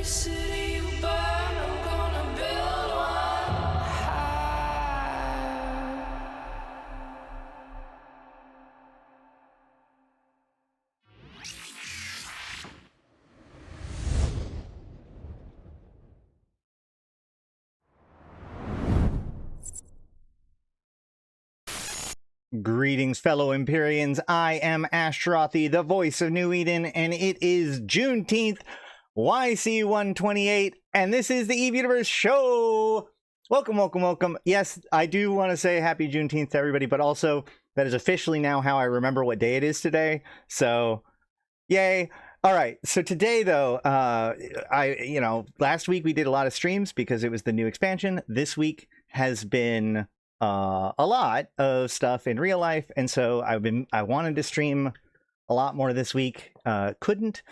Every city you burn, I'm gonna build one high. Greetings, fellow Empyreans. I am Ashtarothi, the voice of New Eden, and it is Juneteenth, YC128, and this is the Eve Universe Show. Welcome, welcome, welcome. Yes, I do want to say happy Juneteenth to everybody, but also that is officially now how I remember what day it is today. So, yay. All right. So today, though, last week we did a lot of streams because it was the new expansion. This week has been a lot of stuff in real life, and so I wanted to stream a lot more this week. Couldn't,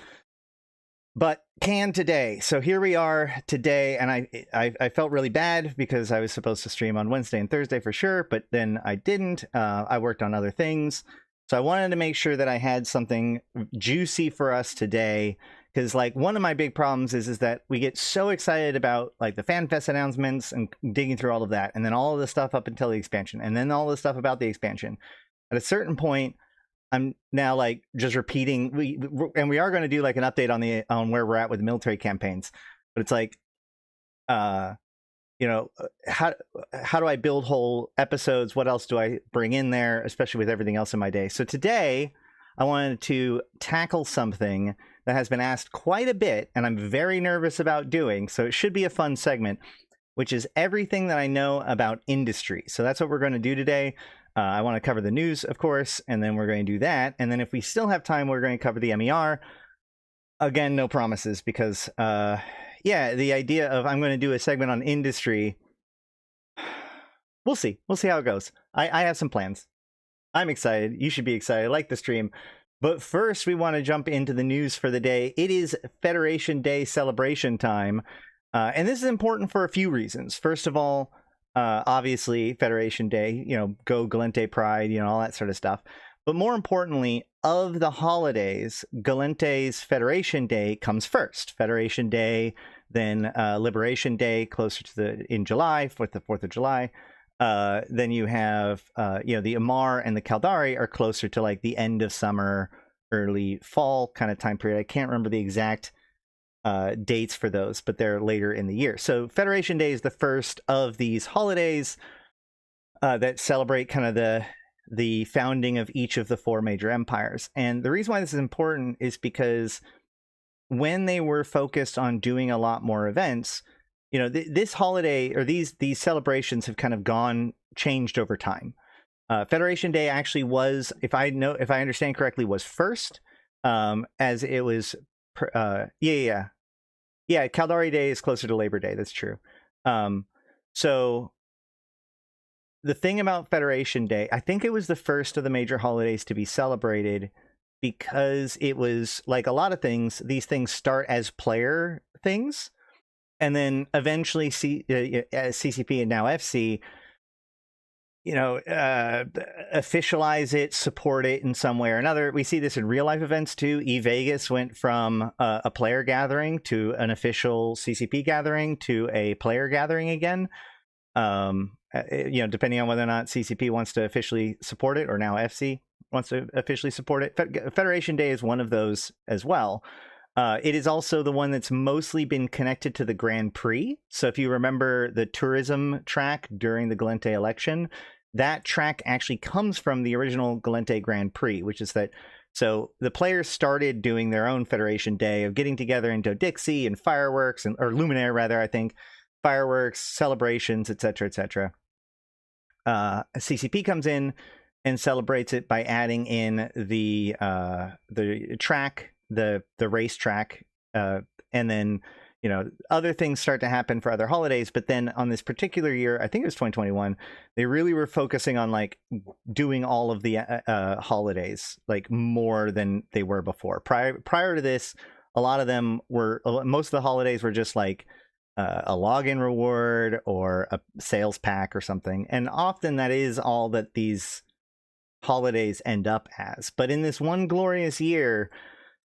but can today. So here we are today, and I felt really bad because I was supposed to stream on Wednesday and Thursday for sure, but then I didn't. I worked on other things, so I wanted to make sure that I had something juicy for us today. Because, like, one of my big problems is that we get so excited about, like, the FanFest announcements and digging through all of that, and then all of the stuff up until the expansion, and then all the stuff about the expansion. At a certain point, I'm now, like, just repeating. We are going to do, like, an update on where we're at with military campaigns. But it's like, how do I build whole episodes? What else do I bring in there, especially with everything else in my day? So today, I wanted to tackle something that has been asked quite a bit, and I'm very nervous about doing, so it should be a fun segment, which is everything that I know about industry. So that's what we're going to do today. I want to cover the news, of course, and then we're going to do that. And then if we still have time, we're going to cover the MER. Again, no promises, because, the idea of I'm going to do a segment on industry, we'll see. We'll see how it goes. I have some plans. I'm excited. You should be excited. I like the stream. But first, we want to jump into the news for the day. It is Federation Day celebration time. And this is important for a few reasons. First of all, obviously, Federation Day, go Gallente Pride, all that sort of stuff. But more importantly, of the holidays, Gallente's Federation Day comes first. Federation Day, then Liberation Day, closer to in July, the 4th of July. Then you have, the MER and the Caldari are closer to, like, the end of summer, early fall kind of time period. I can't remember the exact dates for those, but they're later in the year. So Federation Day is the first of these holidays that celebrate kind of the founding of each of the four major empires. And the reason why this is important is because when they were focused on doing a lot more events, this holiday or these celebrations have kind of changed over time. Federation Day actually was, if I understand correctly, was first, as it was, Caldari Day is closer to Labor Day. That's true. So the thing about Federation Day, I think it was the first of the major holidays to be celebrated because it was, like a lot of things, these things start as player things. And then eventually CCP and now FC, officialize it, support it in some way or another. We see this in real life events too. E-Vegas went from a player gathering to an official CCP gathering to a player gathering again. Depending on whether or not CCP wants to officially support it or now FC wants to officially support it. Federation Day is one of those as well. It is also the one that's mostly been connected to the Grand Prix. So if you remember the tourism track during the Gallente election, that track actually comes from the original Gallente Grand Prix, which is that. So the players started doing their own Federation Day of getting together in Dixie and fireworks, or Luminaire rather, I think, fireworks, celebrations, etc., etc. CCP comes in and celebrates it by adding in the track, the racetrack, and then other things start to happen for other holidays. But then on this particular year, I think it was 2021, they really were focusing on, like, doing all of the holidays, like, more than they were before. Prior to this, most of the holidays were just like a login reward or a sales pack or something, and often that is all that these holidays end up as. But in this one glorious year,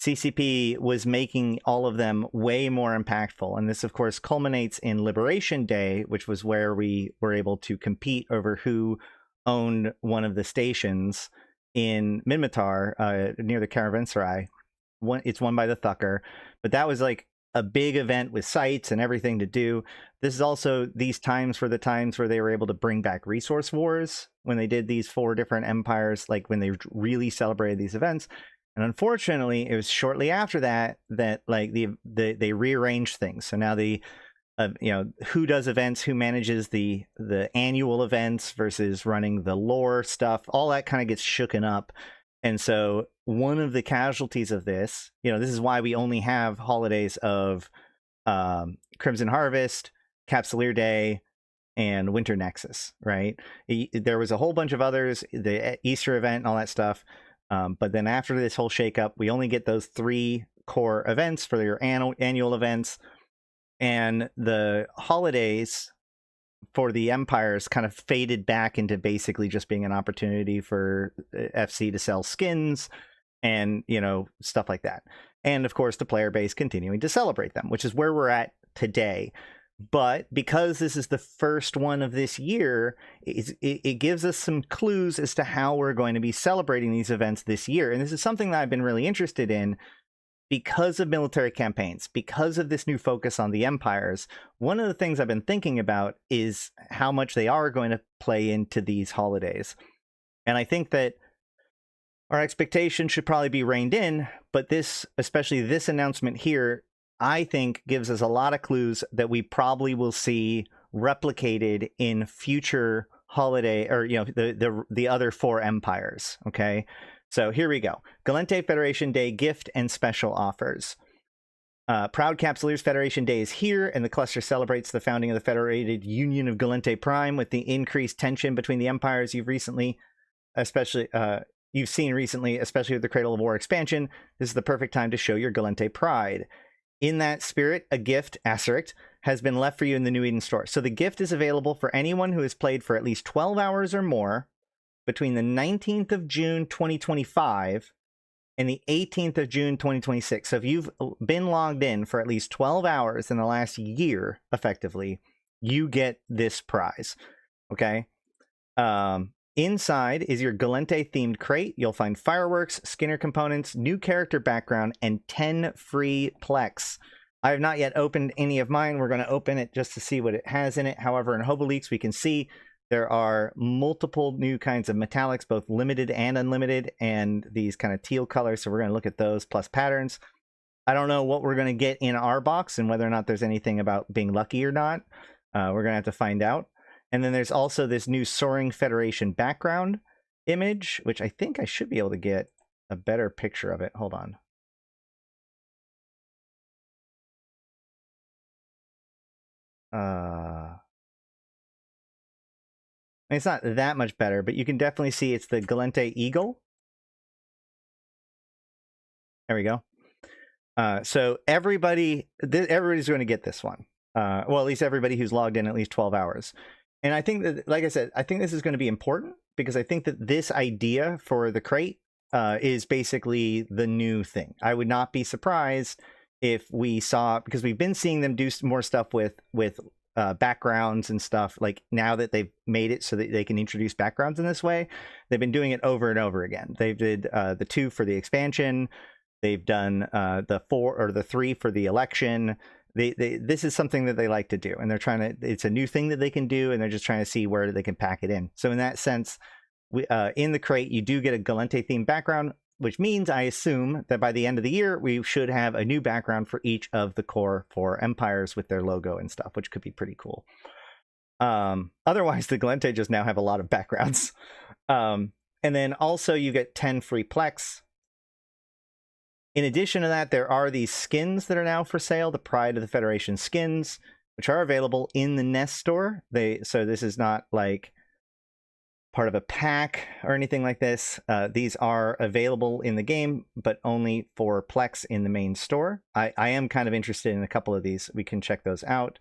CCP was making all of them way more impactful. And this, of course, culminates in Liberation Day, which was where we were able to compete over who owned one of the stations in Minmatar near the Caravanserai. It's won by the Thucker. But that was like a big event with sites and everything to do. This is also, these times were the times where they were able to bring back resource wars when they did these 4 different empires, like when they really celebrated these events. And unfortunately, it was shortly after that like they rearranged things. So now who does events, who manages the annual events versus running the lore stuff, all that kind of gets shooken up. And so one of the casualties of this, this is why we only have holidays of Crimson Harvest, Capsuleer Day, and Winter Nexus, right? There was a whole bunch of others, the Easter event and all that stuff. But then after this whole shakeup, we only get those 3 core events for your annual events. And the holidays for the empires kind of faded back into basically just being an opportunity for FC to sell skins and, stuff like that. And of course, the player base continuing to celebrate them, which is where we're at today. But because this is the first one of this year, it gives us some clues as to how we're going to be celebrating these events this year. And this is something that I've been really interested in because of military campaigns, because of this new focus on the empires. One of the things I've been thinking about is how much they are going to play into these holidays. And I think that our expectation should probably be reined in, but this, especially this announcement here, I think gives us a lot of clues that we probably will see replicated in future holiday, or the other 4 empires. Okay, so here we go. Gallente Federation Day gift and special offers. Proud Capsuleers Federation Day is here, and the cluster celebrates the founding of the Federated Union of Gallente Prime with the increased tension between the empires you've seen recently, especially with the Cradle of War expansion. This is the perfect time to show your Gallente pride. In that spirit, a gift, asterisk, has been left for you in the New Eden store. So the gift is available for anyone who has played for at least 12 hours or more between the 19th of June 2025 and the 18th of June 2026. So if you've been logged in for at least 12 hours in the last year, effectively, you get this prize. Okay? Inside is your Gallente themed crate. You'll find fireworks, Skinner components, new character background, and 10 free Plex. I have not yet opened any of mine. We're going to open it just to see what it has in it. However, in HoboLeaks, we can see there are multiple new kinds of metallics, both limited and unlimited, and these kind of teal colors. So we're going to look at those plus patterns. I don't know what we're going to get in our box and whether or not there's anything about being lucky or not. We're going to have to find out. And then there's also this new Soaring Federation background image, which I think I should be able to get a better picture of it. Hold on. It's not that much better, but you can definitely see it's the Gallente Eagle. There we go. So everybody's going to get this one. Well, at least everybody who's logged in at least 12 hours. And I think that, like I said, I think this is going to be important because I think that this idea for the crate is basically the new thing. I would not be surprised if we saw, because we've been seeing them do more stuff with backgrounds and stuff, like now that they've made it so that they can introduce backgrounds in this way. They've been doing it over and over again. They did the 2 for the expansion. They've done the 4 or the 3 for the election. This is something that they like to do, and they're trying to, it's a new thing that they can do, and they're just trying to see where they can pack it in. So in that sense, in the crate, you do get a Gallente themed background, which means I assume that by the end of the year, we should have a new background for each of the core 4 empires with their logo and stuff, which could be pretty cool. Otherwise, the Gallente just now have a lot of backgrounds. And then also you get 10 free Plex. In addition to that, there are these skins that are now for sale, the Pride of the Federation skins, which are available in the Nest store. So this is not like part of a pack or anything like this. These are available in the game, but only for Plex in the main store. I am kind of interested in a couple of these. We can check those out.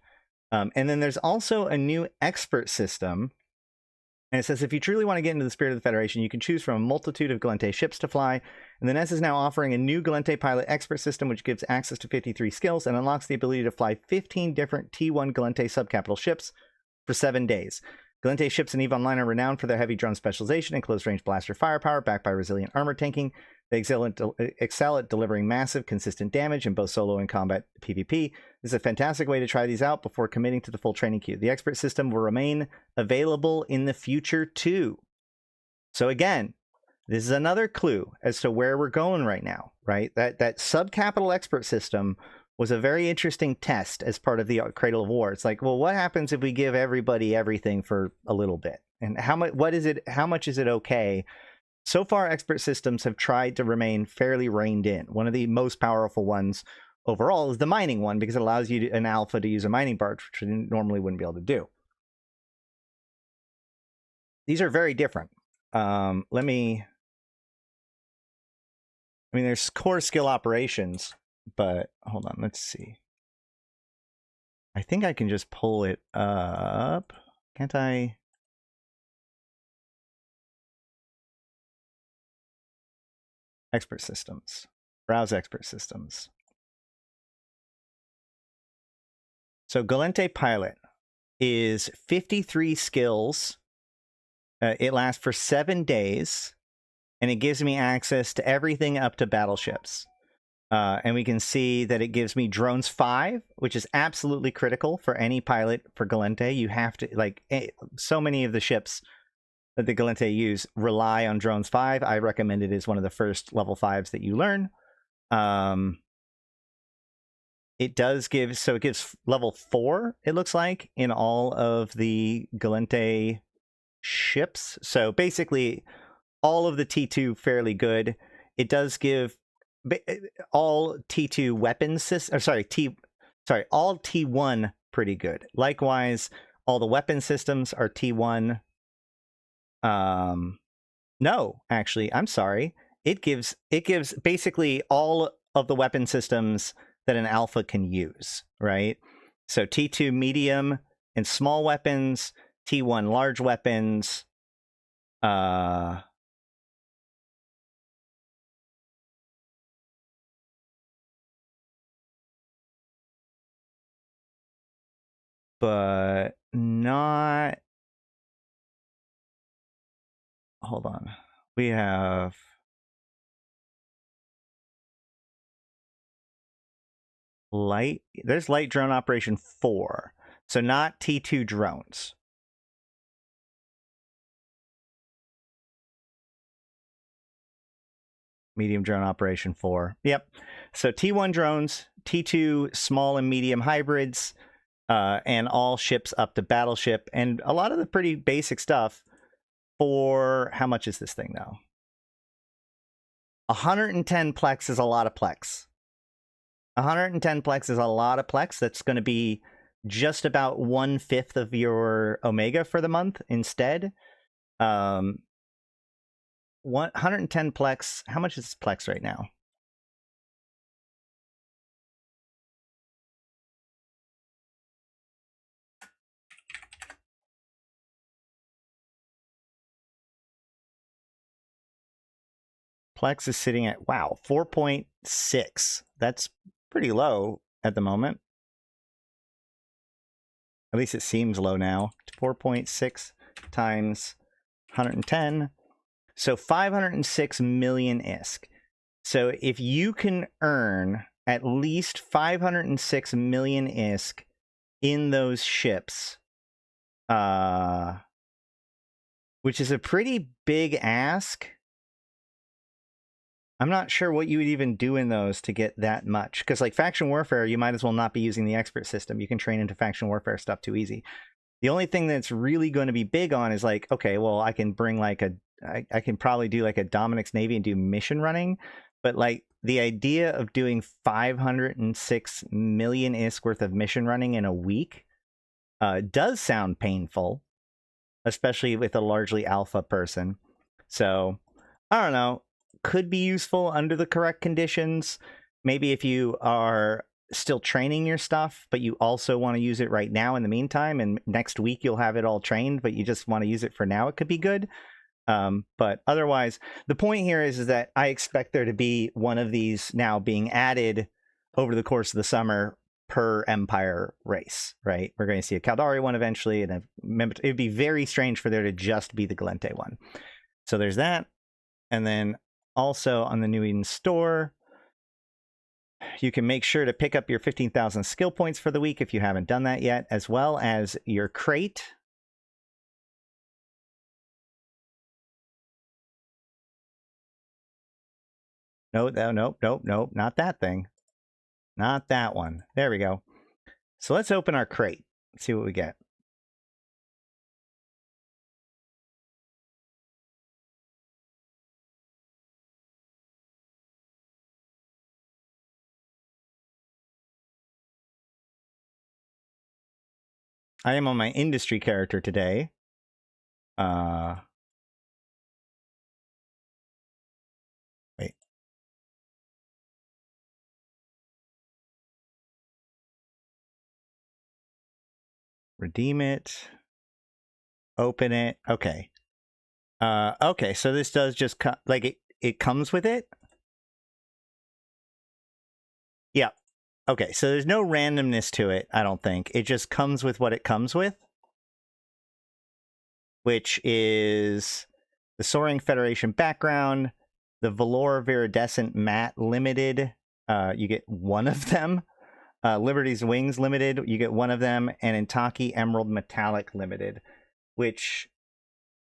And then there's also a new expert system And it says, if you truly want to get into the spirit of the Federation, you can choose from a multitude of Gallente ships to fly. And the NES is now offering a new Gallente Pilot Expert system, which gives access to 53 skills and unlocks the ability to fly 15 different T1 Gallente subcapital ships for 7 days. Gallente ships in EVE Online are renowned for their heavy drone specialization and close-range blaster firepower, backed by resilient armor tanking. They excel at delivering massive, consistent damage in both solo and combat PvP. This is a fantastic way to try these out before committing to the full training queue. The expert system will remain available in the future too. So again, this is another clue as to where we're going right now, right? That subcapital expert system was a very interesting test as part of the Cradle of War. It's like, well, what happens if we give everybody everything for a little bit? And how much is it okay? So far, expert systems have tried to remain fairly reined in. One of the most powerful ones overall is the mining one, because it allows you an alpha to use a mining barge, which you normally wouldn't be able to do. These are very different. There's core skill operations, but hold on, let's see. I think I can just pull it up. Can't I? Expert systems. Browse expert systems. So Gallente Pilot is 53 skills. It lasts for 7 days, and it gives me access to everything up to battleships. And we can see that it gives me drones 5, which is absolutely critical for any pilot for Gallente. You have to, like, so many of the ships that the Gallente use rely on drones 5. I recommend it as one of the first level 5s that you learn. It does give, so it gives level 4, it looks like, in all of the Gallente ships. So basically, all of the T2 fairly good. It does give all T2 weapons systems, all T1 pretty good. Likewise, all the weapon systems are T1. No, actually, I'm sorry. It gives basically all of the weapon systems that an alpha can use, right? So T2 medium and small weapons, T1 large weapons, but not, hold on. We have light, there's light drone operation 4. So not T2 drones. Medium drone operation 4. Yep. So T1 drones, T2 small and medium hybrids, and all ships up to battleship, and a lot of the pretty basic stuff for, how much is this thing though? 110 plex is a lot of plex. 110 plex is a lot of plex. That's going to be just about 1/5 of your Omega for the month instead. 110 plex. How much is plex right now? Plex is sitting at, wow, 4.6. That's pretty low at the moment. At least it seems low now. 4.6 times 110. So 506 million ISK. So if you can earn at least 506 million ISK in those ships, which is a pretty big ask. I'm not sure what you would even do in those to get that much. Because like faction warfare, you might as well not be using the expert system. You can train into faction warfare stuff too easy. The only thing that's really going to be big on is like, okay, well, I can bring like I can probably do like a Dominic's Navy and do mission running. But like the idea of doing 506 million ISK worth of mission running in a week does sound painful, especially with a largely alpha person. So I don't know. Could be useful under the correct conditions. Maybe if you are still training your stuff, but you also want to use it right now in the meantime, and next week you'll have it all trained, but you just want to use it for now, it could be good. But otherwise, the point here is that I expect there to be one of these now being added over the course of the summer per Empire race, right? We're going to see a Caldari one eventually, and it would be very strange for there to just be the Gallente one. So there's that. And then also on the New Eden store, you can make sure to pick up your 15,000 skill points for the week if you haven't done that yet, as well as your crate. Nope, not that thing. Not that one. There we go. So let's open our crate. See what we get. I am on my industry character today. Wait. Redeem it. Open it. Okay. Okay, so this does just like it comes with it. Yeah. Okay, so there's no randomness to it, I don't think. It just comes with what it comes with, which is the Soaring Federation background, the Valor Viridescent Matte Limited. You get one of them. Liberty's Wings Limited, you get one of them, and Intaki Emerald Metallic Limited, which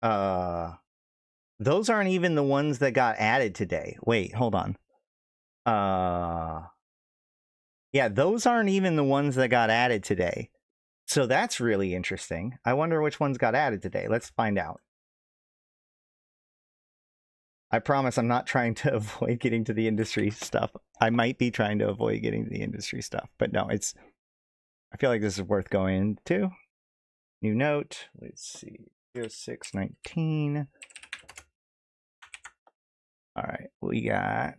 those aren't even the ones that got added today. Wait, hold on. Yeah, those aren't even the ones that got added today. So that's really interesting. I wonder which ones got added today. Let's find out. I promise I'm not trying to avoid getting to the industry stuff. I might be trying to avoid getting to the industry stuff, but no, it's... I feel like this is worth going into. New note. Let's see. 0619. All right, we got...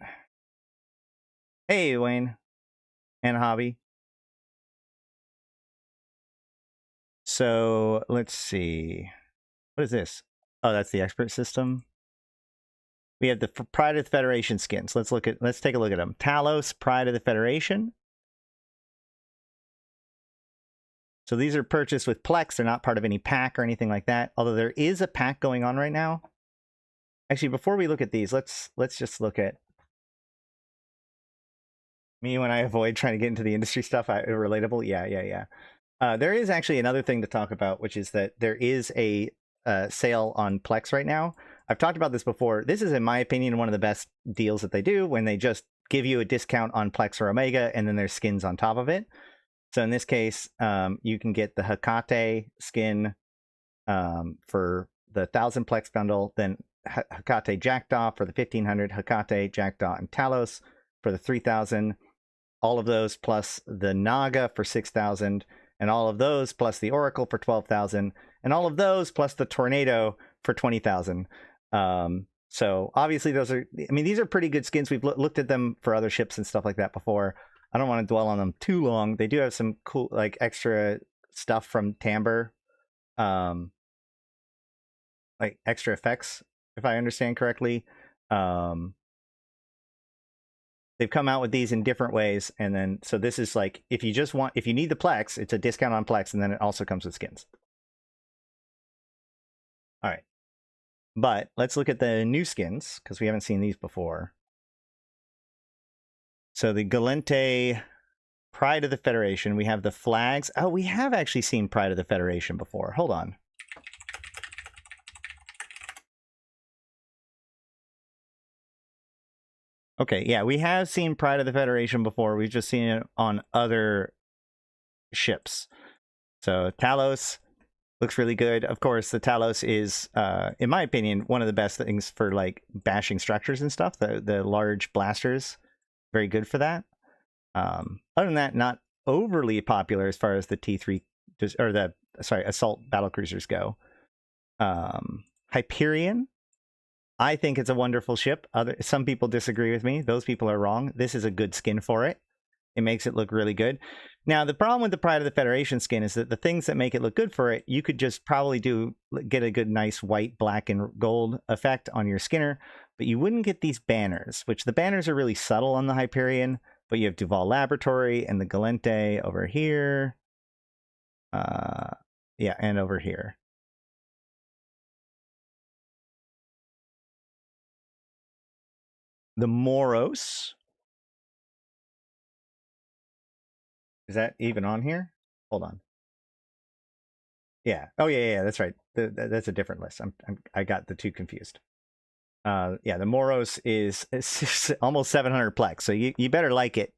Hey, Wayne. And Hobby. So, let's see. What is this? Oh, that's the expert system. We have the Pride of the Federation skins. Let's take a look at them. Talos, Pride of the Federation. So these are purchased with Plex. They're not part of any pack or anything like that. Although there is a pack going on right now. Actually, before we look at these, let's just look at me when I avoid trying to get into the industry stuff. Relatable, yeah. There is actually another thing to talk about, which is that there is a sale on Plex right now. I've talked about this before. This is, in my opinion, one of the best deals that they do, when they just give you a discount on Plex or Omega, and then there's skins on top of it. So in this case, you can get the Hecate skin for the 1,000 Plex bundle, then Hecate Jackdaw for the 1,500, Hecate, Jackdaw, and Talos for the 3,000. All of those plus the Naga for 6,000, and all of those plus the Oracle for 12,000, and all of those plus the Tornado for 20,000. So obviously those are, I mean, these are pretty good skins. We've looked at them for other ships and stuff like that before. I don't want to dwell on them too long. They do have some cool, like, extra stuff from Timbre, like extra effects, if I understand correctly. They've come out with these in different ways, and then so this is like, if you need the Plex, it's a discount on Plex, and then it also comes with skins. All right, but let's look at the new skins, because we haven't seen these before. So the Gallente Pride of the Federation, we have the flags. Oh, we have actually seen Pride of the Federation before. Hold on. Okay, yeah, we have seen Pride of the Federation before. We've just seen it on other ships. So Talos looks really good. Of course, the Talos is, in my opinion, one of the best things for, like, bashing structures and stuff. The large blasters, very good for that. Other than that, not overly popular as far as the T3 or the assault battlecruisers go. Hyperion, I think it's a wonderful ship. Some people disagree with me. Those people are wrong. This is a good skin for it. It makes it look really good. Now, the problem with the Pride of the Federation skin is that the things that make it look good for it, you could just probably get a good, nice white, black, and gold effect on your Skinner, but you wouldn't get these banners, which the banners are really subtle on the Hyperion, but you have Duval Laboratory and the Galente over here. Yeah, and over here. The Moros. Is that even on here? Hold on. Yeah. Oh, yeah, that's right. That's a different list. I got the two confused. Yeah, the Moros is almost 700 plex, so you better like it.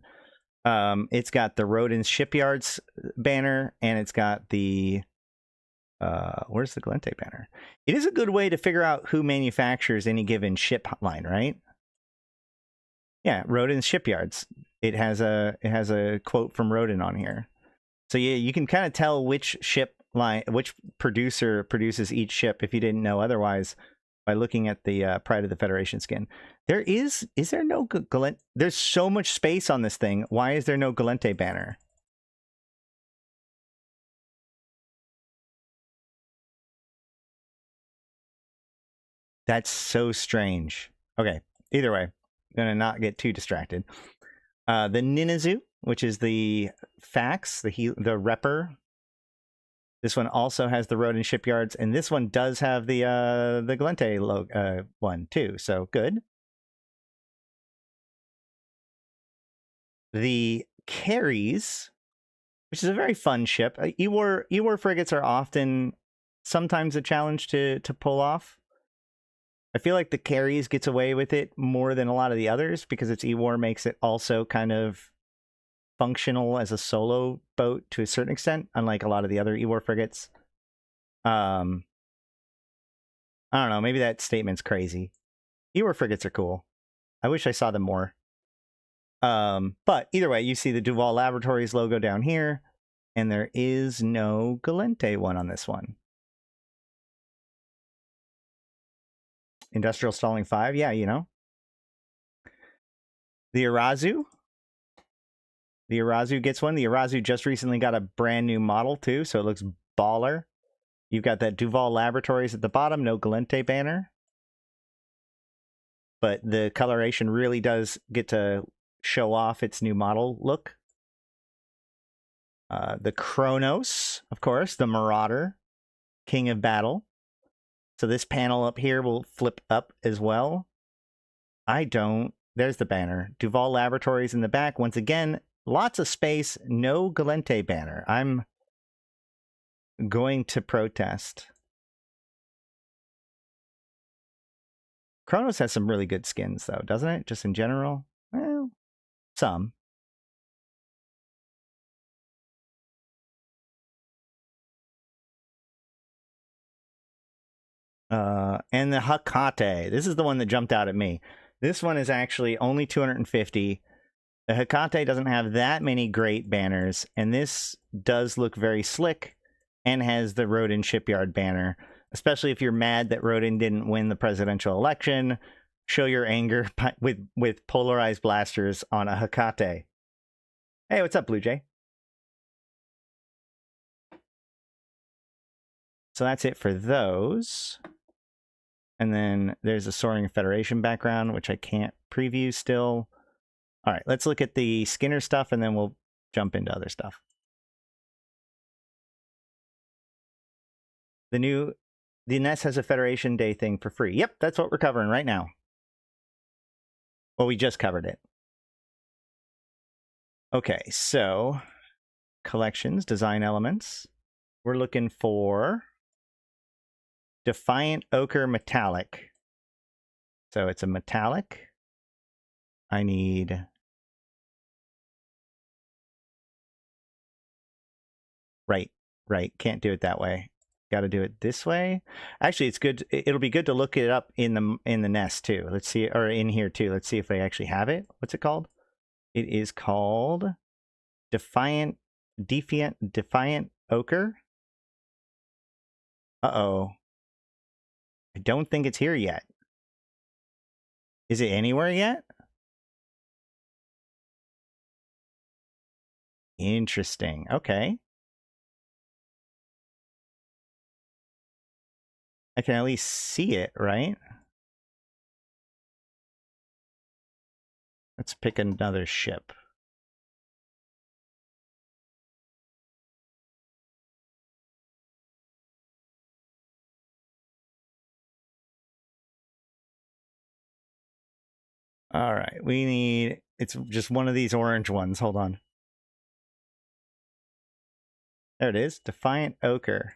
It's got the Rodin's Shipyards banner, and it's got the where's the Galente banner? It is a good way to figure out who manufactures any given ship line, right? Yeah, Rodin's Shipyards. It has a quote from Rodin on here, so yeah, you can kind of tell which ship line, which producer produces each ship if you didn't know otherwise by looking at the Pride of the Federation skin. Is there no Galente? There's so much space on this thing. Why is there no Galente banner? That's so strange. Okay, either way, I'm gonna not get too distracted. The Ninazu, which is the fax, the Repper. This one also has the Rodin Shipyards, and this one does have the Galente one too. So good. The Carries, which is a very fun ship. Ewar frigates are often sometimes a challenge to pull off. I feel like the Carries gets away with it more than a lot of the others because its Ewar makes it also kind of functional as a solo boat to a certain extent, unlike a lot of the other Ewar frigates. I don't know, maybe that statement's crazy. Ewar frigates are cool. I wish I saw them more. But either way, you see the Duval Laboratories logo down here, and there is no Galente one on this one. Industrial Stalling 5, yeah, you know. The Arazu. The Arazu gets one. The Arazu just recently got a brand new model, too, so it looks baller. You've got that Duval Laboratories at the bottom, no Galente banner. But the coloration really does get to show off its new model look. The Kronos, of course, the Marauder, King of Battle. So this panel up here will flip up as well. There's the banner. Duval Laboratories in the back. Once again, lots of space, no Galente banner. I'm going to protest. Kronos has some really good skins, though, doesn't it? Just in general? Well, some. And the Hecate. This is the one that jumped out at me. This one is actually only 250. The Hecate doesn't have that many great banners, and this does look very slick and has the Rodin Shipyard banner, especially if you're mad that Rodin didn't win the presidential election. Show your anger with polarized blasters on a Hecate. Hey, what's up, Blue Jay? So that's it for those. And then there's a Soaring Federation background, which I can't preview still. All right, let's look at the Skinner stuff, and then we'll jump into other stuff. The NES has a Federation Day thing for free. Yep, that's what we're covering right now. Well, we just covered it. Okay, so collections, design elements. We're looking for Defiant Ochre Metallic. So it's a metallic. I need... Right. Can't do it that way. Got to do it this way. Actually, it's good. It'll be good to look it up in the nest too. Let's see, or in here too. Let's see if they actually have it. What's it called? It is called Defiant Ochre. Uh-oh. I don't think it's here yet. Is it anywhere yet? Interesting. Okay. I can at least see it, right? Let's pick another ship. All right, we need, it's just one of these orange ones. Hold on. There it is, Defiant Ochre.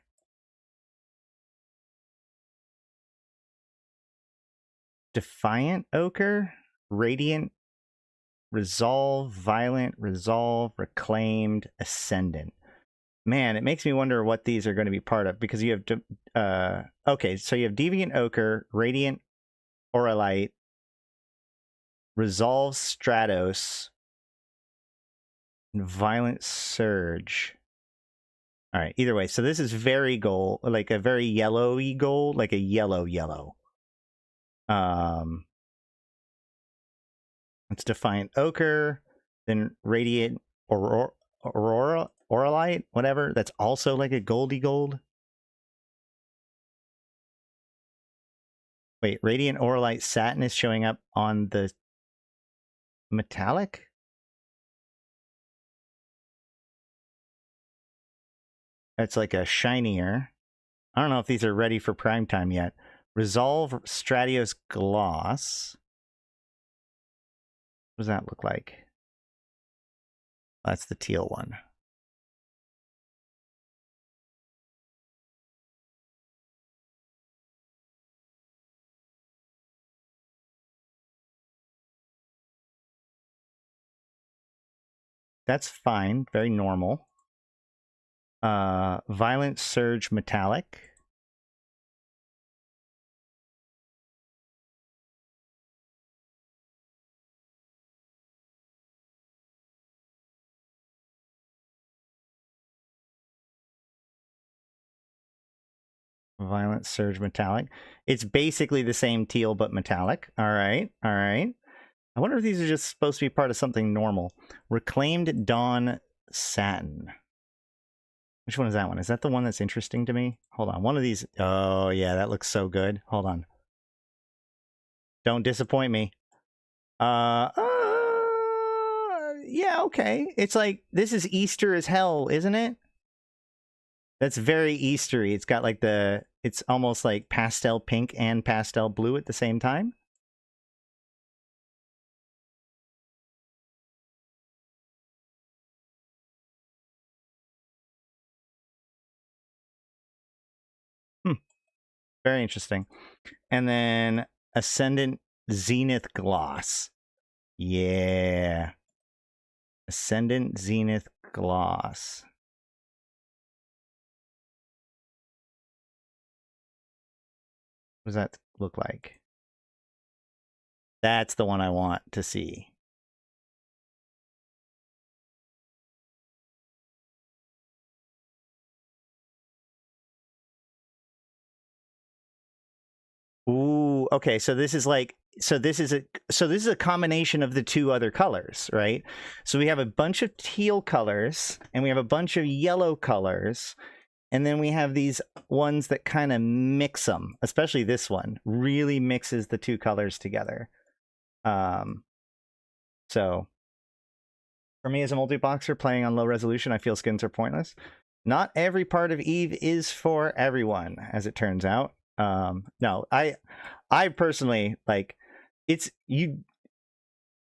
Defiant Ochre, Radiant, Resolve, Violent, Resolve, Reclaimed, Ascendant. Man, it makes me wonder what these are going to be part of, because you have, okay, so you have Deviant Ochre, Radiant Auralite, Resolve Stratos, and Violent Surge. All right, either way, so this is very gold, like a very yellowy gold, like a yellow. It's Defiant Ochre, then Radiant Auralite, whatever. That's also like a goldy gold. Wait, Radiant Auralite Satin is showing up on the metallic? That's like a shinier. I don't know if these are ready for prime time yet. Resolve Stratios Gloss. What does that look like? That's the teal one. That's fine. Very normal. Violent Surge Metallic. Violent Surge Metallic. It's basically the same teal, but metallic. All right. All right. I wonder if these are just supposed to be part of something normal. Reclaimed Dawn Satin. Which one is that one? Is that the one that's interesting to me? Hold on. One of these. Oh, yeah. That looks so good. Hold on. Don't disappoint me. Yeah, okay. It's like, this is Easter as hell, isn't it? That's very Eastery. It's got like the, it's almost like pastel pink and pastel blue at the same time. Very interesting. And then Ascendant Zenith Gloss. Yeah. Ascendant Zenith Gloss. What does that look like? That's the one I want to see. Ooh, okay. So this is like, so this is a combination of the two other colors, right? So we have a bunch of teal colors and we have a bunch of yellow colors, and then we have these ones that kind of mix them. Especially this one really mixes the two colors together. So for me as a multi-boxer playing on low resolution, I feel skins are pointless. Not every part of Eve is for everyone, as it turns out. No, I personally, like, it's, you,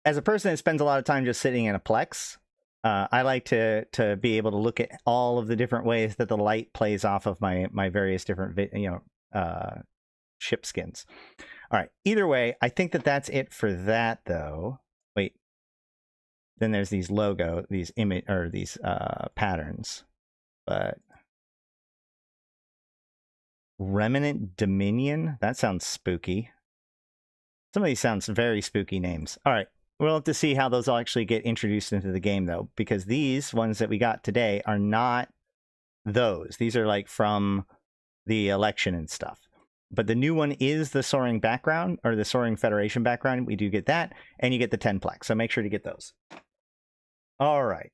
as a person that spends a lot of time just sitting in a Plex, I like to be able to look at all of the different ways that the light plays off of my various different, ship skins. All right, either way, I think that that's it for that, though. Wait, then there's these logo, these image, or these patterns, but Remnant Dominion, that sounds spooky. Some of these sounds very spooky names. All right, we'll have to see how those all actually get introduced into the game, though, because these ones that we got today are not those. These are like from the election and stuff. But the new one is the Soaring background, or the Soaring Federation background. We do get that, and you get the 10 plex, so make sure to get those. All right.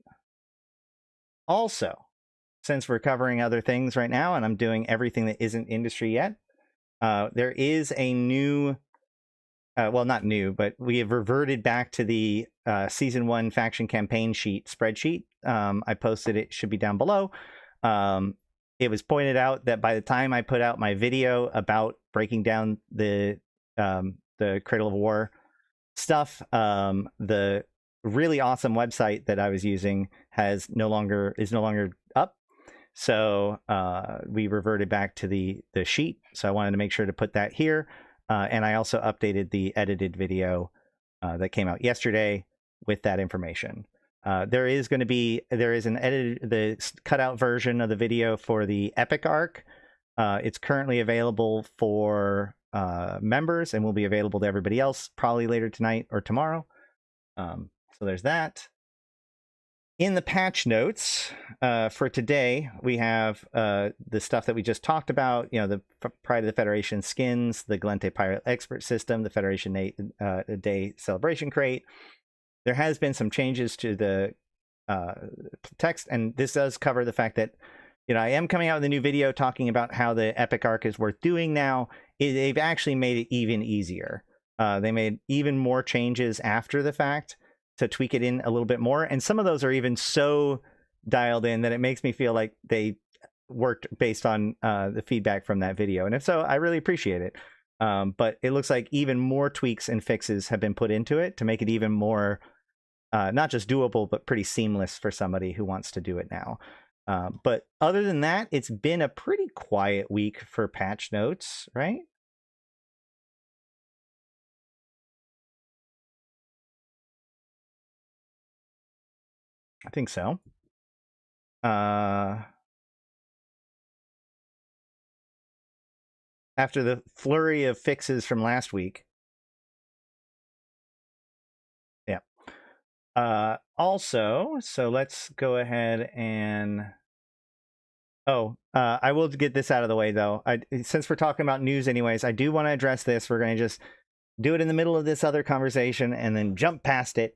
Also, since we're covering other things right now and I'm doing everything that isn't industry yet, there is a new, well, not new, but we have reverted back to the Season 1 faction campaign sheet spreadsheet. I posted it, should be down below. It was pointed out that by the time I put out my video about breaking down the Cradle of War stuff, the really awesome website that I was using is no longer up. So we reverted back to the sheet. So I wanted to make sure to put that here. And I also updated the edited video that came out yesterday with that information. There is an edited, the cutout version of the video for the Epic arc. It's currently available for members and will be available to everybody else probably later tonight or tomorrow. So there's that. In the patch notes for today, we have the stuff that we just talked about, the Pride of the Federation skins, the Gallente Pirate Expert System, the Federation Day Celebration Crate. There has been some changes to the text, and this does cover the fact that, I am coming out with a new video talking about how the Epic arc is worth doing now. They've actually made it even easier. They made even more changes after the fact to tweak it in a little bit more. And some of those are even so dialed in that it makes me feel like they worked based on the feedback from that video. And if so, I really appreciate it. But it looks like even more tweaks and fixes have been put into it to make it even more, not just doable, but pretty seamless for somebody who wants to do it now. But other than that, it's been a pretty quiet week for patch notes, right? I think so. After the flurry of fixes from last week. Yeah. Also, so let's go ahead and... I will get this out of the way, though. Since we're talking about news anyways, I do want to address this. We're going to just do it in the middle of this other conversation and then jump past it.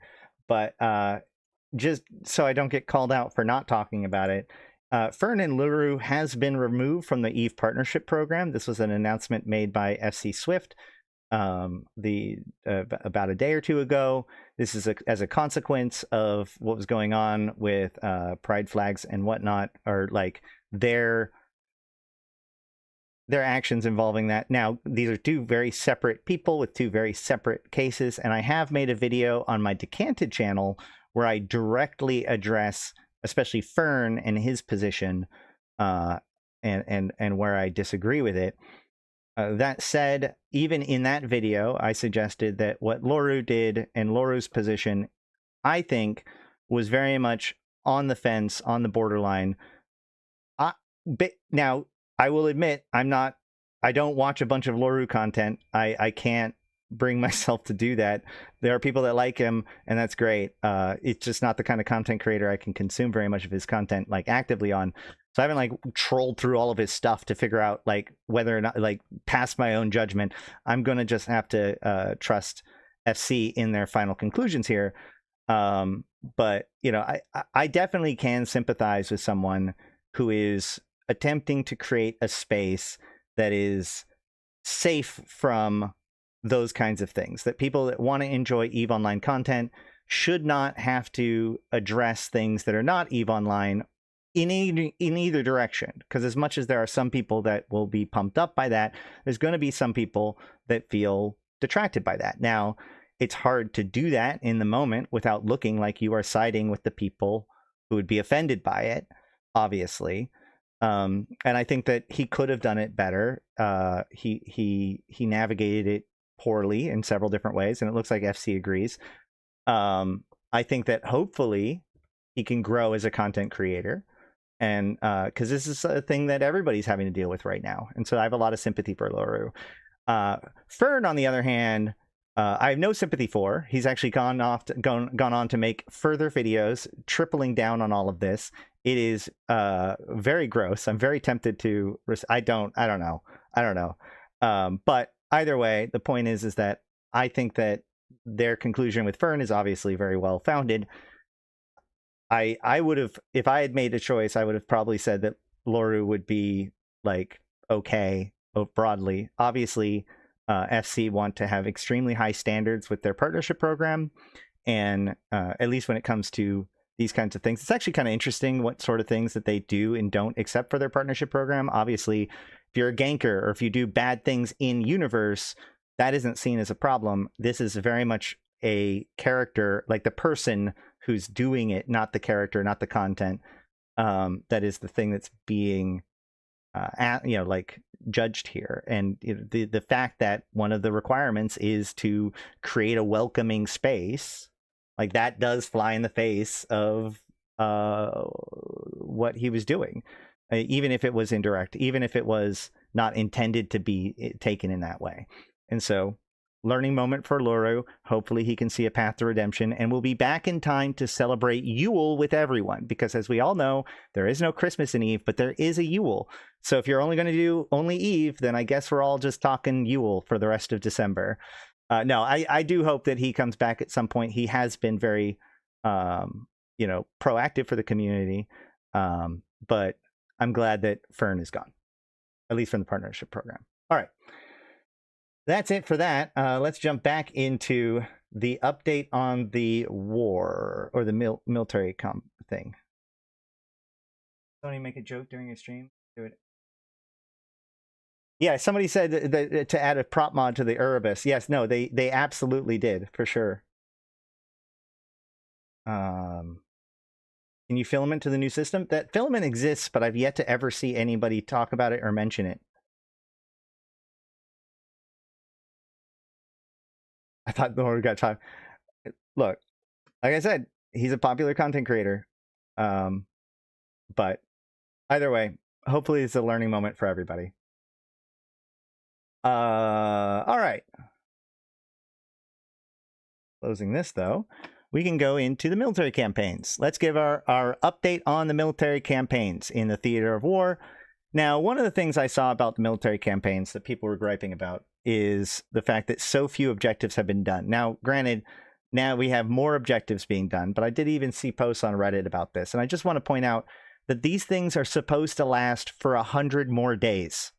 But just so I don't get called out for not talking about it, Fern and Luru has been removed from the EVE Partnership Program. This was an announcement made by FC Swift about a day or two ago. This is as a consequence of what was going on with pride flags and whatnot, or like their actions involving that. Now, these are two very separate people with two very separate cases, and I have made a video on my Decanted channel where I directly address especially Fern and his position and where I disagree with it. That said, even in that video, I suggested that what Loru did and Loru's position, I think, was very much on the fence, on the borderline. Now, I will admit, I don't watch a bunch of Loru content. I can't bring myself to do that. There are people that like him, and that's great. It's just not the kind of content creator I can consume very much of his content like actively on. So I haven't trolled through all of his stuff to figure out whether or not pass my own judgment. I'm gonna just have to trust FC in their final conclusions here. But I definitely can sympathize with someone who is attempting to create a space that is safe from those kinds of things, that people that want to enjoy EVE Online content should not have to address things that are not EVE Online in either direction. Because as much as there are some people that will be pumped up by that, there's going to be some people that feel detracted by that. Now, it's hard to do that in the moment without looking like you are siding with the people who would be offended by it, obviously. And I think that he could have done it better. He navigated it poorly in several different ways, and it looks like FC agrees. I think that hopefully he can grow as a content creator, and because this is a thing that everybody's having to deal with right now, and so I have a lot of sympathy for Loru. Fern, on the other hand, I have no sympathy for. He's actually gone on to make further videos tripling down on all of this. It is very gross. I'm very tempted to. I don't know. But either way, the point is that I think that their conclusion with Fern is obviously very well founded. I would have, if I had made a choice, I would have probably said that Loru would be like okay broadly. Obviously, FC want to have extremely high standards with their partnership program, and at least when it comes to these kinds of things, it's actually kind of interesting what sort of things that they do and don't accept for their partnership program. Obviously, if you're a ganker or if you do bad things in universe, that isn't seen as a problem. This is very much a character, like the person who's doing it, not the character, not the content. That is the thing that's being like judged here. And the fact that one of the requirements is to create a welcoming space, like that does fly in the face of what he was doing, even if it was indirect, even if it was not intended to be taken in that way. And so, learning moment for Loru. Hopefully he can see a path to redemption, and we'll be back in time to celebrate Yule with everyone, because as we all know, there is no Christmas in Eve, but there is a Yule. So if you're only going to do only Eve, then I guess we're all just talking Yule for the rest of December. No, I do hope that he comes back at some point. He has been very, proactive for the community. But I'm glad that Fern is gone, at least from the partnership program. All right. That's it for that. Let's jump back into the update on the war, or the military thing. Don't even make a joke during your stream. Do it. Yeah, somebody said that to add a prop mod to the Erebus. Yes, no, they absolutely did, for sure. Can you filament to the new system? That filament exists, but I've yet to ever see anybody talk about it or mention it. I thought the Lord got time. Look, like I said, he's a popular content creator. But either way, hopefully it's a learning moment for everybody. All right. Closing this, though, we can go into the military campaigns. Let's give our update on the military campaigns in the theater of war. Now, one of the things I saw about the military campaigns that people were griping about is the fact that so few objectives have been done. Now, granted, now we have more objectives being done, but I did even see posts on Reddit about this. And I just want to point out that these things are supposed to last for 100 more days,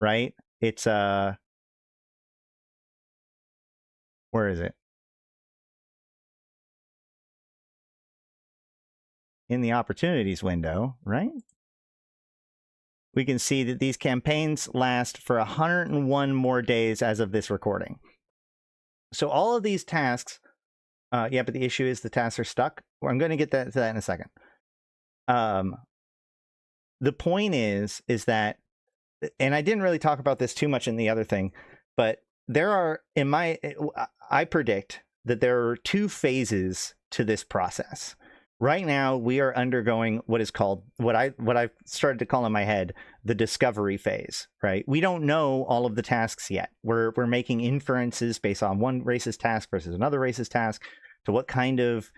right? It's, where is it? In the opportunities window, right? We can see that these campaigns last for 101 more days as of this recording. So all of these tasks, yeah, but the issue is the tasks are stuck. I'm going to get to that in a second. The point is that, and I didn't really talk about this too much in the other thing, but there are, I predict that there are two phases to this process. Right now, we are undergoing what is called, what I've started to call in my head, the discovery phase, right? We don't know all of the tasks yet. We're making inferences based on one race's task versus another race's task to what kind of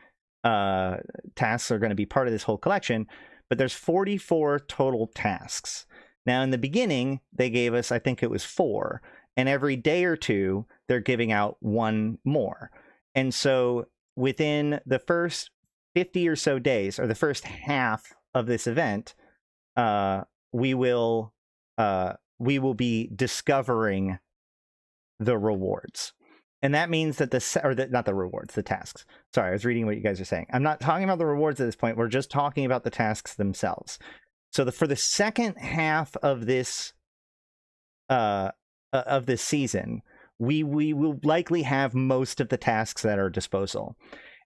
tasks are going to be part of this whole collection. But there's 44 total tasks. Now, in the beginning, they gave us, I think it was 4. And every day or two, they're giving out 1 more. And so within the first 50 or so days, or the first half of this event, we will be discovering the rewards. And that means that not the rewards, the tasks. Sorry, I was reading what you guys are saying. I'm not talking about the rewards at this point. We're just talking about the tasks themselves. So for the second half of this season, we will likely have most of the tasks at our disposal.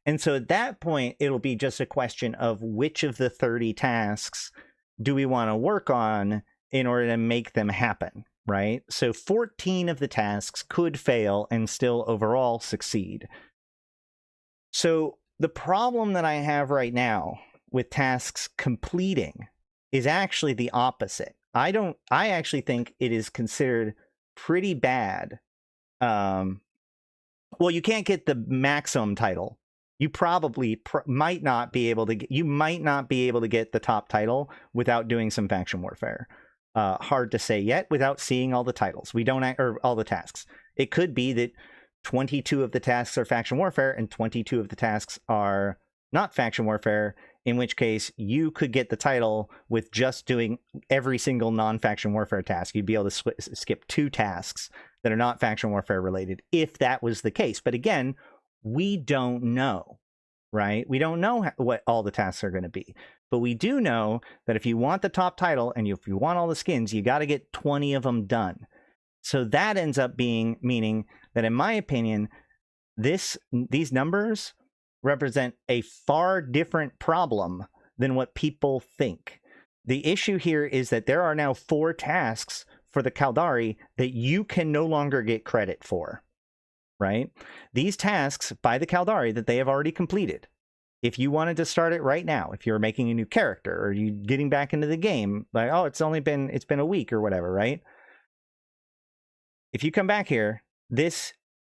And so at that point, it'll be just a question of which of the 30 tasks do we want to work on in order to make them happen, right? So 14 of the tasks could fail and still overall succeed. So the problem that I have right now with tasks completing is actually the opposite. I actually think it is considered pretty bad. Well, you can't get the maximum title. You probably might not be able to get the top title without doing some faction warfare. Hard to say yet without seeing all the titles. Or all the tasks. It could be that 22 of the tasks are faction warfare and 22 of the tasks are not faction warfare, in which case you could get the title with just doing every single non-faction warfare task. You'd be able to skip 2 tasks that are not faction warfare related if that was the case. But again, we don't know, right? We don't know what all the tasks are going to be. But we do know that if you want the top title and if you want all the skins, you got to get 20 of them done. So that ends up meaning that, in my opinion, these numbers represent a far different problem than what people think. The issue here is that there are now 4 tasks for the Caldari that you can no longer get credit for, right? These tasks by the Caldari that they have already completed. If you wanted to start it right now, if you're making a new character or you getting back into the game, like, oh, it's been a week or whatever, right? If you come back here, this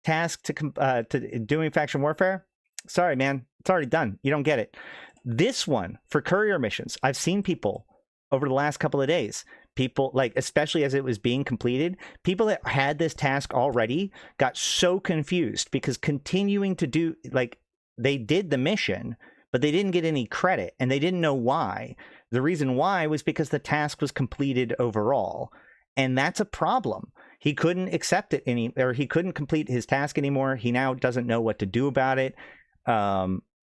task to doing faction warfare, sorry, man, it's already done. You don't get it. This one for courier missions, I've seen people over the last couple of days, people, like, especially as it was being completed, people that had this task already got so confused because continuing to do, like, they did the mission, but they didn't get any credit and they didn't know why. The reason why was because the task was completed overall. And that's a problem. He couldn't accept it he couldn't complete his task anymore. He now doesn't know what to do about it.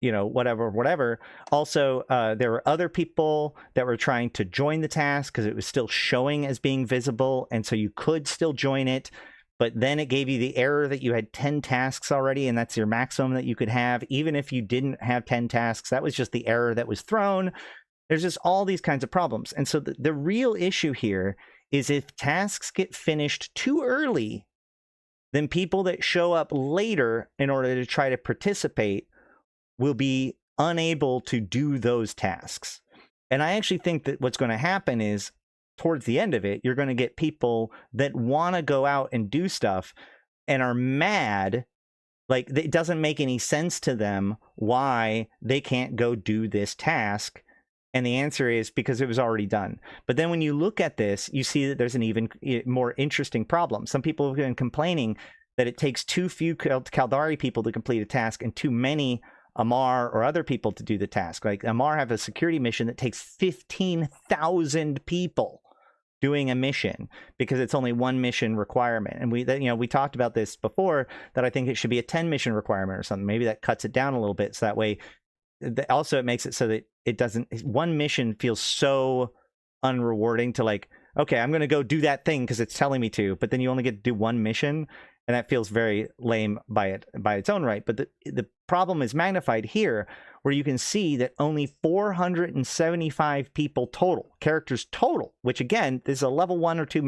Whatever. Also, there were other people that were trying to join the task because it was still showing as being visible. And so you could still join it. But then it gave you the error that you had 10 tasks already, and that's your maximum that you could have. Even if you didn't have 10 tasks, that was just the error that was thrown. There's just all these kinds of problems. And so the real issue here is if tasks get finished too early, then people that show up later in order to try to participate will be unable to do those tasks. And I actually think that what's going to happen is, towards the end of it, you're going to get people that want to go out and do stuff and are mad. Like, it doesn't make any sense to them why they can't go do this task. And the answer is because it was already done. But then when you look at this, you see that there's an even more interesting problem. Some people have been complaining that it takes too few Caldari people to complete a task and too many Amar or other people to do the task. Like, Amar have a security mission that takes 15,000 people doing a mission because it's only 1 mission requirement. And we talked about this before, that I think it should be a 10 mission requirement or something. Maybe that cuts it down a little bit. So that way, also it makes it so that it doesn't, 1 mission feels so unrewarding to, like, okay, I'm going to go do that thing because it's telling me to, but then you only get to do 1 mission. And that feels very lame by its own right. But the problem is magnified here, where you can see that only 475 people total, characters total, which again, this is a level 1 or 2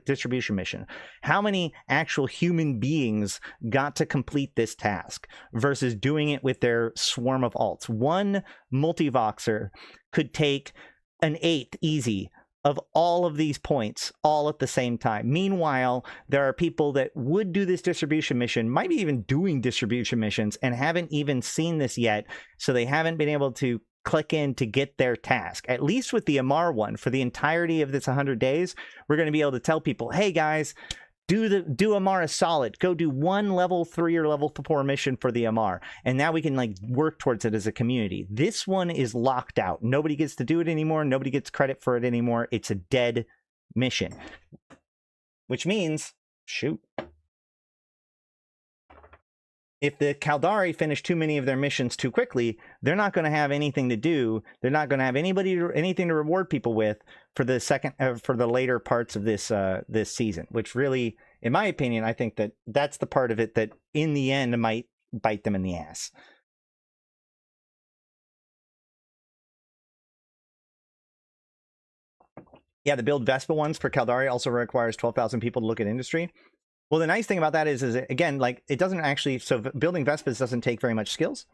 distribution mission. How many actual human beings got to complete this task versus doing it with their swarm of alts? 1 multivoxer could take an 8th easy of all of these points all at the same time. Meanwhile, there are people that would do this distribution mission, might be even doing distribution missions, and haven't even seen this yet, so they haven't been able to click in to get their task. At least with the Amar one, for the entirety of this 100 days, we're going to be able to tell people, hey guys, do Amar a solid. Go do 1 level 3 or level 4 mission for the Amar. And now we can, like, work towards it as a community. This one is locked out. Nobody gets to do it anymore. Nobody gets credit for it anymore. It's a dead mission. Which means, shoot, if the Caldari finish too many of their missions too quickly, they're not going to have anything to do. They're not going to have anything to reward people with for the for the later parts of this this season. Which really, in my opinion, I think that that's the part of it that in the end might bite them in the ass. Yeah, the build Vespa ones for Caldari also requires 12,000 people to look at industry. Well, the nice thing about that is again, like, it doesn't actually, so building Vespas doesn't take very much skills.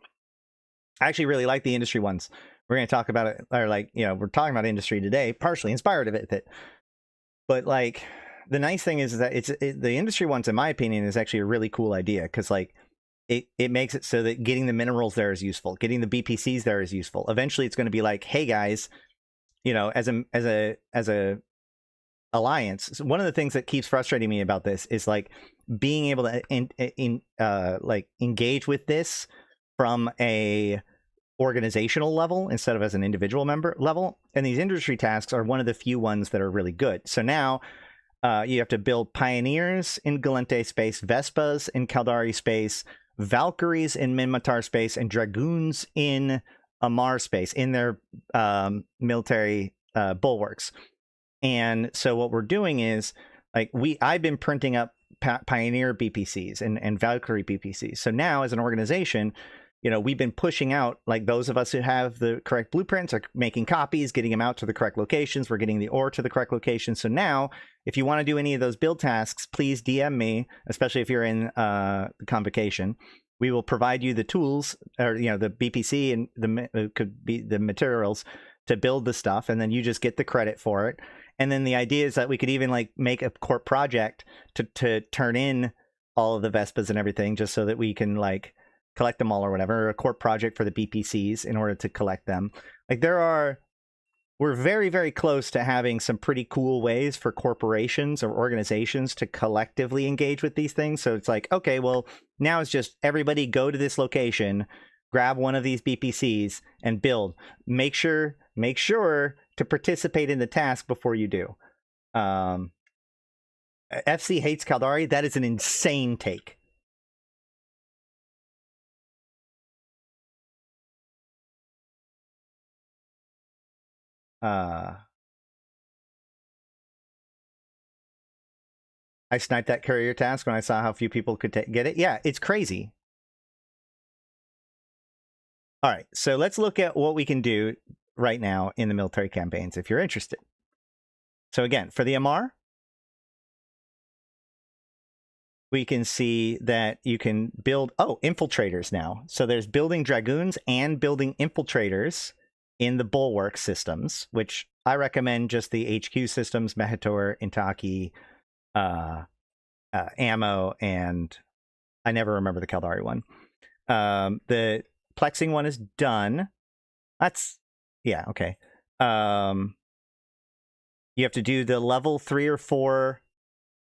I actually really like the industry ones. We're going to talk about it, or, like, we're talking about industry today, partially inspired of it. But, like, the nice thing is that the industry ones, in my opinion, is actually a really cool idea, because, like, it makes it so that getting the minerals there is useful, getting the BPCs there is useful. Eventually, it's going to be like, hey guys, as a alliance. So one of the things that keeps frustrating me about this is, like, being able to like engage with this from a organizational level instead of as an individual member level. And these industry tasks are one of the few ones that are really good. So now you have to build Pioneers in Gallente space, Vespas in Caldari space, Valkyries in Minmatar space, and Dragoons in Amar space in their military bulwarks. And so what we're doing is, like, I've been printing up Pioneer BPCs and Valkyrie BPCs. So now as an organization, you know, we've been pushing out, like, those of us who have the correct blueprints are making copies, getting them out to the correct locations. We're getting the ore to the correct location. So now if you want to do any of those build tasks, please DM me, especially if you're in the convocation. We will provide you the tools, or, you know, the BPC and it could be the materials to build the stuff. And then you just get the credit for it. And then the idea is that we could even, like, make a corp project to turn in all of the Vespas and everything, just so that we can, like, collect them all or whatever, or a corp project for the BPCs in order to collect them. Like, we're very, very close to having some pretty cool ways for corporations or organizations to collectively engage with these things. So it's like, okay, well, now it's just everybody go to this location, grab one of these BPCs and build. Make sure to participate in the task before you do. FC hates Caldari. That is an insane take. I sniped that courier task when I saw how few people could get it. Yeah, it's crazy. All right, so let's look at what we can do right now in the military campaigns if you're interested. So again, for the MR, we can see that you can build, infiltrators now. So there's building Dragoons and building infiltrators in the bulwark systems, which I recommend just the HQ systems, Mehator, Intaki, Ammo, and I never remember the Caldari one. The plexing one is done. Yeah, okay. You have to do the level 3 or 4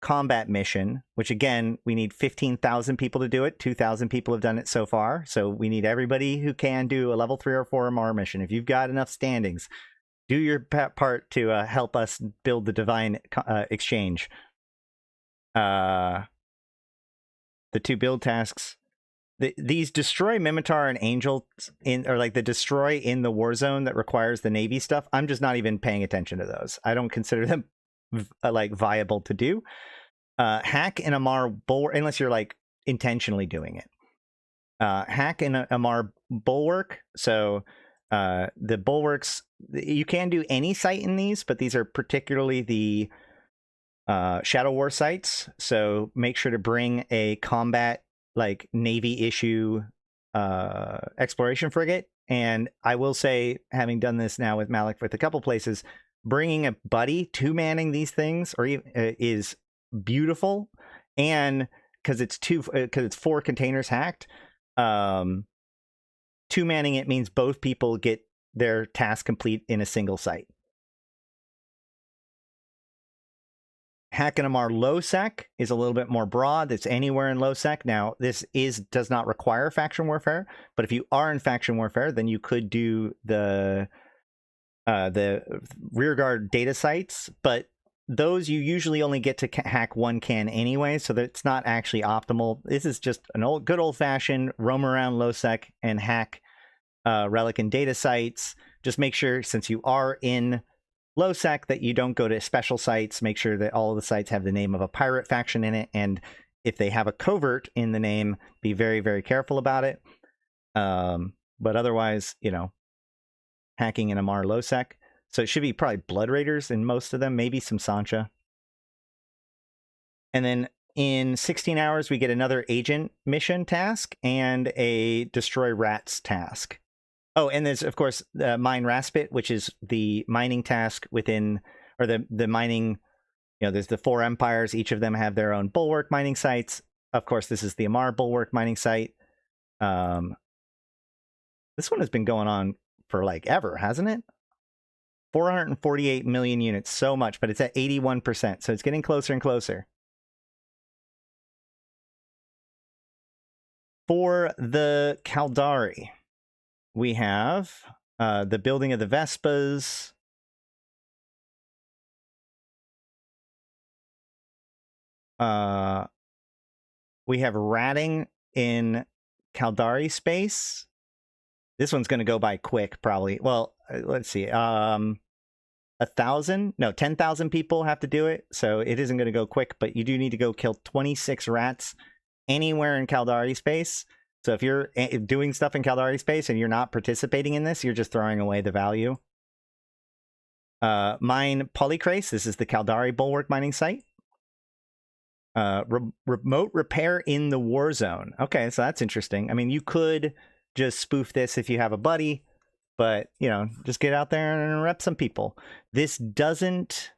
combat mission, which again, we need 15,000 people to do it. 2,000 people have done it so far. So we need everybody who can do a level 3 or 4 MR mission. If you've got enough standings, do your part to help us build the Divine Exchange. The 2 build tasks. These destroy Minmatar and Angel or like the destroy in the war zone that requires the Navy stuff. I'm just not even paying attention to those. I don't consider them like viable to do. Hack in Amar bulwark, unless you're like intentionally doing it. Hack in Amar bulwark. So the bulwarks, you can do any site in these, but these are particularly the Shadow War sites. So make sure to bring a combat, like, Navy issue exploration frigate. And I will say, having done this now with Malak with a couple places, bringing a buddy to manning these things is beautiful. And because it's 4 containers hacked, 2 manning it means both people get their task complete in a single site. Hack and Amar low sec is a little bit more broad. It's anywhere in low sec. Now, this does not require faction warfare, but if you are in faction warfare, then you could do the rearguard data sites, but those you usually only get to hack 1 can anyway, so that's not actually optimal. This is just an good old-fashioned roam around low sec and hack relic and data sites. Just make sure, since you are in low sec, that you don't go to special sites. Make sure that all of the sites have the name of a pirate faction in it, and if they have a covert in the name, be very, very careful about it. But otherwise, you know, hacking in Amar low sec. So it should be probably Blood Raiders in most of them, maybe some Sancha. And then in 16 hours, we get another agent mission task and a destroy rats task. Oh, and there's, of course, the Mine Raspit, which is the mining task within, or the mining, you know, there's the 4 empires. Each of them have their own bulwark mining sites. Of course, this is the Amar bulwark mining site. This one has been going on for like ever, hasn't it? 448 million units, so much, but it's at 81%, so it's getting closer and closer. For the Caldari, we have the building of the Vespas. We have ratting in Caldari space. This one's going to go by quick, probably. Well, let's see. 1,000? No, 10,000 people have to do it. So it isn't going to go quick, but you do need to go kill 26 rats anywhere in Caldari space. So if you're doing stuff in Caldari space and you're not participating in this, you're just throwing away the value. Mine Polycrace. This is the Caldari Bulwark mining site. Remote repair in the war zone. Okay, so that's interesting. I mean, you could just spoof this if you have a buddy, but, you know, just get out there and rep some people. This doesn't...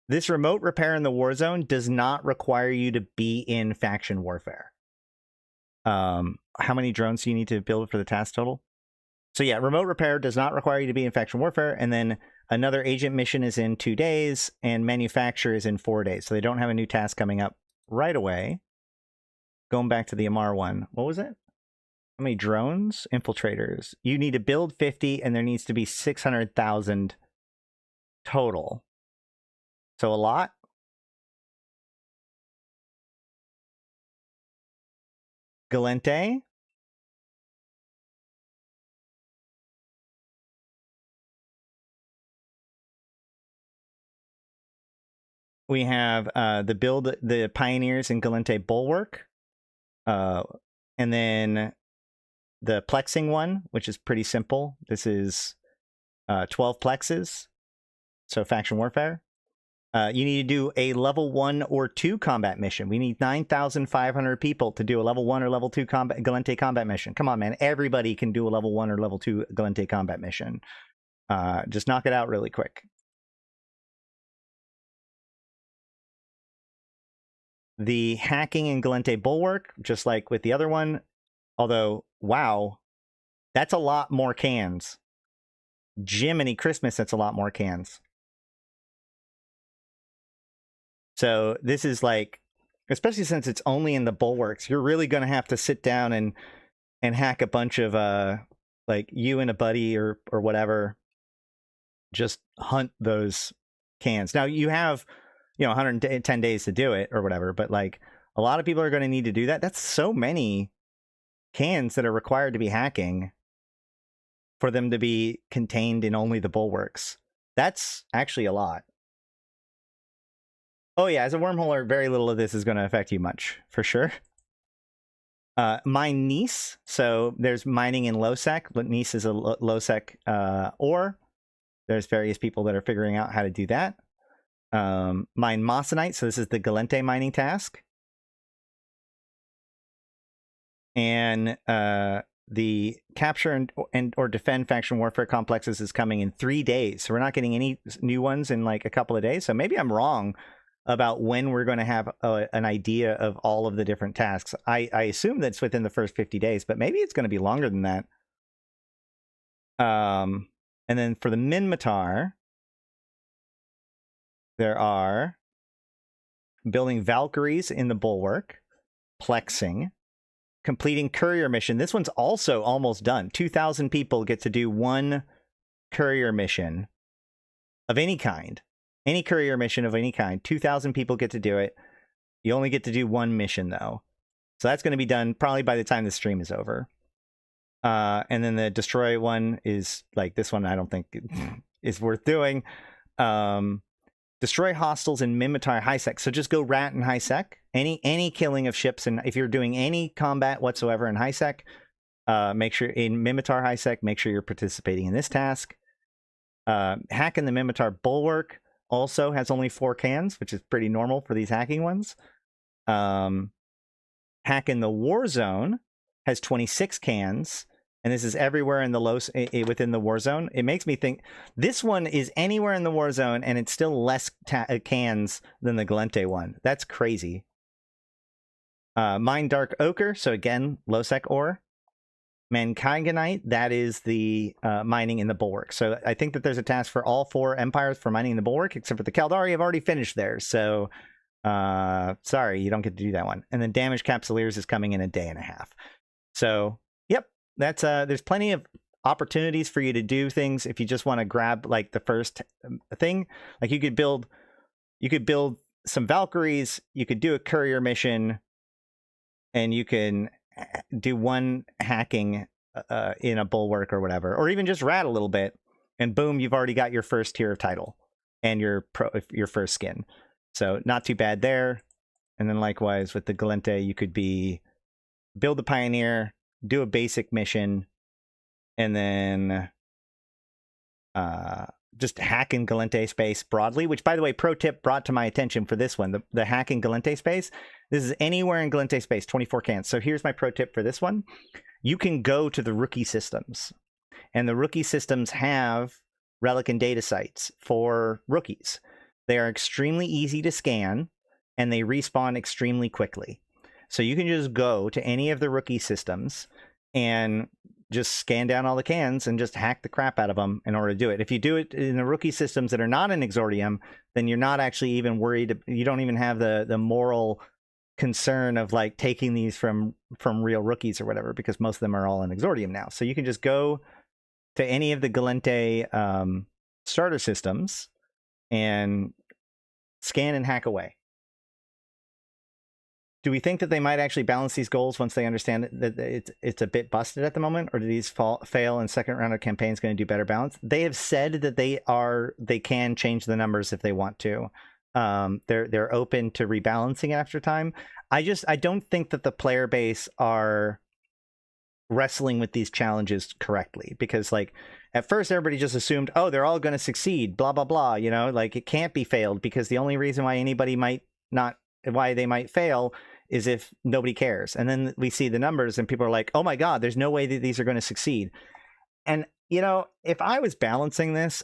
This remote repair in the war zone does not require you to be in faction warfare. How many drones do you need to build for the task total? So yeah, remote repair does not require you to be in faction warfare, and then another agent mission is in 2 days, and manufacture is in 4 days. So they don't have a new task coming up right away. Going back to the MR one. What was it? How many drones? Infiltrators. You need to build 50, and there needs to be 600,000 total. So a lot. Galente. We have the Pioneers in Galente Bulwark. And then the plexing one, which is pretty simple. This is 12 plexes. So faction warfare. You need to do a level 1 or 2 combat mission. We need 9,500 people to do a level 1 or level 2 Galente combat mission. Come on, man. Everybody can do a level 1 or level 2 Galente combat mission. Just knock it out really quick. The hacking in Galente Bulwark, just like with the other one. Although, wow, that's a lot more cans. Jiminy Christmas, that's a lot more cans. So this is like, especially since it's only in the bulwarks, you're really going to have to sit down and hack a bunch of, like, you and a buddy or whatever, just hunt those cans. Now, you have... 110 days to do it or whatever, but like a lot of people are going to need to do that. That's so many cans that are required to be hacking for them to be contained in only the bulwarks. That's actually a lot. Oh yeah, as a wormholer, very little of this is going to affect you much, for sure. Mine Nice. So there's mining in low-sec. Nice is a low-sec ore. There's various people that are figuring out how to do that. Mine Mossonite, so this is the Galente mining task. And the capture or defend faction warfare complexes is coming in 3 days. So we're not getting any new ones in like a couple of days. So maybe I'm wrong about when we're going to have an idea of all of the different tasks. I assume that's within the first 50 days, but maybe it's going to be longer than that. And then for the Minmatar, there are building Valkyries in the bulwark, plexing, completing courier mission. This one's also almost done. 2,000 people get to do one courier mission of any kind. Any courier mission of any kind. 2,000 people get to do it. You only get to do one mission, though. So that's going to be done probably by the time the stream is over. And then the destroy one is like this one. I don't think is worth doing. Destroy hostiles in Minmatar high sec. So just go rat in high sec. Any killing of ships, and if you're doing any combat whatsoever in high sec, make sure in Minmatar high sec, make sure you're participating in this task. Hack in the Minmatar bulwark also has only 4 cans, which is pretty normal for these hacking ones. Hack in the war zone has 26 cans. And this is everywhere in the within the war zone. It makes me think this one is anywhere in the war zone, and it's still less cans than the Galente one. That's crazy. Mine Dark Ochre, so again, low-sec ore. Mankiganite, that is the mining in the bulwark. So I think that there's a task for all 4 empires for mining in the bulwark, except for the Caldari have already finished theirs. So Sorry, you don't get to do that one. And then Damage Capsuleers is coming in a day and a half. So, yep, that's there's plenty of opportunities for you to do things if you just want to grab like the first thing. Like you could build some Valkyries, you could do a courier mission, and you can do one hacking in a bulwark or whatever, or even just rat a little bit, and boom, you've already got your first tier of title and your first skin. So not too bad there. And then likewise with the Gallente, you could build the Pioneer, do a basic mission, and then just hack in Gallente space broadly, which, by the way, pro tip brought to my attention for this one, the hack in Gallente space. This is anywhere in Gallente space, 24 cans. So here's my pro tip for this one. You can go to the rookie systems, and the rookie systems have relic and data sites for rookies. They are extremely easy to scan, and they respawn extremely quickly. So you can just go to any of the rookie systems and just scan down all the cans and just hack the crap out of them in order to do it. If you do it in the rookie systems that are not in Exordium, then you're not actually even worried. You don't even have the moral concern of like taking these from real rookies or whatever, because most of them are all in Exordium now. So you can just go to any of the Gallente starter systems and scan and hack away. Do we think that they might actually balance these goals once they understand that it's a bit busted at the moment, or do these fail and second round of campaigns going to do better balance? They have said that they can change the numbers if they want to. They're open to rebalancing after time. I don't think that the player base are wrestling with these challenges correctly, because like at first everybody just assumed, oh, they're all going to succeed, blah blah blah, you know, like it can't be failed, because the only reason why they might fail is if nobody cares. And then we see the numbers and people are like, oh my god, there's no way that these are going to succeed. And you know, if I was balancing this,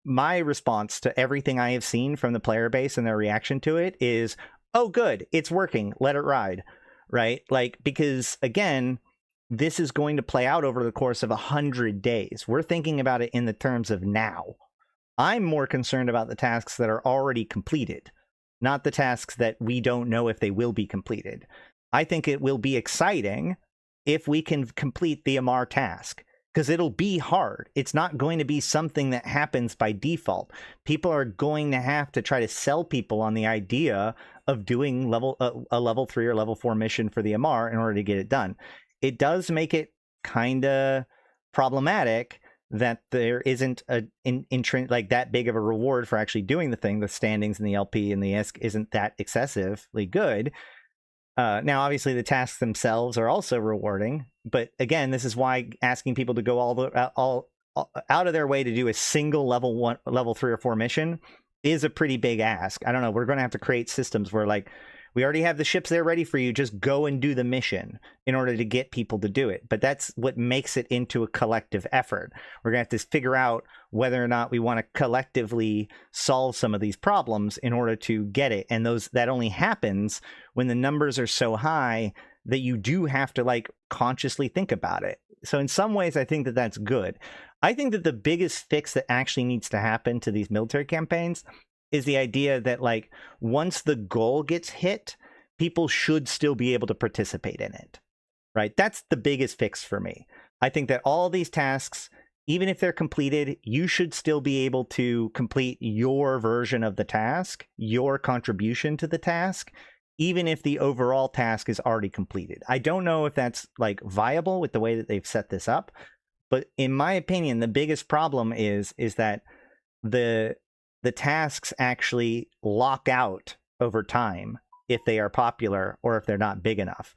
my response to everything I have seen from the player base and their reaction to it is, oh good, it's working, let it ride, right? Like, because again, this is going to play out over the course of 100 days. We're thinking about it in the terms of now. I'm more concerned about the tasks that are already completed, not the tasks that we don't know if they will be completed. I think it will be exciting if we can complete the MER task, because it'll be hard. It's not going to be something that happens by default. People are going to have to try to sell people on the idea of doing a level 3 or level 4 mission for the MER in order to get it done. It does make it kind of problematic that there isn't like that big of a reward for actually doing the thing. The standings and the LP and the ISK isn't that excessively good. Now, obviously, the tasks themselves are also rewarding, but again, this is why asking people to go all out of their way to do a single level 3 or 4 mission is a pretty big ask. I don't know. We're going to have to create systems where like, we already have the ships there ready for you. Just go and do the mission in order to get people to do it. But that's what makes it into a collective effort. We're going to have to figure out whether or not we want to collectively solve some of these problems in order to get it. And that only happens when the numbers are so high that you do have to like consciously think about it. So in some ways, I think that that's good. I think that the biggest fix that actually needs to happen to these military campaigns is the idea that like once the goal gets hit, people should still be able to participate in it, right? That's the biggest fix for me. I think that all these tasks, even if they're completed, you should still be able to complete your version of the task, your contribution to the task, even if the overall task is already completed. I don't know if that's like viable with the way that they've set this up, but in my opinion, the biggest problem is that the tasks actually lock out over time if they are popular or if they're not big enough.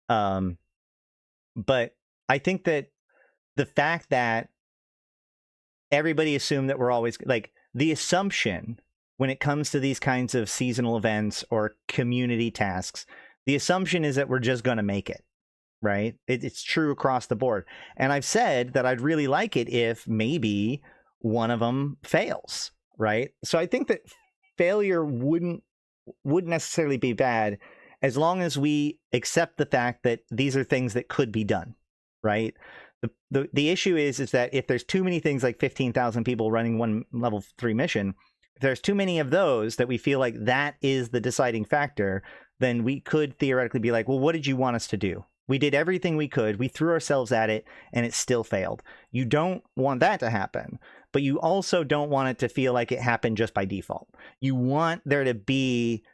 But I think that the fact that everybody assumed that we're always like the assumption when it comes to these kinds of seasonal events or community tasks, the assumption is that we're just going to make it, right? It's true across the board. And I've said that I'd really like it if maybe one of them fails. Right. So I think that failure wouldn't necessarily be bad as long as we accept the fact that these are things that could be done. Right. The issue is that if there's too many things like 15,000 people running one level 3 mission, if there's too many of those that we feel like that is the deciding factor, then we could theoretically be like, well, what did you want us to do? We did everything we could. We threw ourselves at it, and it still failed. You don't want that to happen, but you also don't want it to feel like it happened just by default. You want there to be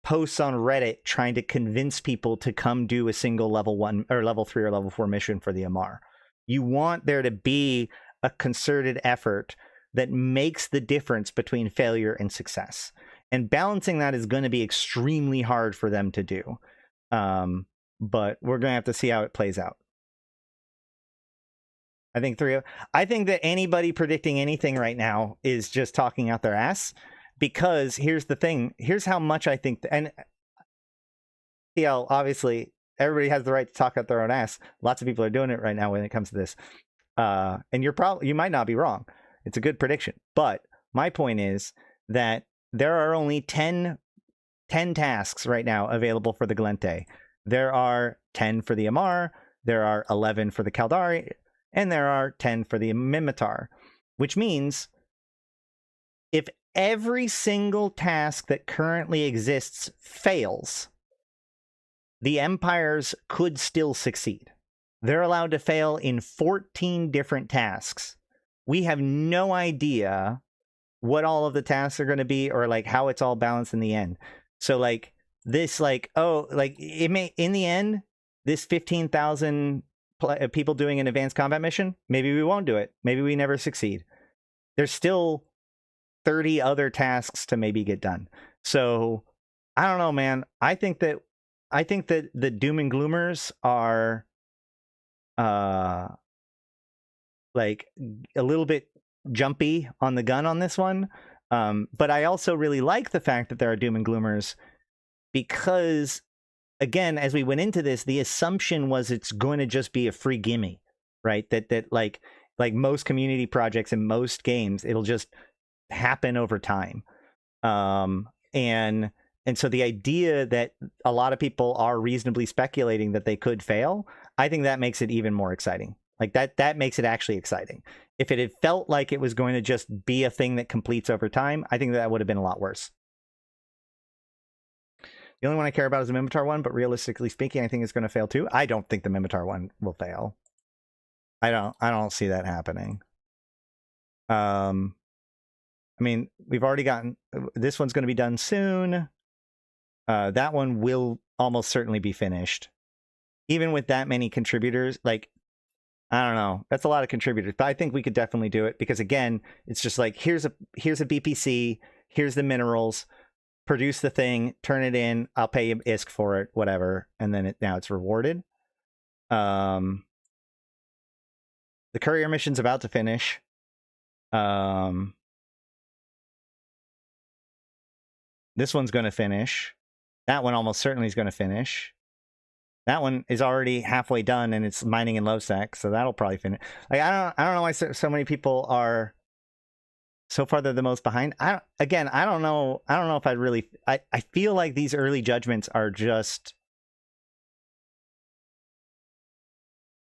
posts on Reddit trying to convince people to come do a single level 1 or level 3 or level 4 mission for the MR. You want there to be a concerted effort that makes the difference between failure and success. And balancing that is going to be extremely hard for them to do. But we're going to have to see how it plays out. I think that anybody predicting anything right now is just talking out their ass, because here's the thing. Here's how much I think, and obviously everybody has the right to talk out their own ass. Lots of people are doing it right now when it comes to this. And you might not be wrong. It's a good prediction. But my point is that there are only 10 tasks right now available for the Glente. There are 10 for the MR, there are 11 for the Caldari, and there are 10 for the Minmatar, which means if every single task that currently exists fails, the empires could still succeed. They're allowed to fail in 14 different tasks. We have no idea what all of the tasks are going to be, or like how it's all balanced in the end. So like this, like, oh, like it may, in the end, this 15,000 people doing an advanced combat mission, maybe we won't do it. Maybe we never succeed. There's still 30 other tasks to maybe get done. So I don't know, man. I think that the doom and gloomers are like a little bit jumpy on the gun on this one. But I also really like the fact that there are doom and gloomers, because again, as we went into this, the assumption was it's going to just be a free gimme, right? That like most community projects in most games, it'll just happen over time. And so the idea that a lot of people are reasonably speculating that they could fail, I think that makes it even more exciting. Like that makes it actually exciting. If it had felt like it was going to just be a thing that completes over time, I think that would have been a lot worse. The only one I care about is the Minmatar one, but realistically speaking, I think it's going to fail too. I don't think the Minmatar one will fail. I don't see that happening. I mean, we've already gotten, this one's going to be done soon. That one will almost certainly be finished. Even with that many contributors, like, I don't know, that's a lot of contributors, but I think we could definitely do it, because again, it's just like, here's a BPC, here's the minerals, produce the thing, turn it in, I'll pay you ISK for it, whatever, and then now it's rewarded. The courier mission's about to finish. This one's going to finish. That one almost certainly is going to finish. That one is already halfway done, and it's mining in low stack, so that'll probably finish. Like I don't know why so many people are so far they're the most behind. I don't know if I'd really. I feel like these early judgments are just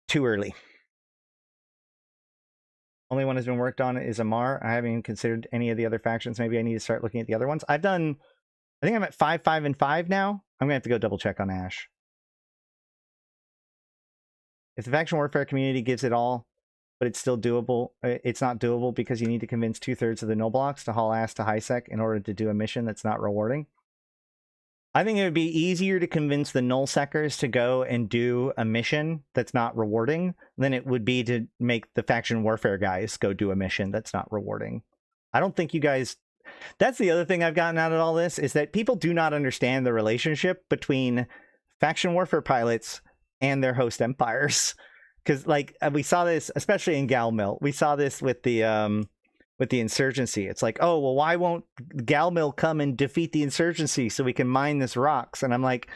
too early. Only one has been worked on is MER. I haven't even considered any of the other factions. Maybe I need to start looking at the other ones. I think I'm at 5, 5, and 5 now. I'm gonna have to go double check on Ash. If the faction warfare community gives it all, but it's still doable, it's not doable because you need to convince 2/3 of the Noblox to haul ass to HiSec in order to do a mission that's not rewarding. I think it would be easier to convince the nullsecers to go and do a mission that's not rewarding than it would be to make the faction warfare guys go do a mission that's not rewarding. I don't think you guys... That's the other thing I've gotten out of all this, is that people do not understand the relationship between faction warfare pilots and their host empires. Because like we saw this, especially in Galmil, we saw this with the insurgency. It's like, oh, well, why won't Galmil come and defeat the insurgency so we can mine this rocks? And I'm like,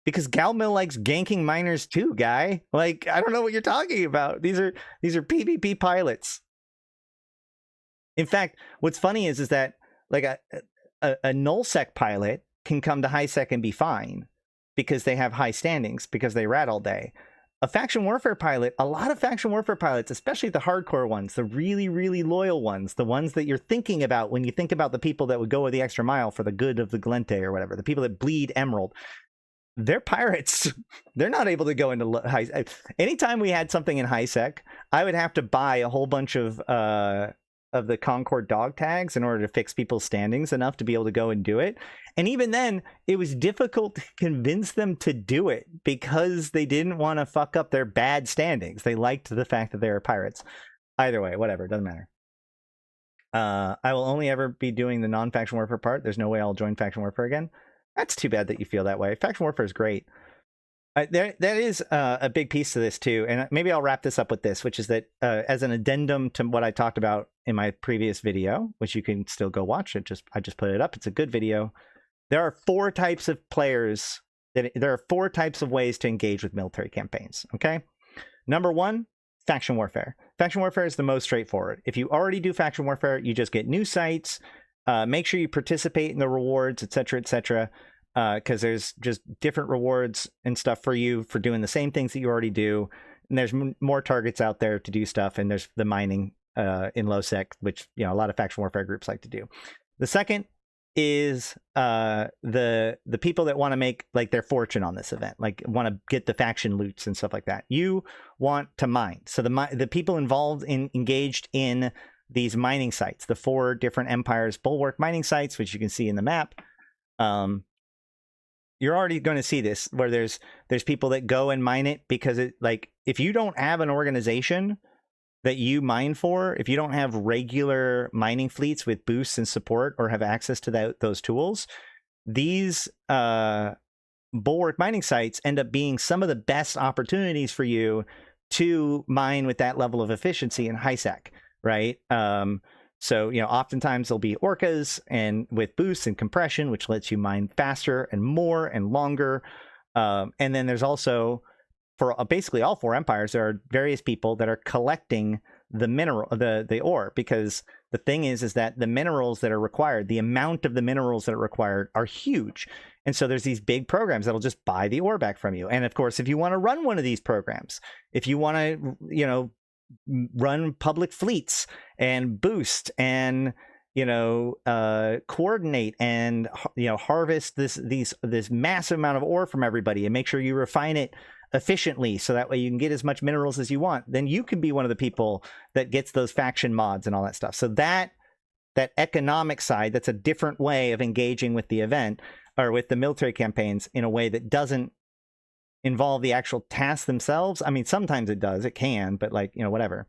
because Galmil likes ganking miners too, guy. Like, I don't know what you're talking about. These are PvP pilots. In fact, what's funny is that like a nullsec pilot can come to HiSec and be fine because they have high standings, because they rat all day. a faction warfare pilot, a lot of faction warfare pilots, especially the hardcore ones, the really, really loyal ones, the ones that you're thinking about when you think about the people that would go the extra mile for the good of the Gallente or whatever, the people that bleed Emerald, they're pirates. They're not able to go into high. Anytime we had something in high sec, I would have to buy a whole bunch of the Concord dog tags in order to fix people's standings enough to be able to go and do it. And even then, it was difficult to convince them to do it because they didn't want to fuck up their bad standings. They liked the fact that they were pirates. Either way, whatever, doesn't matter. I will only ever be doing the non-faction warfare part. There's no way I'll join faction warfare again. That's too bad that you feel that way. Faction warfare is great. That is a big piece to this too, and maybe I'll wrap this up with this, which is that as an addendum to what I talked about in my previous video, which you can still go watch. I just put it up. It's a good video. There are 4 types of players. There are 4 types of ways to engage with military campaigns. Okay, number 1, faction warfare. Faction warfare is the most straightforward. If you already do faction warfare, you just get new sites. Make sure you participate in the rewards, etc., etc. Because there's just different rewards and stuff for you for doing the same things that you already do. And there's more targets out there to do stuff. And there's the mining in low sec, which, you know, a lot of faction warfare groups like to do. The second is the people that want to make like their fortune on this event, like want to get the faction loots and stuff like that. You want to mine. So the people engaged in these mining sites, the 4 different empires bulwark mining sites, which you can see in the map. You're already going to see this where there's people that go and mine it because it, like, if you don't have an organization that you mine for, if you don't have regular mining fleets with boosts and support or have access to those tools, these bulwark mining sites end up being some of the best opportunities for you to mine with that level of efficiency in high sec, right? So, you know, oftentimes there'll be orcas and with boosts and compression, which lets you mine faster and more and longer. And then there's also, for basically all 4 empires, there are various people that are collecting the mineral, the ore, because the thing is that the minerals that are required, the amount of the minerals that are required are huge. And so there's these big programs that'll just buy the ore back from you. And of course, if you want to run one of these programs, if you want to, you know, run public fleets and boost and, you know, coordinate and, you know, harvest this massive amount of ore from everybody and make sure you refine it efficiently so that way you can get as much minerals as you want, then you can be one of the people that gets those faction mods and all that stuff. So that economic side, that's a different way of engaging with the event or with the military campaigns in a way that doesn't involve the actual tasks themselves. I mean, sometimes it does, it can, but like, you know, whatever.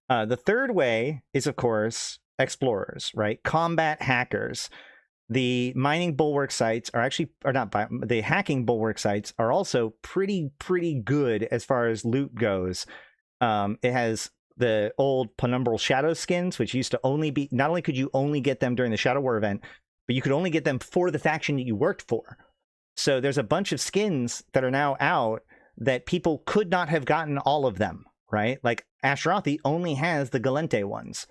The third way is, of course, explorers, right? Combat hackers. The mining bulwark sites are actually, or not, the hacking bulwark sites are also pretty good as far as loot goes. It has the old penumbral shadow skins, which used to only be, not only could you only get them during the Shadow War event, but you could only get them for the faction that you worked for. So there's a bunch of skins that are now out that people could not have gotten all of them, right? Like Ashrathi only has the Gallente ones.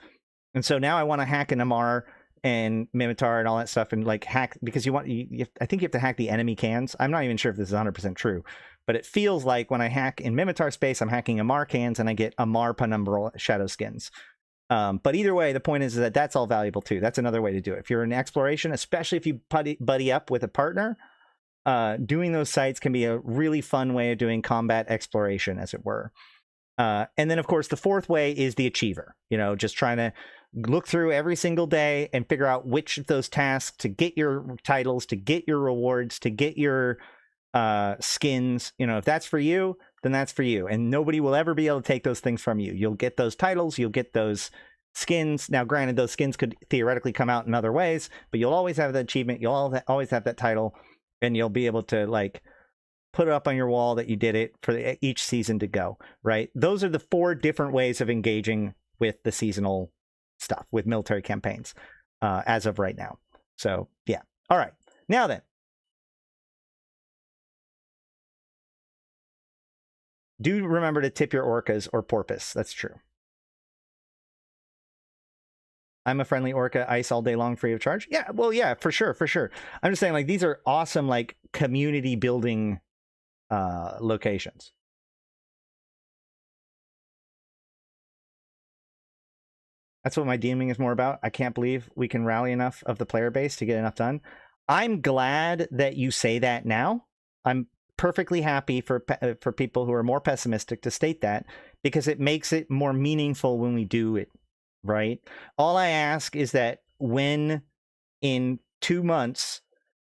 And so now I want to hack an MR and Mimitar and all that stuff and like hack, because I think you have to hack the enemy cans. I'm not even sure if this is 100% true, but it feels like when I hack in Mimitar space, I'm hacking Amar cans and I get Amar penumbral shadow skins. But either way, the point is that that's all valuable too. That's another way to do it. If you're in exploration, especially if you buddy up with a partner, doing those sites can be a really fun way of doing combat exploration, as it were. And then, of course, the fourth way is the achiever, you know, just trying to look through every single day and figure out which of those tasks to get your titles, to get your rewards, to get your skins. You know, if that's for you, then that's for you. And nobody will ever be able to take those things from you. You'll get those titles, you'll get those skins. Now, granted, those skins could theoretically come out in other ways, but you'll always have that achievement. You'll always have that title, and you'll be able to like put it up on your wall that you did it for each season to go, right? Those are the 4 different ways of engaging with the seasonal stuff, with military campaigns, as of right now. So, yeah. All right. Now then. Do remember to tip your orcas or porpoise. That's true. I'm a friendly orca, ice all day long, free of charge. Yeah, well, yeah, for sure, for sure. I'm just saying, like, these are awesome, like, community building locations. That's what my deeming is more about. I can't believe we can rally enough of the player base to get enough done. I'm glad that you say that now. I'm perfectly happy for people who are more pessimistic to state that, because it makes it more meaningful when we do it, right? All I ask is that when in 2 months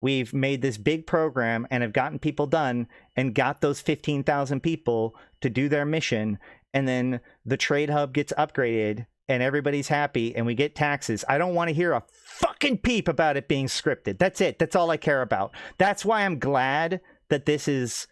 we've made this big program and have gotten people done and got those 15,000 people to do their mission, and then the trade hub gets upgraded and everybody's happy and we get taxes, I don't want to hear a fucking peep about it being scripted. That's it. That's all I care about. That's why I'm glad that this is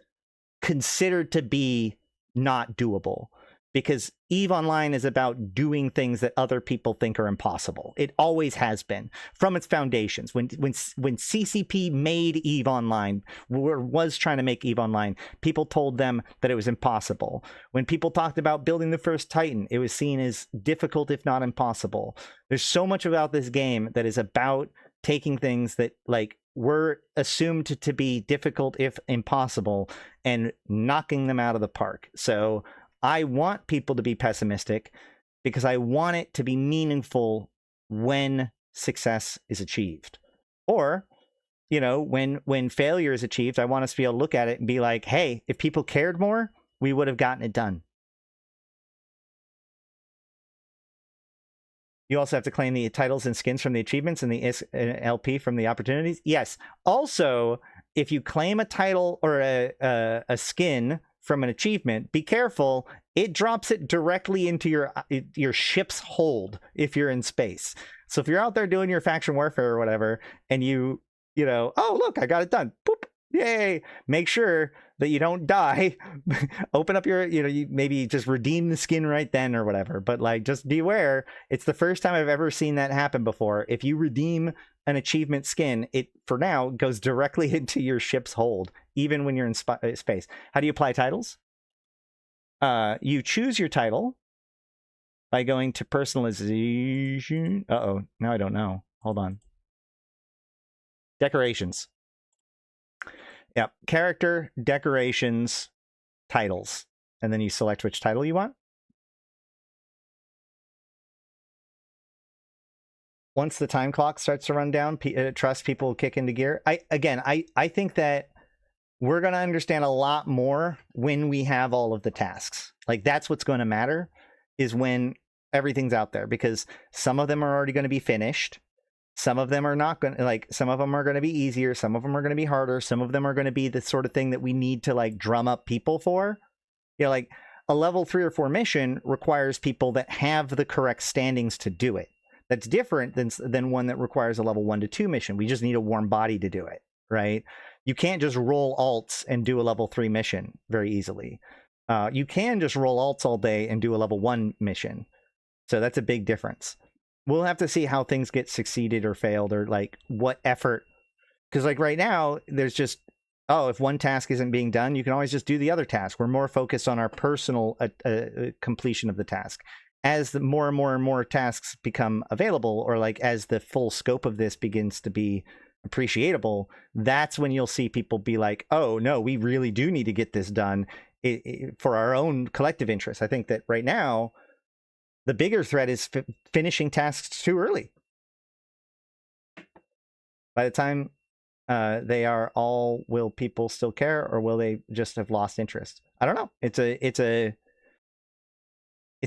considered to be not doable, because EVE Online is about doing things that other people think are impossible. It always has been from its foundations. When CCP made EVE Online, or was trying to make EVE Online, people told them that it was impossible. When people talked about building the first Titan, it was seen as difficult, if not impossible. There's so much about this game that is about taking things that like were assumed to be difficult, if impossible, and knocking them out of the park. So I want people to be pessimistic because I want it to be meaningful when success is achieved. Or, you know, when failure is achieved, I want us to be able to look at it and be like, hey, if people cared more, we would have gotten it done. You also have to claim the titles and skins from the achievements and the LP from the opportunities. Yes. Also, if you claim a title or a skin from an achievement, be careful. It drops it directly into your ship's hold if you're in space. So if you're out there doing your faction warfare or whatever, and you know, oh, look, I got it done. Boop. Yay. Make sure that you don't die. Open up your, you maybe just redeem the skin right then or whatever. But like, just beware. It's the first time I've ever seen that happen before. If you redeem an achievement skin, it for now goes directly into your ship's hold, even when you're in space. How do you apply titles? You choose your title by going to personalization. Uh-oh, now I don't know. Hold on. Decorations. Yep, character, decorations, titles. And then you select which title you want. Once the time clock starts to run down, trust people kick into gear. I think that we're going to understand a lot more when we have all of the tasks. Like, that's what's going to matter, is when everything's out there, because some of them are already going to be finished. Some of them are not going to, like, some of them are going to be easier. Some of them are going to be harder. Some of them are going to be the sort of thing that we need to like drum up people for. You know, like a level 3 or 4 mission requires people that have the correct standings to do it. That's different than one that requires a level 1 to 2 mission. We just need a warm body to do it, right? You can't just roll alts and do a level 3 mission very easily. You can just roll alts all day and do a level 1 mission. So that's a big difference. We'll have to see how things get succeeded or failed, or like what effort. Because like right now, there's just, oh, if one task isn't being done, you can always just do the other task. We're more focused on our personal completion of the task. As the more and more and more tasks become available, or like as the full scope of this begins to be appreciable, that's when you'll see people be like, oh no, we really do need to get this done for our own collective interest. I think that right now, the bigger threat is finishing tasks too early. By the time they are all, will people still care, or will they just have lost interest? I don't know. It's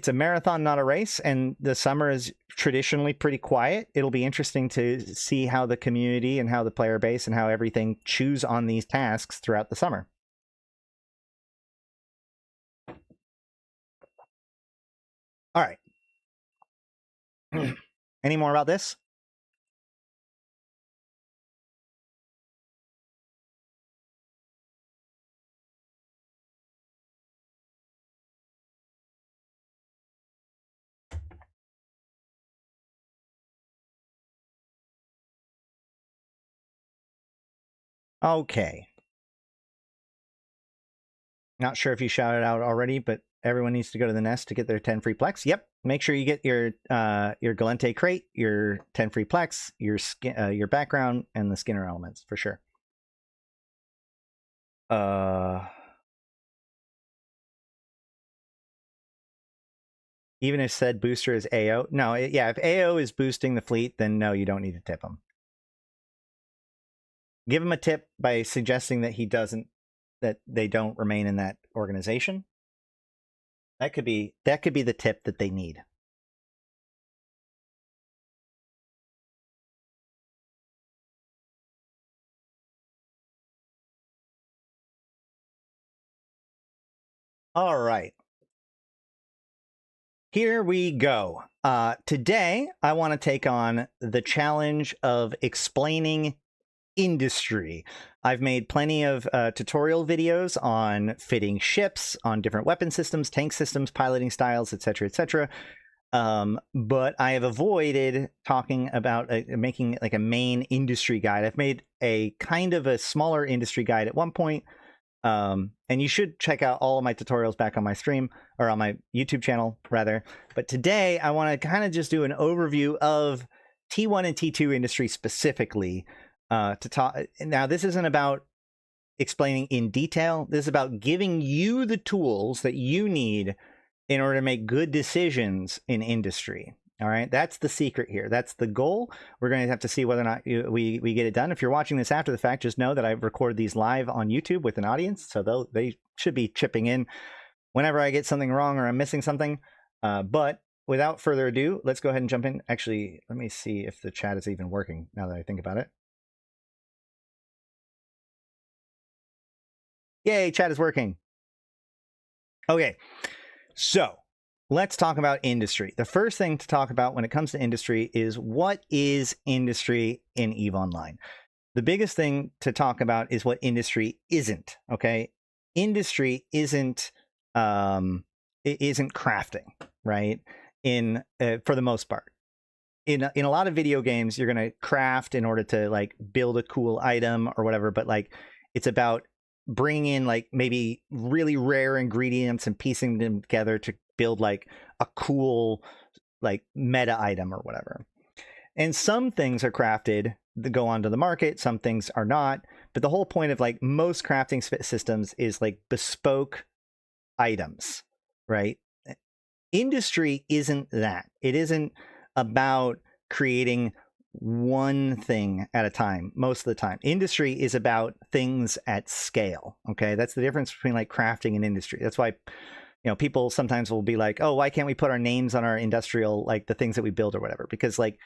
a marathon, not a race, and the summer is traditionally pretty quiet. It'll be interesting to see how the community and how the player base and how everything chews on these tasks throughout the summer. All right. Any more about this? Okay. Not sure if you shouted out already, but everyone needs to go to the nest to get their 10 free plex. Yep. Make sure you get your Galente crate, your 10 free plex, your background, and the Skinner elements for sure. Even if said booster is AO. No, yeah, if AO is boosting the fleet, then no, you don't need to tip him. Give him a tip by suggesting that that they don't remain in that organization. That could be the tip that they need. All right. Here we go. Today, I want to take on the challenge of explaining industry. I've made plenty of tutorial videos on fitting ships, on different weapon systems, tank systems, piloting styles, etc., etc. But I have avoided talking about making like a main industry guide. I've made a kind of a smaller industry guide at one point. And you should check out all of my tutorials back on my stream, or on my YouTube channel rather. But today I want to kind of just do an overview of T1 and T2 industry specifically, to talk. Now, this isn't about explaining in detail. This is about giving you the tools that you need in order to make good decisions in industry. All right, that's the secret here. That's the goal. We're going to have to see whether or not we get it done. If you're watching this after the fact, just know that I've recorded these live on YouTube with an audience, so they should be chipping in whenever I get something wrong or I'm missing something. But without further ado, let's go ahead and jump in. Actually, let me see if the chat is even working now that I think about it. Yay, chat is working. Okay, so let's talk about industry. The first thing to talk about when it comes to industry is what is industry in EVE Online. The biggest thing to talk about is what industry isn't, okay? Industry isn't crafting, right? For the most part. In a lot of video games, you're going to craft in order to like build a cool item or whatever, but like it's about bringing in like maybe really rare ingredients and piecing them together to build like a cool like meta item or whatever. And some things are crafted that go onto the market, some things are not, but the whole point of like most crafting systems is like bespoke items, right? Industry isn't that. It isn't about creating one thing at a time most of the time. Industry is about things at scale. Okay, that's the difference between like crafting and industry. That's why, you know, people sometimes will be like, oh, why can't we put our names on our industrial, like the things that we build or whatever? Because like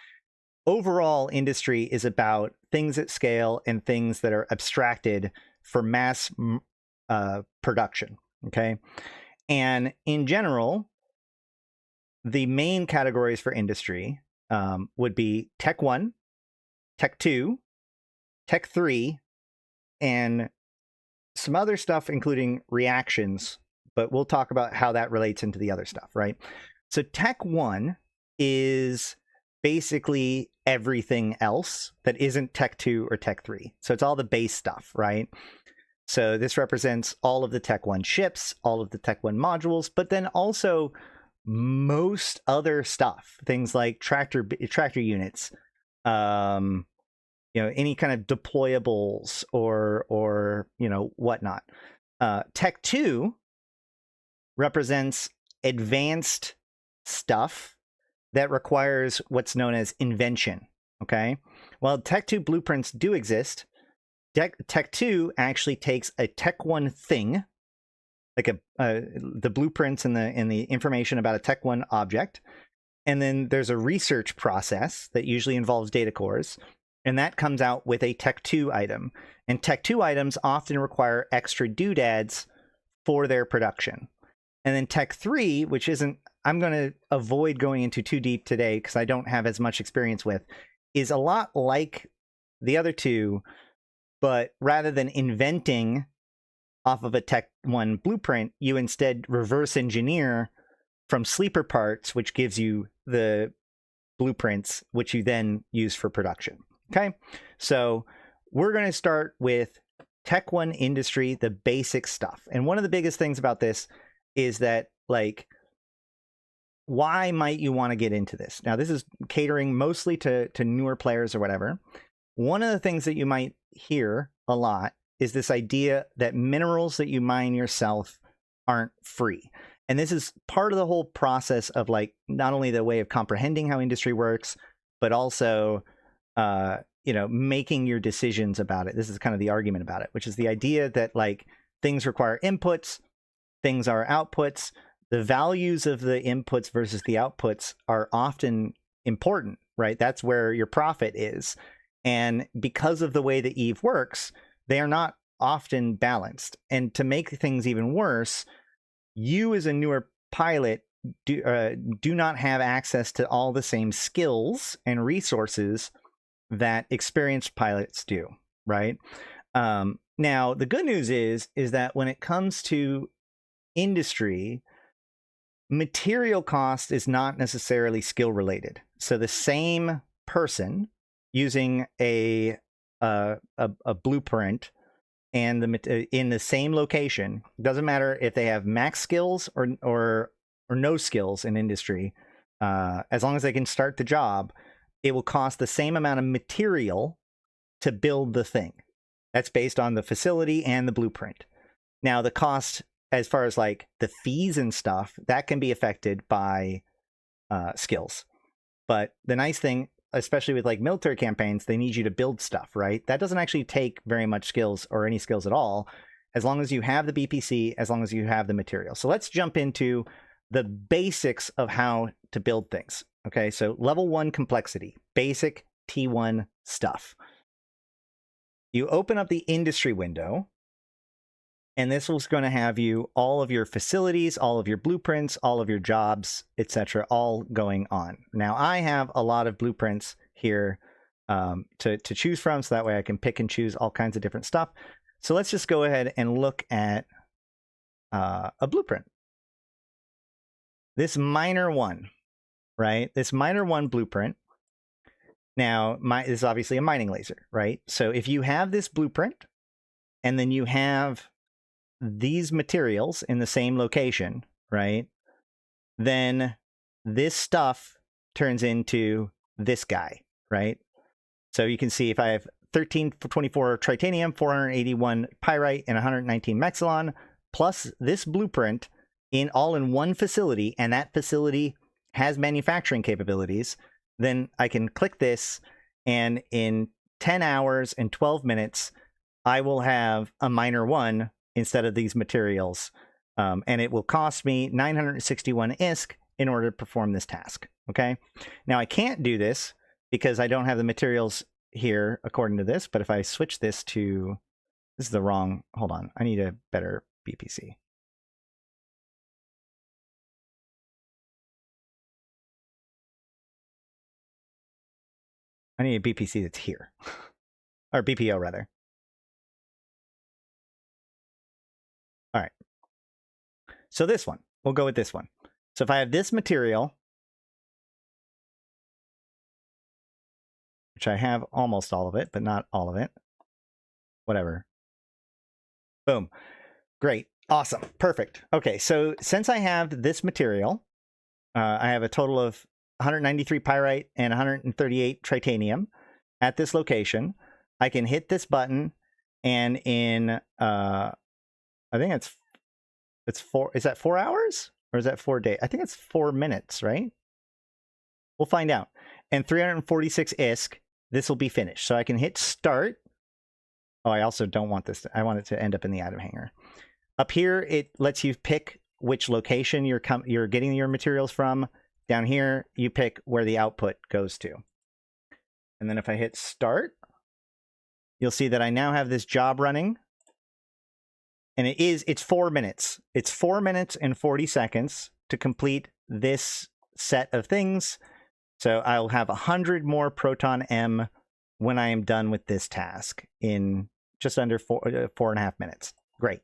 overall industry is about things at scale and things that are abstracted for mass production. Okay, and in general, the main categories for industry would be Tech 1, Tech 2, Tech 3, and some other stuff, including reactions, but we'll talk about how that relates into the other stuff, right? So Tech 1 is basically everything else that isn't Tech 2 or Tech 3. So it's all the base stuff, right? So this represents all of the Tech 1 ships, all of the Tech 1 modules, but then also most other stuff, things like tractor units, you know, any kind of deployables or you know, whatnot. Tech 2 represents advanced stuff that requires what's known as invention. Okay, well, Tech 2 blueprints do exist. Tech 2 actually takes a Tech 1 thing, like the blueprints and the information about a Tech 1 object, and then there's a research process that usually involves data cores, and that comes out with a Tech 2 item. And Tech 2 items often require extra doodads for their production. And then Tech 3, which isn't, I'm going to avoid going into too deep today because I don't have as much experience with, is a lot like the other two, but rather than inventing off of a Tech 1 blueprint, you instead reverse engineer from sleeper parts, which gives you the blueprints, which you then use for production. Okay, so we're going to start with Tech 1 industry, the basic stuff. And one of the biggest things about this is that, like, why might you want to get into this? Now, this is catering mostly to newer players or whatever. One of the things that you might hear a lot is this idea that minerals that you mine yourself aren't free. And this is part of the whole process of like not only the way of comprehending how industry works, but also making your decisions about it. This is kind of the argument about it, which is the idea that like things require inputs, things are outputs. The values of the inputs versus the outputs are often important, right? That's where your profit is. And because of the way that Eve works, they are not often balanced. And to make things even worse, you as a newer pilot do not have access to all the same skills and resources that experienced pilots do, right? Now, the good news is that when it comes to industry, material cost is not necessarily skill related. So the same person using a blueprint and in the same location, doesn't matter if they have max skills or no skills in industry, as long as they can start the job, it will cost the same amount of material to build the thing. That's based on the facility and the blueprint. Now, the cost, as far as like the fees and stuff, that can be affected by skills. But the nice thing, especially with like military campaigns, they need you to build stuff, right? That doesn't actually take very much skills or any skills at all, as long as you have the BPC, as long as you have the material. So let's jump into the basics of how to build things. Okay, so level 1 complexity, basic T1 stuff. You open up the industry window, and this is going to have you all of your facilities, all of your blueprints, all of your jobs, etc., all going on. Now, I have a lot of blueprints here to choose from, so that way I can pick and choose all kinds of different stuff. So let's just go ahead and look at a blueprint. This minor one, right? This minor one blueprint. Now, this is obviously a mining laser, right? So if you have this blueprint, and then you have these materials in the same location, right? Then this stuff turns into this guy, right? So you can see if I have 1324 tritanium, 481 pyrite, and 119 mexilon, plus this blueprint all in one facility, and that facility has manufacturing capabilities, then I can click this, and in 10 hours and 12 minutes, I will have a minor 1 instead of these materials. And it will cost me 961 ISK in order to perform this task. Okay. Now I can't do this because I don't have the materials here according to this. But if I switch this to, this is the wrong, hold on. I need a better BPC. I need a BPC that's here, or BPO rather. All right. So this one, we'll go with this one. So if I have this material, which I have almost all of it, but not all of it, whatever. Boom. Great. Awesome. Perfect. Okay. So since I have this material, I have a total of 193 pyrite and 138 tritanium at this location. I can hit this button, and in I think it's 4. Is that 4 hours or is that 4 days? I think it's 4 minutes, right? We'll find out. And 346 ISK. This will be finished. So I can hit start. Oh, I also don't want this. I want it to end up in the item hanger. Up here, it lets you pick which location you're getting your materials from. Down here, you pick where the output goes to. And then if I hit start, you'll see that I now have this job running. And it's 4 minutes. It's 4 minutes and 40 seconds to complete this set of things. So I'll have 100 more Proton M when I am done with this task in just under 4.5 minutes. Great.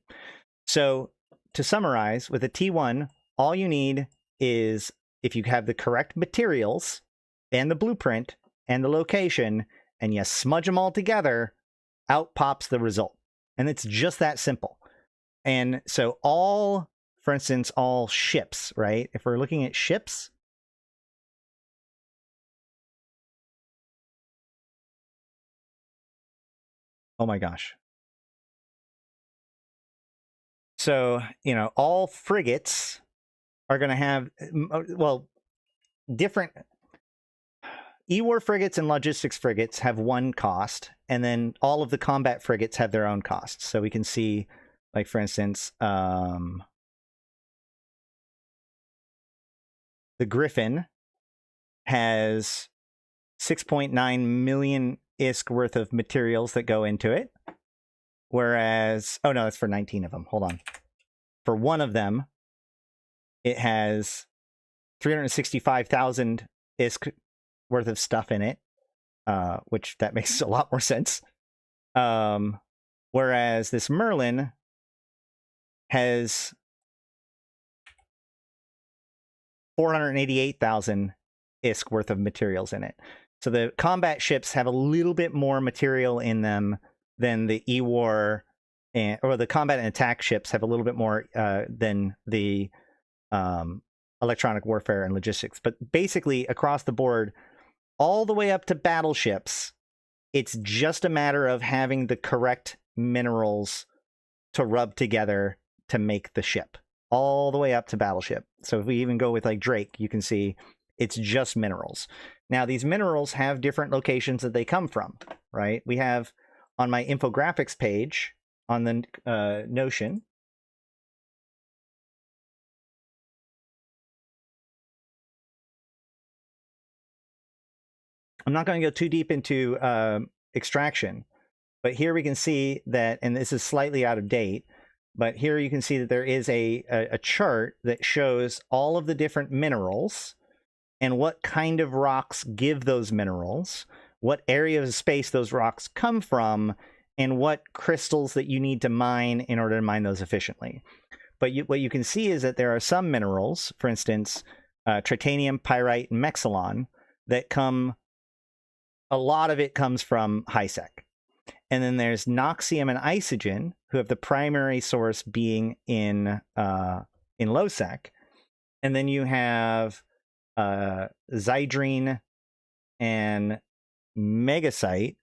So to summarize, with a T1, all you need is, if you have the correct materials and the blueprint and the location, and you smudge them all together, out pops the result. And it's just that simple. And so for instance, all ships, right? If we're looking at ships, oh my gosh. So, all frigates are going to have, well, different. E-war frigates and logistics frigates have one cost, and then all of the combat frigates have their own costs. So we can see, like, for instance, the Griffin has 6.9 million ISK worth of materials that go into it. Whereas, oh no, that's for 19 of them. Hold on. For one of them, it has 365,000 ISK worth of stuff in it, which that makes a lot more sense. Whereas this Merlin has 488,000 ISK worth of materials in it. So the combat ships have a little bit more material in them than the E-war, or the combat and attack ships have a little bit more than the electronic warfare and logistics. But basically, across the board, all the way up to battleships, it's just a matter of having the correct minerals to rub together to make the ship. All the way up to battleship. So if we even go with like Drake, you can see it's just minerals. Now, these minerals have different locations that they come from, right? We have on my infographics page on the Notion, I'm not going to go too deep into extraction, but here we can see that, and this is slightly out of date, but here you can see that there is a chart that shows all of the different minerals and what kind of rocks give those minerals, what area of space those rocks come from, and what crystals that you need to mine in order to mine those efficiently. But what you can see is that there are some minerals, for instance, tritanium, pyrite, and mexilon, that come, a lot of it comes from HiSec. And then there's Noxium and Isogen, who have the primary source being in LowSec. And then you have Zydrine and Megasite,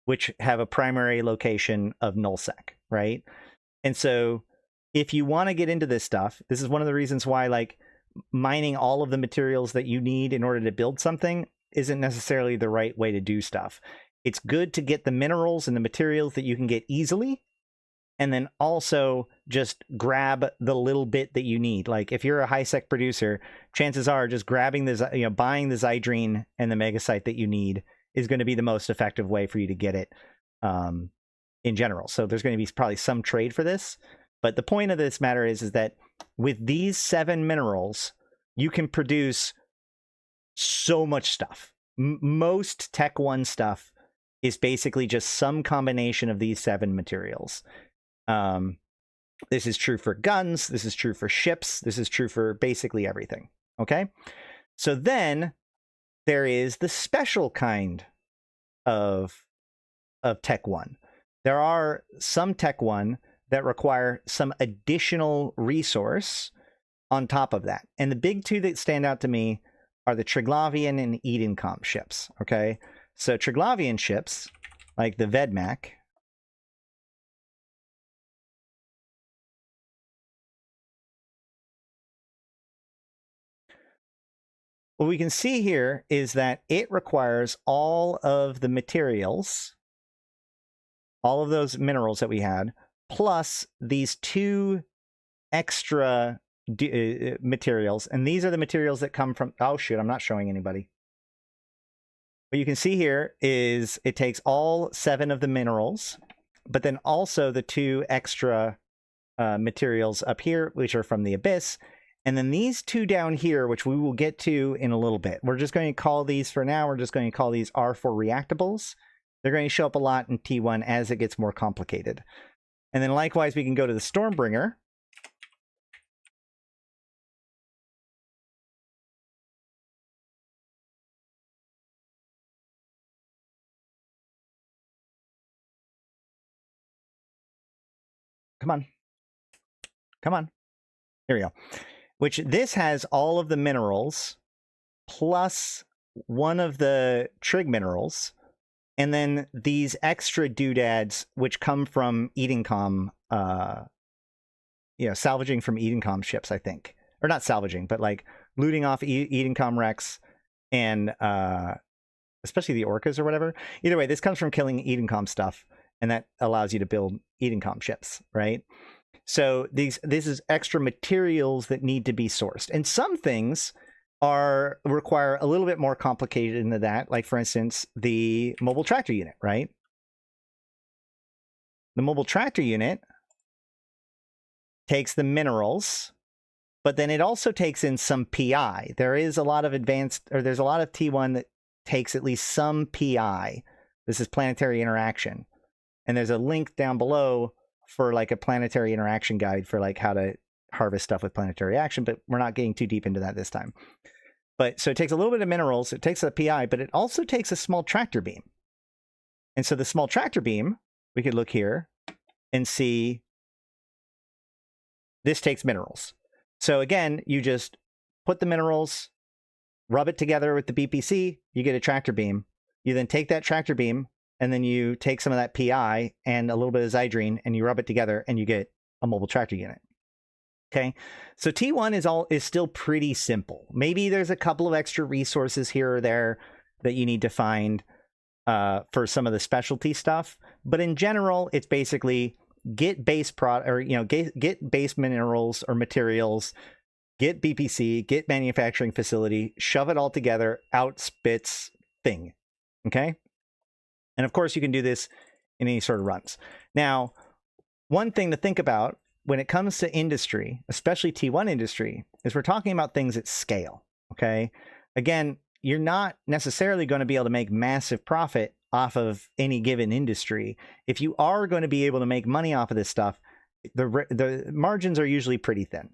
which have a primary location of nullsec, right? And so if you want to get into this stuff, this is one of the reasons why, like, mining all of the materials that you need in order to build something isn't necessarily the right way to do stuff. It's good to get the minerals and the materials that you can get easily, and then also just grab the little bit that you need. Like, if you're a HiSec producer, chances are just grabbing the, buying the Zydrine and the Megasite that you need is going to be the most effective way for you to get it in general. So there's going to be probably some trade for this. But the point of this matter is that with these 7 minerals, you can produce so much stuff. Most Tech 1 stuff is basically just some combination of these 7 materials. This is true for guns. This is true for ships. This is true for basically everything. Okay? So then there is the special kind of Tech 1. There are some Tech 1 that require some additional resource on top of that. And the big 2 that stand out to me are the Triglavian and Edencom ships. Okay? So Triglavian ships, like the Vedmak, what we can see here is that it requires all of the materials, all of those minerals that we had, plus these 2 extra materials. And these are the materials that come from, oh shoot, I'm not showing anybody. What you can see here is it takes all 7 of the minerals, but then also the 2 extra materials up here, which are from the Abyss. And then these 2 down here, which we will get to in a little bit. We're just going to call these, for now, we're just going to call these R4 reactables. They're going to show up a lot in T1 as it gets more complicated. And then likewise, we can go to the Stormbringer. Come on. Come on. Here we go. Which this has all of the minerals plus one of the trig minerals, and then these extra doodads which come from Edencom, salvaging from Edencom ships, I think. or not salvaging, but like looting off Edencom wrecks and especially the orcas or whatever. Either way, this comes from killing Edencom stuff, and that allows you to build Edencom ships, right? So this is extra materials that need to be sourced, and some things require a little bit more complicated than that. Like for instance, the mobile tractor unit, right? The mobile tractor unit takes the minerals, but then it also takes in some PI. There is a lot of there's a lot of T1 that takes at least some PI. This is planetary interaction. And there's a link down below for like a planetary interaction guide for like how to harvest stuff with planetary action, but we're not getting too deep into that this time. But so it takes a little bit of minerals, it takes a PI, but it also takes a small tractor beam. And so the small tractor beam, we could look here and see this takes minerals. So again, you just put the minerals, rub it together with the BPC, you get a tractor beam. You then take that tractor beam, and then you take some of that PI and a little bit of Zydrine, and you rub it together, and you get a mobile tractor unit. Okay, so T1 is still pretty simple. Maybe there's a couple of extra resources here or there that you need to find for some of the specialty stuff, but in general, it's basically get base get base minerals or materials, get BPC, get manufacturing facility, shove it all together, out spits thing. Okay, and of course you can do this in any sort of runs. Now, one thing to think about when it comes to industry, especially T1 industry, is we're talking about things at scale. Okay, again, you're not necessarily going to be able to make massive profit off of any given industry. If you are going to be able to make money off of this stuff, the margins are usually pretty thin,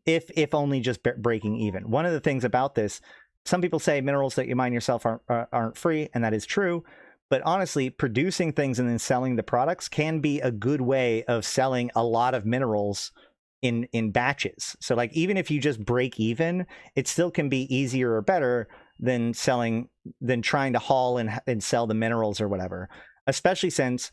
if only just breaking even. One of the things about this, some people say minerals that you mine yourself aren't free, and that is true. But honestly, producing things and then selling the products can be a good way of selling a lot of minerals in batches. So like even if you just break even, it still can be easier or better than trying to haul and sell the minerals or whatever. Especially since,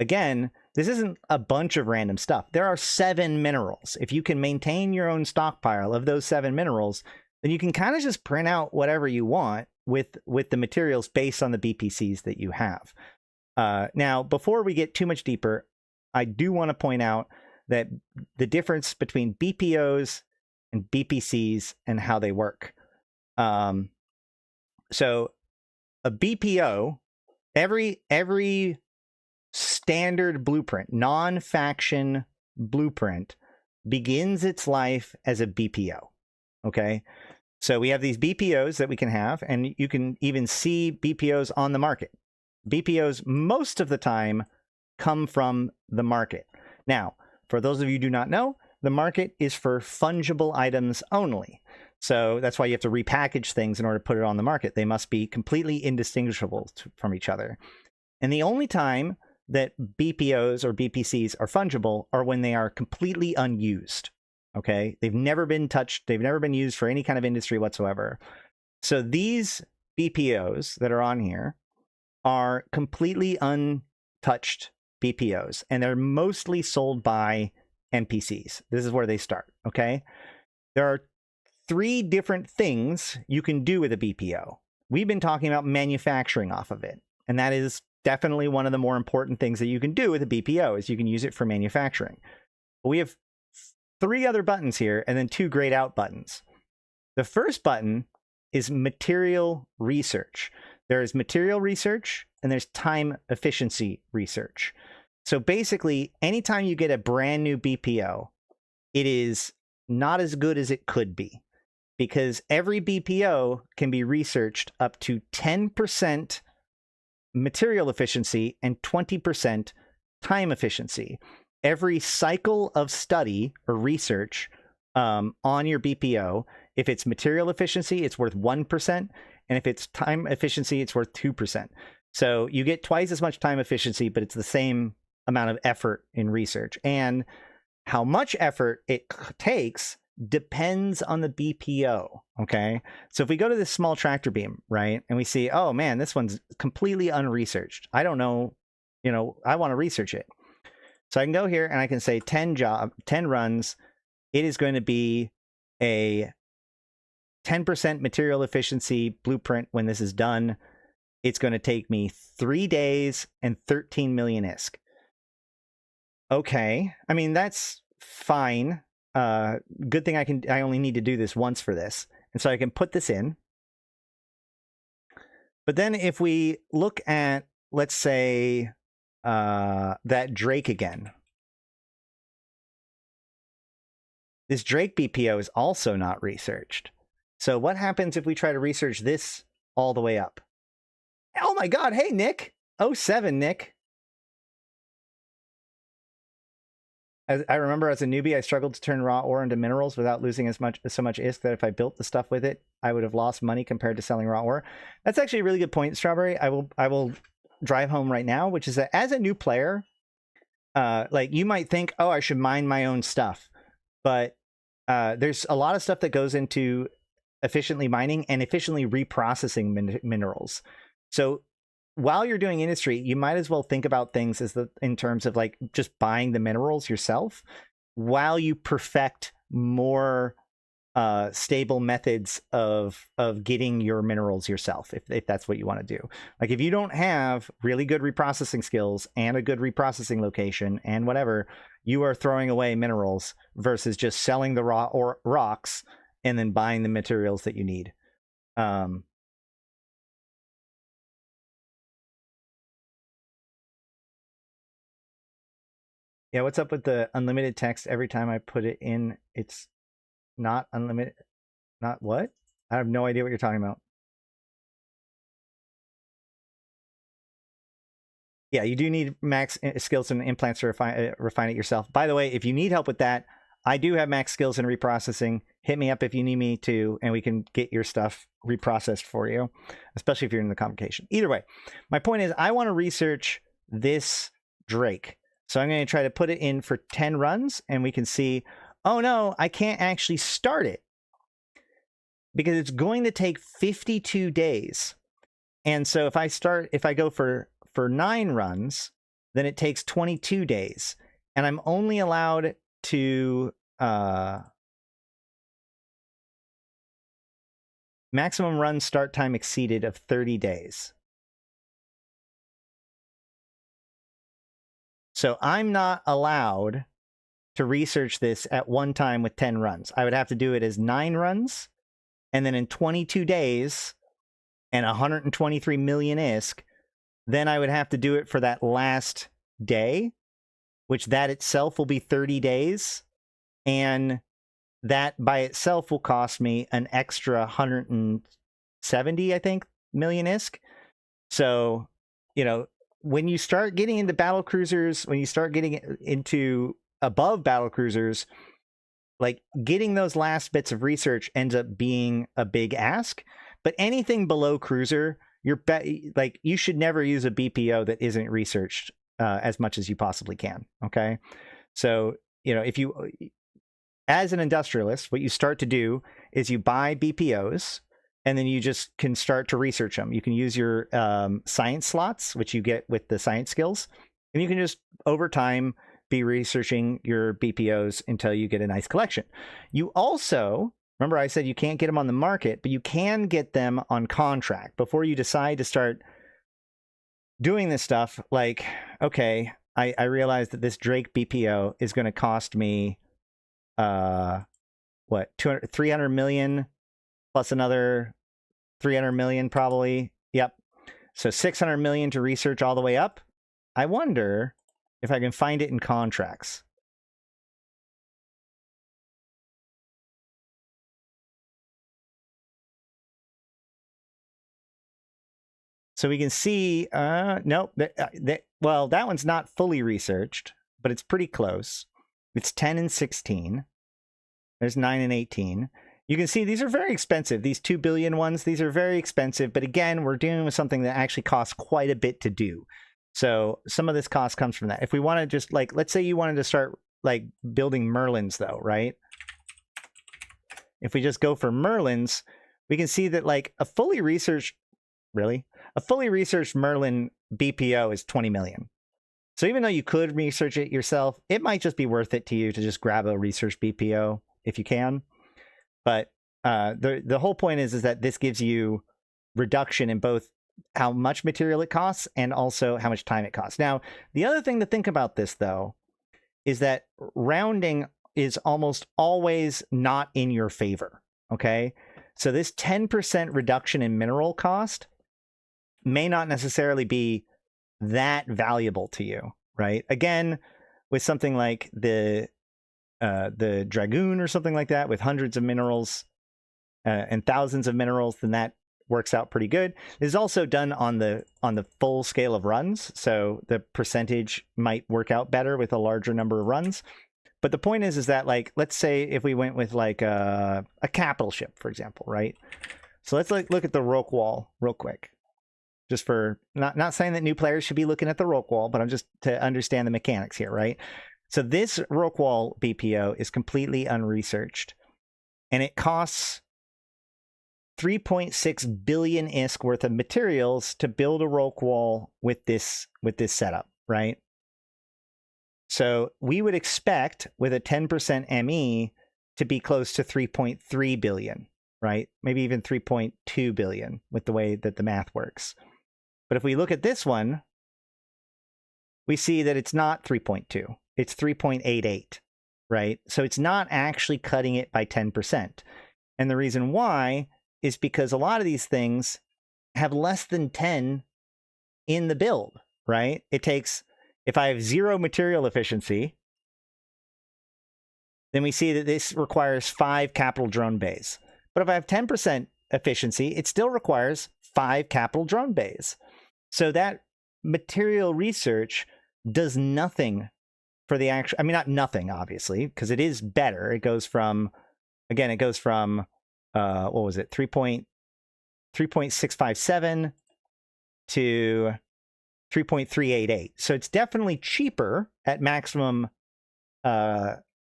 again, this isn't a bunch of random stuff. There are 7 minerals. If you can maintain your own stockpile of those 7 minerals, then you can kind of just print out whatever you want with the materials based on the BPCs that you have. Now, before we get too much deeper, I do want to point out that the difference between BPOs and BPCs and how they work. So a BPO, every standard blueprint, non-faction blueprint, begins its life as a BPO. Okay, so we have these BPOs that we can have, and you can even see BPOs on the market. BPOs most of the time come from the market. Now, for those of you who do not know, the market is for fungible items only. So that's why you have to repackage things in order to put it on the market. They must be completely indistinguishable from each other. And the only time that BPOs or BPCs are fungible are when they are completely unused. Okay, they've never been touched. They've never been used for any kind of industry whatsoever. So these BPOs that are on here are completely untouched BPOs, and they're mostly sold by NPCs. This is where they start. Okay, there are 3 different things you can do with a BPO. We've been talking about manufacturing off of it, and that is definitely one of the more important things that you can do with a BPO is you can use it for manufacturing. But we have 3 other buttons here, and then 2 grayed out buttons. The first button is material research. There is material research, and there's time efficiency research. So basically, anytime you get a brand new BPO, it is not as good as it could be, because every BPO can be researched up to 10% material efficiency and 20% time efficiency. Every cycle of study or research on your BPO, if it's material efficiency, it's worth 1%. And if it's time efficiency, it's worth 2%. So you get twice as much time efficiency, but it's the same amount of effort in research. And how much effort it takes depends on the BPO. Okay. So if we go to this small tractor beam, right, and we see, oh man, this one's completely unresearched. I don't know, I want to research it. So I can go here and I can say 10 runs, it is going to be a 10% material efficiency blueprint when this is done. It's going to take me 3 days and 13 million ISK. Okay, I mean, that's fine. Good thing I only need to do this once for this. And so I can put this in. But then if we look at, let's say, that Drake again. This Drake BPO is also not researched. So what happens if we try to research this all the way up? Oh my God, hey, Nick. 07, Nick. As I remember as a newbie, I struggled to turn raw ore into minerals without losing so much ISK that if I built the stuff with it, I would have lost money compared to selling raw ore. That's actually a really good point, Strawberry. I will drive home right now, which is that as a new player, like you might think, oh, I should mine my own stuff. But there's a lot of stuff that goes into efficiently mining and efficiently reprocessing minerals. So while you're doing industry, you might as well think about things in terms of like just buying the minerals yourself while you perfect more stable methods of getting your minerals yourself, if that's what you want to do. Like if you don't have really good reprocessing skills and a good reprocessing location and whatever, you are throwing away minerals versus just selling the raw or rocks and then buying the materials that you need. Yeah, what's up with the unlimited text? Every time I put it in, it's not unlimited. Not what? I have no idea what you're talking about. Yeah, you do need max skills and implants to refine it yourself. By the way, if you need help with that, I do have max skills in reprocessing. Hit me up if you need me to, and we can get your stuff reprocessed for you, especially if you're in the convocation. Either way, my point is I want to research this Drake. So I'm going to try to put it in for 10 runs, and we can see, oh no, I can't actually start it because it's going to take 52 days. And so if I go for 9 runs, then it takes 22 days. And I'm only allowed to maximum run start time exceeded of 30 days. So I'm not allowed to research this at one time with 10 runs. I would have to do it as 9 runs, and then in 22 days and 123 million ISK, then I would have to do it for that last day, which that itself will be 30 days. And that by itself will cost me an extra 170, I think, million ISK. So, you know, when you start getting into battle cruisers, when you start getting into above battle cruisers, like getting those last bits of research ends up being a big ask. But anything below cruiser, like you should never use a BPO that isn't researched as much as you possibly can. Okay, so you know, if you, as an industrialist, what you start to do is you buy BPOs. And then you just can start to research them. You can use your science slots, which you get with the science skills. And you can just, over time, be researching your BPOs until you get a nice collection. You also, remember I said you can't get them on the market, but you can get them on contract. Before you decide to start doing this stuff, like, okay, I realize that this Drake BPO is going to cost me, what, 300 million plus another 300 million probably. Yep. So 600 million to research all the way up. I wonder if I can find it in contracts. So we can see, nope. Well, that one's not fully researched, but it's pretty close. It's 10 and 16. There's 9 and 18. You can see these are very expensive. These 2 billion ones, these are very expensive. But again, we're dealing with something that actually costs quite a bit to do. So some of this cost comes from that. If we want to just like, let's say you wanted to start like building Merlins though, right? If we just go for Merlins, we can see that like a fully researched Merlin BPO is 20 million. So even though you could research it yourself, it might just be worth it to you to just grab a research BPO if you can. But the whole point is that this gives you reduction in both how much material it costs and also how much time it costs. Now, the other thing to think about this, though, is that rounding is almost always not in your favor, okay? So this 10% reduction in mineral cost may not necessarily be that valuable to you, right? Again, with something like the Dragoon or something like that, with hundreds of minerals and thousands of minerals, then that works out pretty good. This is also done on the full scale of runs, so the percentage might work out better with a larger number of runs. But the point is that, like, let's say if we went with like a capital ship, for example, right? So let's look at the Roke Wall real quick. Just for not saying that new players should be looking at the Roke Wall, but I'm just to understand the mechanics here, right? So this Roke Wall BPO is completely unresearched, and it costs 3.6 billion ISK worth of materials to build a Roke Wall with this setup, right? So we would expect with a 10% ME to be close to 3.3 billion, right? Maybe even 3.2 billion with the way that the math works. But if we look at this one, we see that it's not 3.2, it's 3.88, right? So it's not actually cutting it by 10%. And the reason why is because a lot of these things have less than 10 in the build, right? It takes, if I have 0 material efficiency, then we see that this requires 5 capital drone bays. But if I have 10% efficiency, it still requires 5 capital drone bays. So that material research does nothing for the actual, I mean, not nothing, obviously, because it is better. It goes from, again, it goes from, what was it, 3.657 to 3.388. So it's definitely cheaper at maximum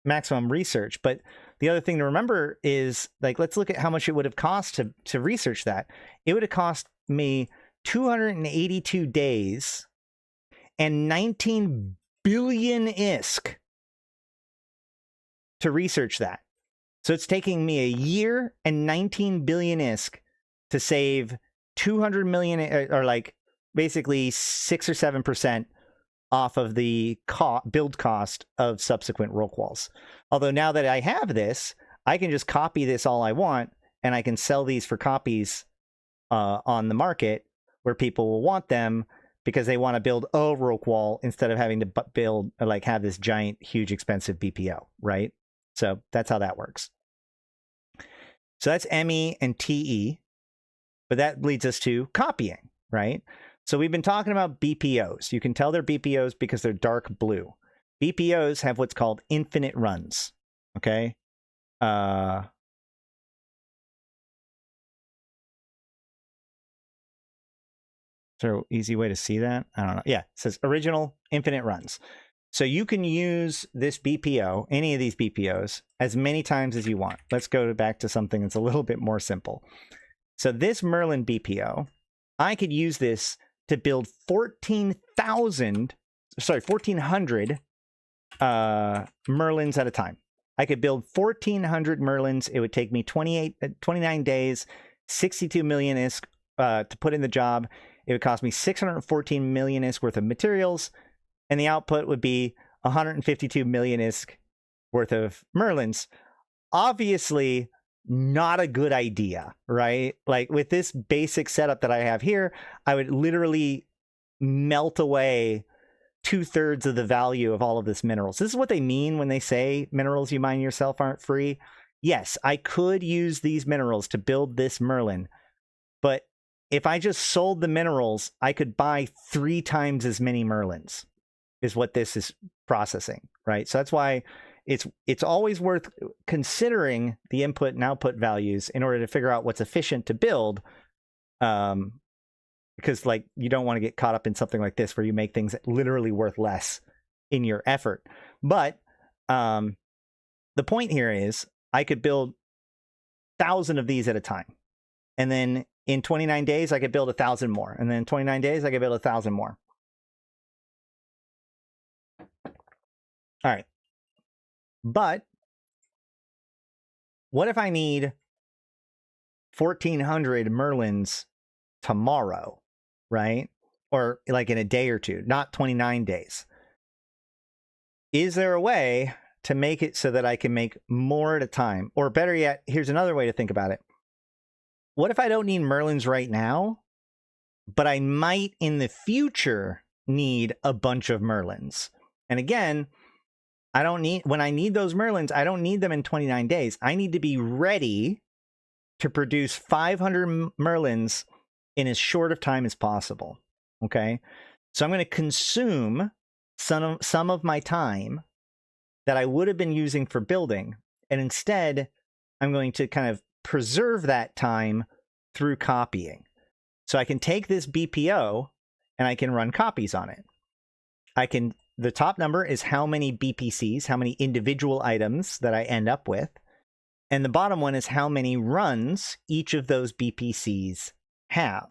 research. But the other thing to remember is, like, let's look at how much it would have cost to research that. It would have cost me 282 days and 19 billion ISK to research that. So it's taking me a year and 19 billion ISK to save 200 million, or like basically 6 or 7% off of the build cost of subsequent Roke Walls. Although now that I have this, I can just copy this all I want, and I can sell these for copies on the market where people will want them because they want to build a Roke Wall instead of having to build, or like have this giant, huge, expensive BPO, right? So that's how that works. So that's ME and TE, but that leads us to copying, right? So we've been talking about BPOs. You can tell they're BPOs because they're dark blue. BPOs have what's called infinite runs, okay? So easy way to see that? I don't know. Yeah, it says original infinite runs. So you can use this BPO, any of these BPOs, as many times as you want. Let's go back to something that's a little bit more simple. So this Merlin BPO, I could use this to build 1,400 Merlins at a time. I could build 1,400 Merlins. It would take me 29 days, 62 million ISK to put in the job. It would cost me 614 million ISK worth of materials, and the output would be 152 million ISK worth of Merlins. Obviously, not a good idea, right? Like with this basic setup that I have here, I would literally melt away 2/3 of the value of all of this minerals. This is what they mean when they say minerals you mine yourself aren't free. Yes, I could use these minerals to build this Merlin, but if I just sold the minerals, I could buy 3 times as many Merlins, is what this is processing, right? So that's why it's always worth considering the input and output values in order to figure out what's efficient to build, because like you don't want to get caught up in something like this where you make things literally worth less in your effort. But the point here is I could build 1,000 of these at a time, and then in 29 days I could build 1,000 more, and then in 29 days I could build 1,000 more. All right. But what if I need 1,400 Merlins tomorrow, right? Or like in a day or two, not 29 days. Is there a way to make it so that I can make more at a time? Or better yet, here's another way to think about it. What if I don't need Merlins right now, but I might in the future need a bunch of Merlins? And again, when I need those Merlins, I don't need them in 29 days. I need to be ready to produce 500 Merlins in as short of time as possible. Okay, so I'm going to consume some of my time that I would have been using for building, and instead I'm going to kind of preserve that time through copying. So I can take this BPO and I can run copies on it. The top number is how many BPCs, how many individual items that I end up with, and the bottom one is how many runs each of those BPCs have.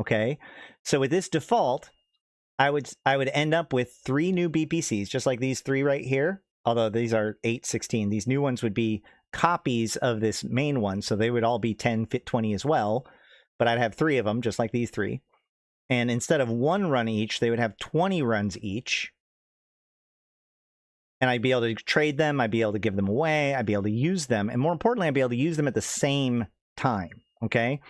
Okay, so with this default, I would end up with 3 new BPCs, just like these 3 right here. Although these are 8, 16. These new ones would be copies of this main one, so they would all be 10, 20 as well. But I'd have 3 of them, just like these 3. And instead of 1 run each, they would have 20 runs each. And I'd be able to trade them. I'd be able to give them away. I'd be able to use them. And more importantly, I'd be able to use them at the same time. Okay.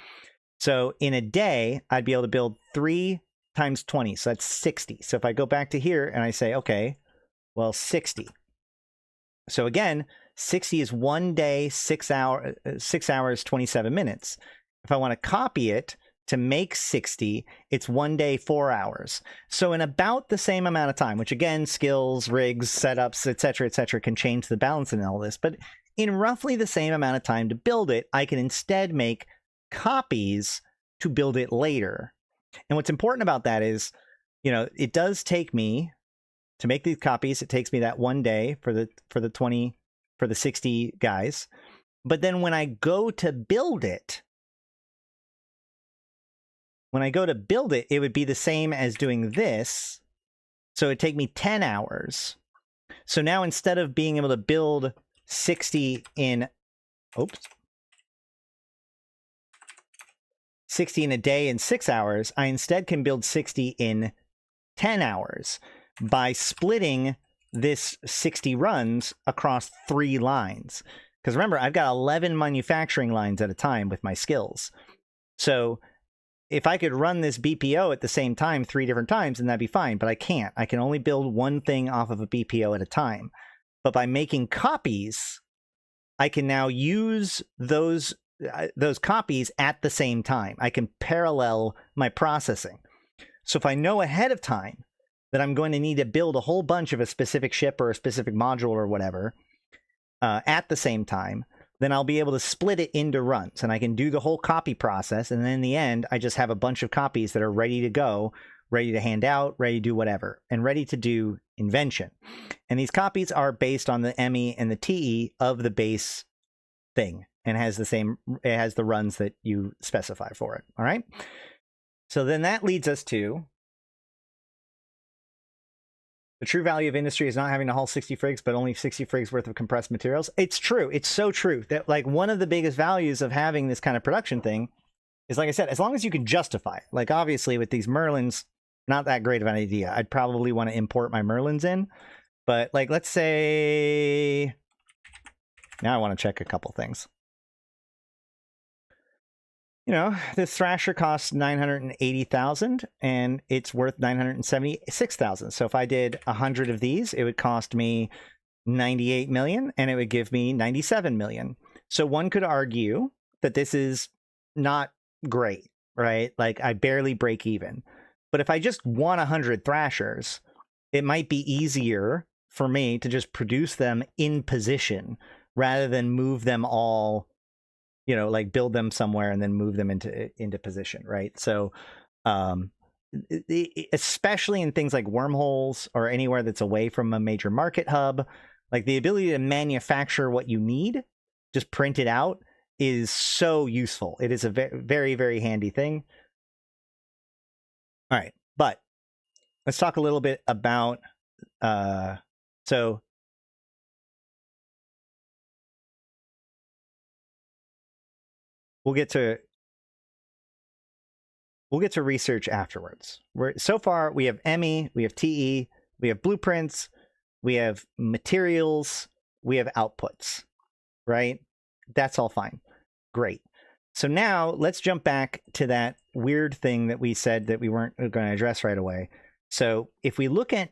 So in a day, I'd be able to build 3 times 20. So that's 60. So if I go back to here and I say, okay, well, 60. So again, 60 is 1 day, 6 hours, 27 minutes. If I want to copy it to make 60, it's 1 day, 4 hours. So in about the same amount of time, which again, skills, rigs, setups, etc., can change the balance in all this. But in roughly the same amount of time to build it, I can instead make copies to build it later. And what's important about that is, it does take me to make these copies. It takes me that 1 day for the 60 guys. But then when I go to build it, it would be the same as doing this. So it'd take me 10 hours. So now instead of being able to build 60 in, 60 in a day in 6 hours, I instead can build 60 in 10 hours by splitting this 60 runs across 3 lines. Because remember, I've got 11 manufacturing lines at a time with my skills. So if I could run this BPO at the same time 3 different times, then that'd be fine. But I can't. I can only build one thing off of a BPO at a time. But by making copies, I can now use those copies at the same time. I can parallel my processing. So if I know ahead of time that I'm going to need to build a whole bunch of a specific ship or a specific module or whatever at the same time, then I'll be able to split it into runs, and I can do the whole copy process. And then in the end, I just have a bunch of copies that are ready to go, ready to hand out, ready to do whatever, and ready to do invention. And these copies are based on the ME and the TE of the base thing, and it has the runs that you specify for it. All right. So then that leads us to the true value of industry is not having to haul 60 frigs, but only 60 frigs worth of compressed materials. It's true. It's so true that like one of the biggest values of having this kind of production thing is, like I said, as long as you can justify it. Like obviously with these Merlins, not that great of an idea. I'd probably want to import my Merlins in, but like, let's say now I want to check a couple things. This Thrasher costs 980,000 and it's worth 976,000. So if I did 100 of these, it would cost me 98 million and it would give me 97 million. So one could argue that this is not great, right? Like I barely break even. But if I just want 100 Thrashers, it might be easier for me to just produce them in position rather than move them all, like build them somewhere and then move them into position, right? So especially in things like wormholes or anywhere that's away from a major market hub, like the ability to manufacture what you need, just print it out, is so useful. It is a very, very handy thing. All right, but let's talk a little bit about so we'll get to research afterwards. So far we have ME, we have TE, we have blueprints, we have materials, we have outputs, right? That's all fine. Great. So now let's jump back to that weird thing that we said that we weren't going to address right away. So if we look at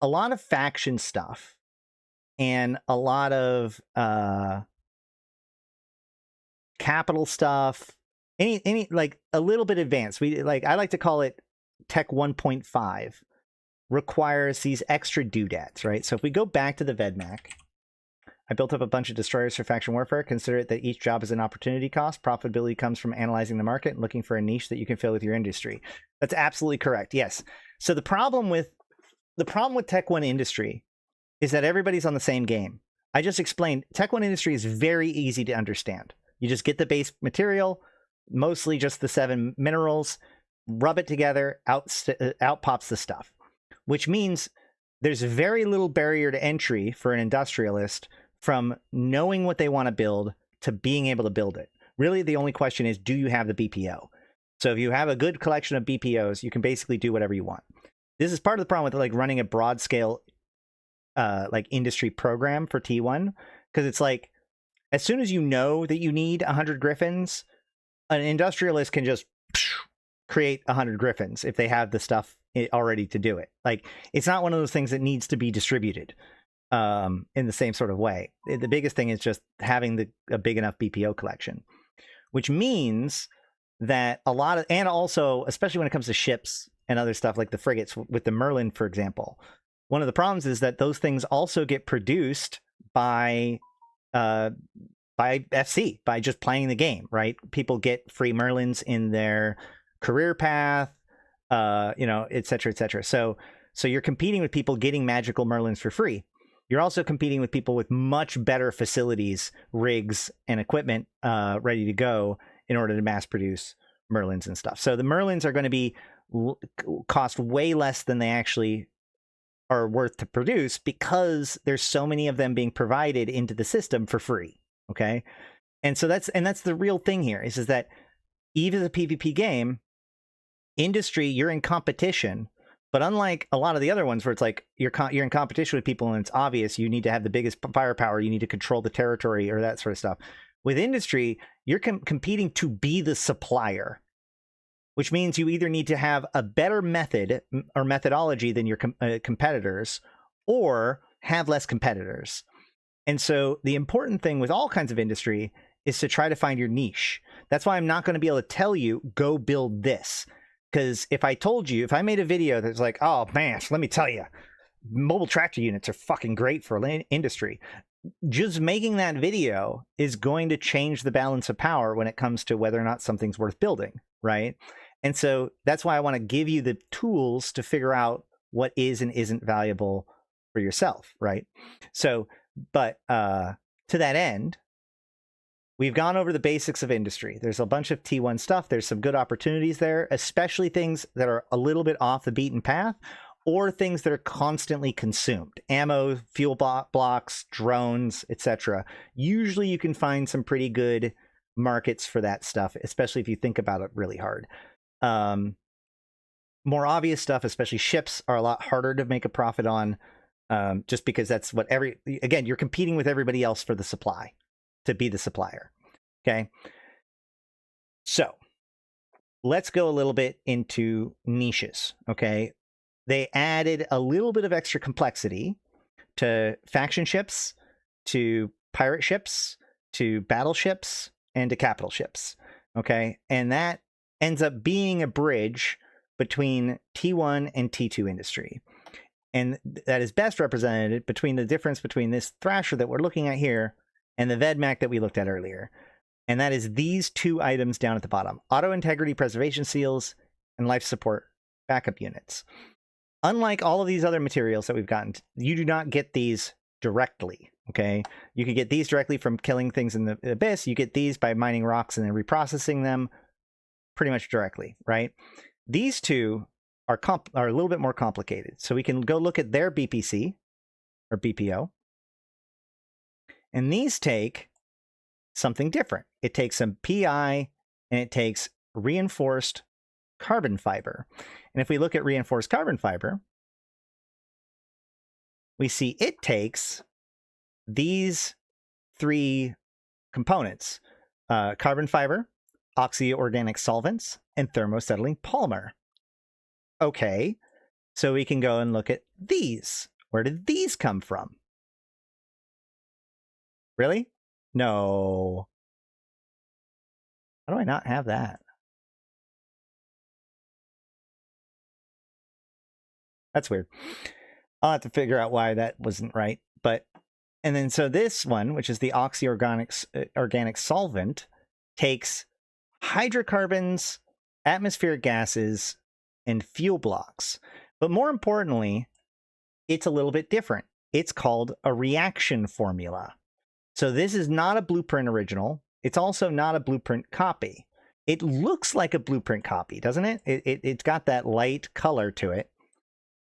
a lot of faction stuff and a lot of capital stuff, any like a little bit advanced, I like to call it Tech 1.5, requires these extra doodads, right? So if we go back to the VedMac, I built up a bunch of destroyers for faction warfare. Consider it that each job is an opportunity cost. Profitability comes from analyzing the market and looking for a niche that you can fill with your industry. That's absolutely correct. Yes. So the problem with Tech 1 industry is that everybody's on the same game. I just explained Tech 1 industry is very easy to understand. You just get the base material, mostly just the 7 minerals, rub it together, out pops the stuff, which means there's very little barrier to entry for an industrialist from knowing what they want to build to being able to build it. Really, the only question is, do you have the BPO? So if you have a good collection of BPOs, you can basically do whatever you want. This is part of the problem with like running a broad scale like industry program for T1, because it's like, as soon as you know that you need 100 Griffins, an industrialist can just create 100 Griffins if they have the stuff already to do it. Like, it's not one of those things that needs to be distributed in the same sort of way. The biggest thing is just having a big enough BPO collection, which means that a lot of, and also, especially when it comes to ships and other stuff like the frigates with the Merlin, for example, one of the problems is that those things also get produced by FC, by just playing the game, right? People get free Merlins in their career path, et cetera, et cetera. So you're competing with people getting magical Merlins for free. You're also competing with people with much better facilities, rigs, and equipment ready to go in order to mass produce Merlins and stuff. So the Merlins are going to be cost way less than they actually are worth to produce, because there's so many of them being provided into the system for free. Okay. And so that's the real thing here is that even as a PvP game, industry, you're in competition, but unlike a lot of the other ones where it's like you're in competition with people and it's obvious you need to have the biggest firepower, you need to control the territory or that sort of stuff. With industry, you're competing to be the supplier, which means you either need to have a better method or methodology than your competitors, or have less competitors. And so the important thing with all kinds of industry is to try to find your niche. That's why I'm not going to be able to tell you, go build this. Because if I made a video that's like, oh man, let me tell you, mobile tractor units are fucking great for industry, just making that video is going to change the balance of power when it comes to whether or not something's worth building, right? And so that's why I want to give you the tools to figure out what is and isn't valuable for yourself, right? So, but to that end, we've gone over the basics of industry. There's a bunch of T1 stuff. There's some good opportunities there, especially things that are a little bit off the beaten path, or things that are constantly consumed. Ammo, fuel blocks, drones, etc. Usually you can find some pretty good markets for that stuff, especially if you think about it really hard. More obvious stuff, especially ships, are a lot harder to make a profit on, just because that's what again, you're competing with everybody else for the supply, to be the supplier. Okay. So let's go a little bit into niches. Okay. They added a little bit of extra complexity to faction ships, to pirate ships, to battleships, and to capital ships. Okay. And that ends up being a bridge between T1 and T2 industry. And that is best represented between the difference between this Thrasher that we're looking at here and the VedMac that we looked at earlier. And that is these two items down at the bottom: auto integrity preservation seals and life support backup units. Unlike all of these other materials that we've gotten, you do not get these directly. Okay. You could get these directly from killing things in the abyss. You get these by mining rocks and then reprocessing them pretty much directly, right? These two are a little bit more complicated. So we can go look at their BPC or BPO. And these take something different. It takes some PI and it takes reinforced carbon fiber. And if we look at reinforced carbon fiber, we see it takes these three components, carbon fiber, oxy-organic solvents, and thermosettling polymer. Okay, so we can go and look at these. Where did these come from? Really? No. How do I not have that? That's weird. I'll have to figure out why that wasn't right. But, and then so this one, which is the oxy-organic solvent, takes hydrocarbons, atmospheric gases, and fuel blocks. But more importantly, it's a little bit different. It's called a reaction formula. So this is not a blueprint original. It's also not a blueprint copy. It looks like a blueprint copy, doesn't it? It's got that light color to it.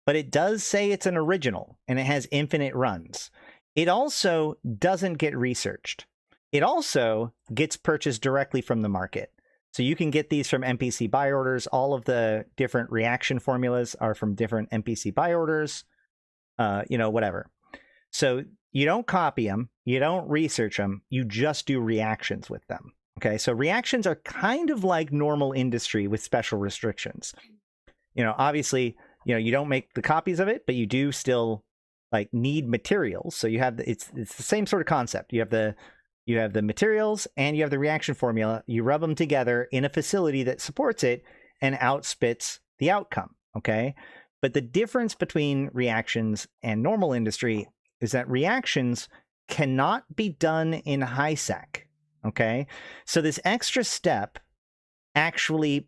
But it does say it's an original, and it has infinite runs. It also doesn't get researched. It also gets purchased directly from the market. So you can get these from NPC buy orders. All of the different reaction formulas are from different NPC buy orders, whatever. So you don't copy them, you don't research them, you just do reactions with them. Okay, so reactions are kind of like normal industry with special restrictions. Obviously, you don't make the copies of it, but you do still need materials. So you have it's the same sort of concept. You have the materials and you have the reaction formula. You rub them together in a facility that supports it and outspits the outcome. Okay, but the difference between reactions and normal industry is that reactions cannot be done in high-sec. Okay, so this extra step actually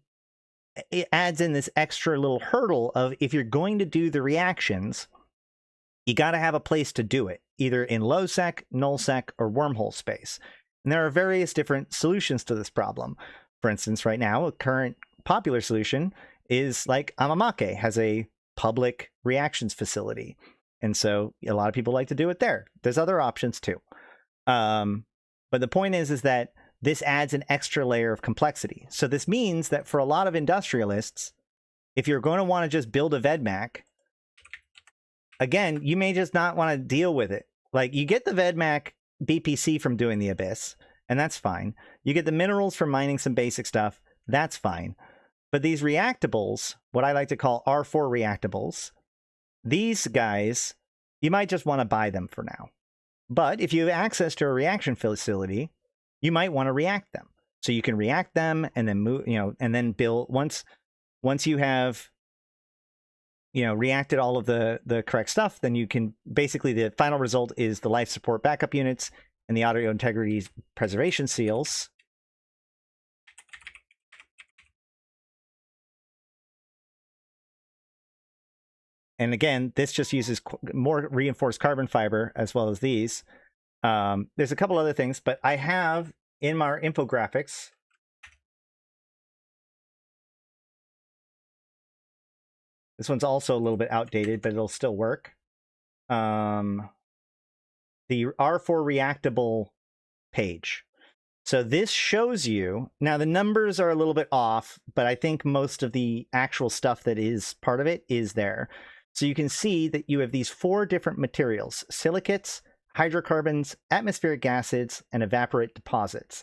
it adds in this extra little hurdle of, if you're going to do the reactions, you got to have a place to do it, either in low sec, null sec, or wormhole space. And there are various different solutions to this problem. For instance, right now, a current popular solution is like Amamake has a public reactions facility. And so a lot of people like to do it there. There's other options too. But the point is that this adds an extra layer of complexity. So this means that for a lot of industrialists, if you're going to want to just build a VedMac, again, you may just not want to deal with it. You get the VedMac BPC from doing the Abyss, and that's fine. You get the minerals from mining some basic stuff, that's fine. But these reactables, what I like to call R4 reactables, these guys, you might just want to buy them for now. But if you have access to a reaction facility, you might want to react them. So you can react them and then move, and then build once you have, reacted all of the correct stuff, then you can basically, the final result is the life support backup units and the audio integrity preservation seals. And again, this just uses more reinforced carbon fiber as well as these. There's a couple other things, but I have in my infographics this one's also a little bit outdated, but it'll still work. The R4 reactable page. So this shows you, now the numbers are a little bit off, but I think most of the actual stuff that is part of it is there. So you can see that you have these 4 different materials: silicates, hydrocarbons, atmospheric gases, and evaporate deposits.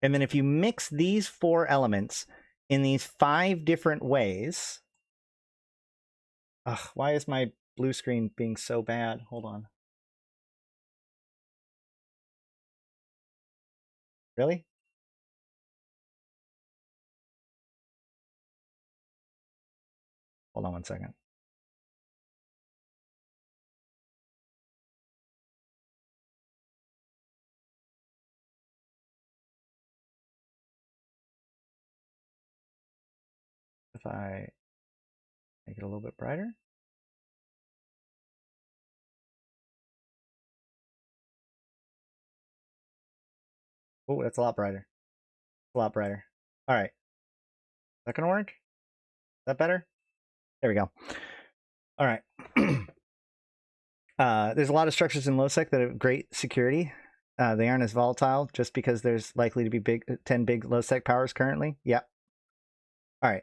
And then if you mix these 4 elements in these 5 different ways... Ugh, why is my blue screen being so bad? Hold on. Really? Hold on one second. If I make it a little bit brighter. Oh, that's a lot brighter. A lot brighter. All right. Is that going to work? Is that better? There we go. All right. There's a lot of structures in LowSec that have great security. They aren't as volatile just because there's likely to be 10 big low sec powers currently. Yep. All right.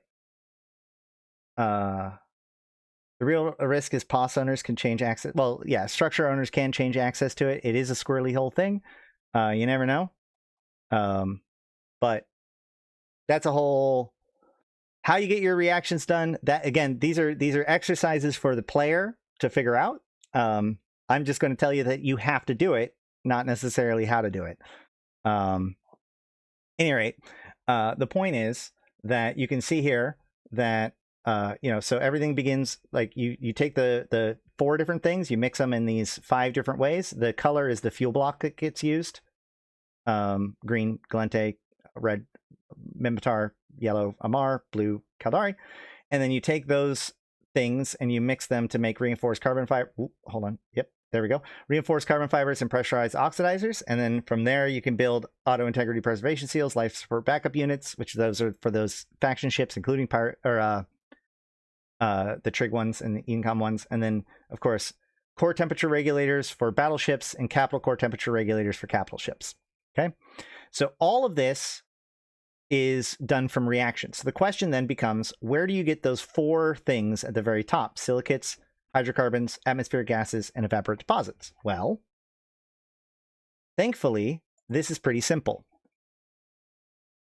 The real risk is POS owners can change access. Well, yeah, structure owners can change access to it. It is a squirrely whole thing. You never know. But that's a whole how you get your reactions done. That again, these are exercises for the player to figure out. I'm just going to tell you that you have to do it, not necessarily how to do it. Any rate, the point is that you can see here that so everything begins like you take the 4 different things, you mix them in these 5 different ways. The color is the fuel block that gets used. Green Gallente, red Minmatar, yellow Amar, blue Caldari, and then you take those things and you mix them to make reinforced carbon fiber. Hold on. Yep, there we go. Reinforced carbon fibers and pressurized oxidizers, and then from there you can build auto integrity preservation seals, life support backup units, which those are for those faction ships, including the Trig ones and the Encom ones, and then of course core temperature regulators for battleships and capital core temperature regulators for capital ships. Okay, so all of this is done from reactions. So the question then becomes, where do you get those 4 things at the very top? Silicates, hydrocarbons, atmospheric gases, and evaporate deposits. Well, thankfully, this is pretty simple.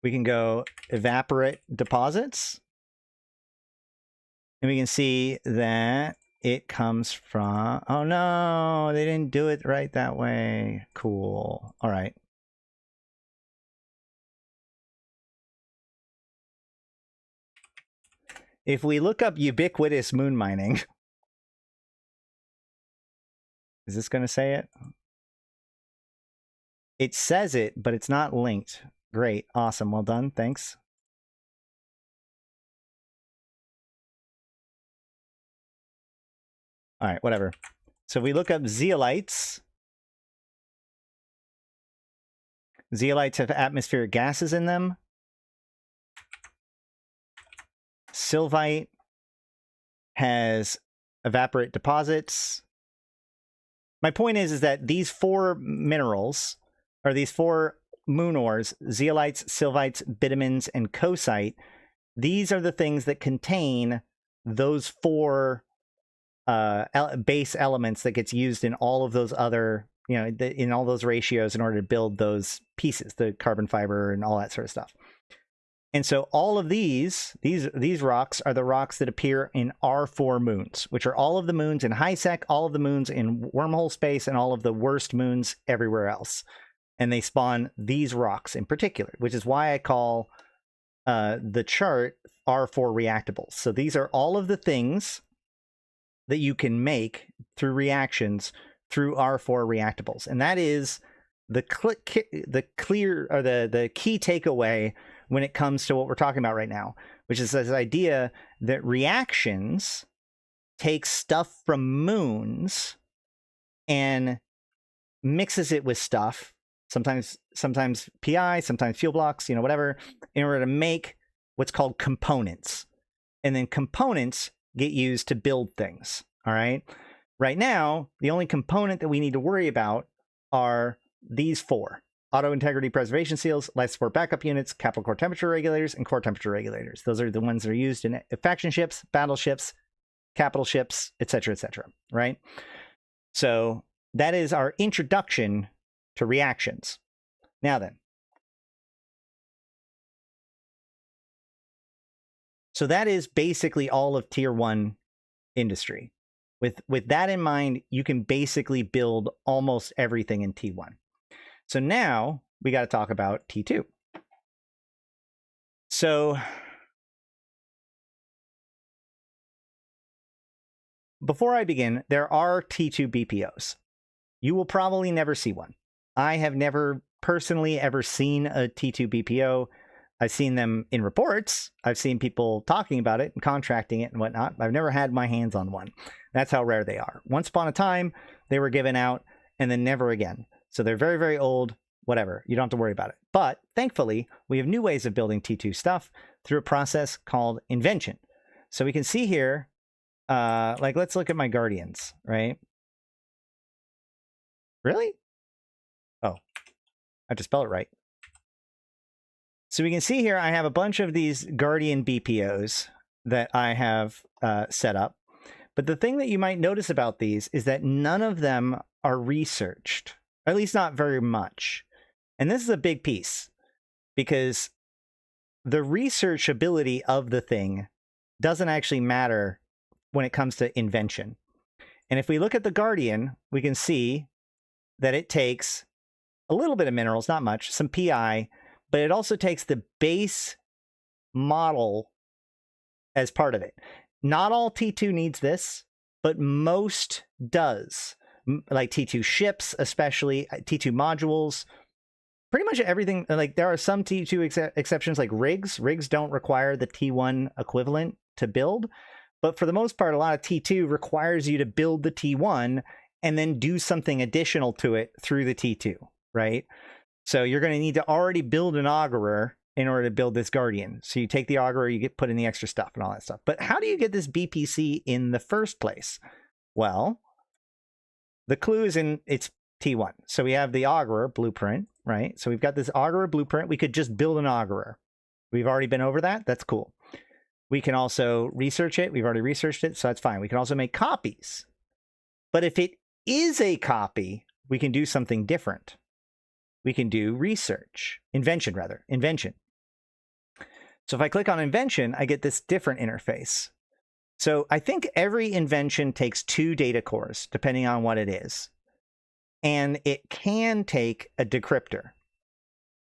We can go evaporate deposits, and we can see that it comes from, oh no, they didn't do it right that way. Cool. All right. If we look up ubiquitous moon mining, is this going to say it? It says it, but it's not linked. Great. Awesome. Well done. Thanks. All right, whatever. So if we look up zeolites, zeolites have atmospheric gases in them. Sylvite has evaporate deposits. My point is that these 4 minerals, or these 4 moon ores, zeolites, sylvites, bitumens, and cosite, these are the things that contain those 4 base elements that gets used in all of those other, in all those ratios in order to build those pieces, the carbon fiber and all that sort of stuff. And so all of these rocks are the rocks that appear in R4 moons, which are all of the moons in high sec, all of the moons in wormhole space, and all of the worst moons everywhere else. And they spawn these rocks in particular, which is why I call the chart R4 reactables. So these are all of the things that you can make through reactions through R4 reactables. And that is the clear or the key takeaway when it comes to what we're talking about right now, which is this idea that reactions take stuff from moons and mixes it with stuff, sometimes PI, sometimes fuel blocks, whatever, in order to make what's called components. And then components get used to build things, all right? Right now, the only component that we need to worry about are these 4. Auto integrity preservation seals, life support backup units, capital core temperature regulators, and core temperature regulators. Those are the ones that are used in faction ships, battleships, capital ships, etc., right? So that is our introduction to reactions. Now then. So that is basically all of tier 1 industry. With that in mind, you can basically build almost everything in T1. So now we got to talk about T2. So before I begin, there are T2 BPOs. You will probably never see one. I have never personally ever seen a T2 BPO. I've seen them in reports. I've seen people talking about it and contracting it and whatnot. I've never had my hands on one. That's how rare they are. Once upon a time, they were given out and then never again. So they're very, very old, whatever. You don't have to worry about it. But thankfully, we have new ways of building T2 stuff through a process called invention. So we can see here, let's look at my Guardians, right? Really? Oh, I have to spell it right. So we can see here I have a bunch of these Guardian BPOs that I have set up. But the thing that you might notice about these is that none of them are researched, or at least not very much. And this is a big piece because the researchability of the thing doesn't actually matter when it comes to invention. And if we look at the Guardian, we can see that it takes a little bit of minerals, not much, some PI, but it also takes the base model as part of it. Not all T2 needs this, but most does. Like T2 ships, especially T2 modules, pretty much everything. Like there are some T2 exceptions like rigs. Rigs don't require the T1 equivalent to build. But for the most part, a lot of T2 requires you to build the T1 and then do something additional to it through the T2, right? So you're going to need to already build an augurer in order to build this Guardian. So you take the augurer, you put in the extra stuff and all that stuff. But how do you get this BPC in the first place? Well, the clue is in its T1. So we have the augurer blueprint, right? So we've got this augurer blueprint. We could just build an augurer. We've already been over that. That's cool. We can also research it. We've already researched it, so that's fine. We can also make copies. But if it is a copy, we can do something different. We can do research. Invention. So if I click on invention, I get this different interface. So I think every invention takes 2 data cores, depending on what it is. And it can take a decryptor.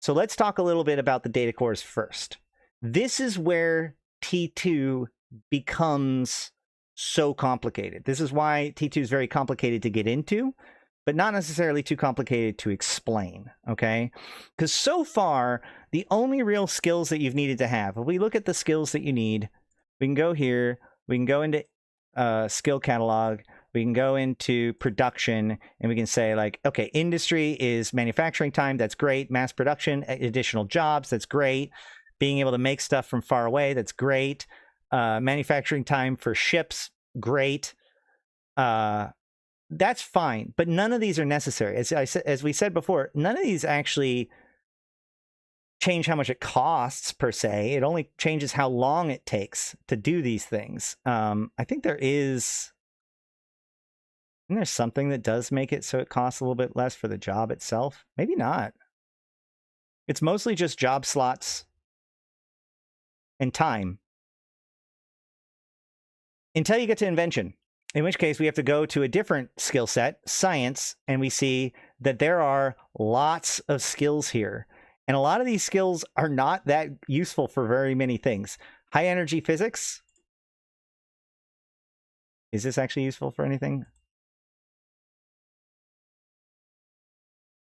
So let's talk a little bit about the data cores first. This is where T2 becomes so complicated. This is why T2 is very complicated to get into, but not necessarily too complicated to explain, okay? Because so far, the only real skills that you've needed to have, if we look at the skills that you need, we can go here, we can go into skill catalog, we can go into production, and we can say like, okay, industry is manufacturing time, that's great. Mass production, additional jobs, that's great. Being able to make stuff from far away, that's great. Manufacturing time for ships, great. That's fine, but none of these are necessary. As we said before, none of these actually change how much it costs per se. It only changes how long it takes to do these things. I think there's something that does make it so it costs a little bit less for the job itself. Maybe not. It's mostly just job slots and time until you get to invention, in which case we have to go to a different skill set, science, and we see that there are lots of skills here. And a lot of these skills are not that useful for very many things. High energy physics. Is this actually useful for anything?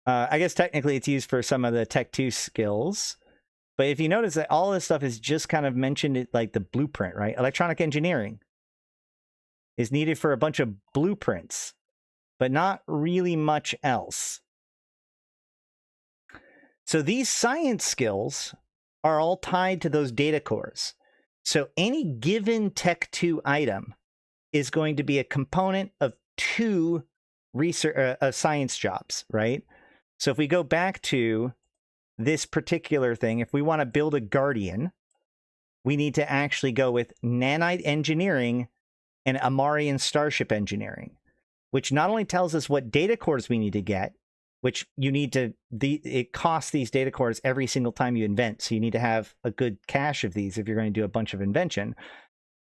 I guess technically it's used for some of the Tech 2 skills. But if you notice that all this stuff is just kind of mentioned at like the blueprint, right? Electronic engineering is needed for a bunch of blueprints, but not really much else. So these science skills are all tied to those data cores. So any given Tech 2 item is going to be a component of 2 research science jobs, right? So if we go back to this particular thing, if we want to build a Guardian, we need to actually go with nanite engineering and Amarian starship engineering, which not only tells us what data cores we need to get, which you need to, it costs these data cores every single time you invent. So you need to have a good cache of these if you're going to do a bunch of invention.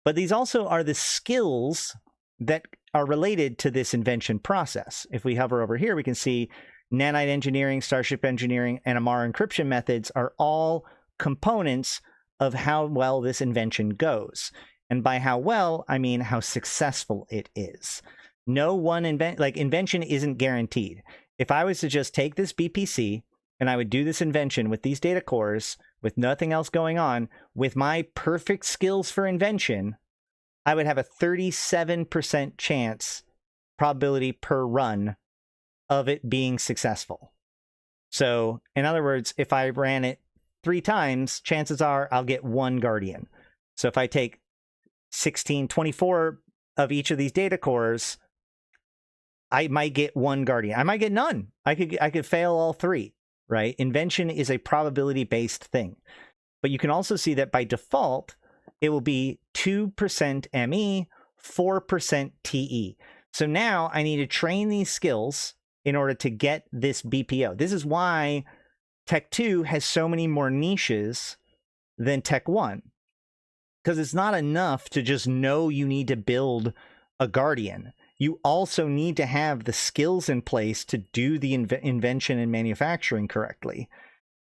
But these also are the skills that are related to this invention process. If we hover over here, we can see nanite engineering, starship engineering, and Amar encryption methods are all components of how well this invention goes. And by how well, I mean how successful it is. No one invention isn't guaranteed. If I was to just take this BPC and I would do this invention with these data cores, with nothing else going on, with my perfect skills for invention, I would have a 37% chance probability per run of it being successful. So, in other words, if I ran it 3 times, chances are I'll get 1 Guardian. So if I take 24 of each of these data cores, I might get 1 Guardian. I might get none. I could fail all 3. right? Invention is a probability-based thing. But you can also see that by default, it will be 2% ME, 4% TE. So now I need to train these skills in order to get this BPO. This is why Tech 2 has so many more niches than Tech 1. Because it's not enough to just know you need to build a Guardian. You also need to have the skills in place to do the invention and manufacturing correctly.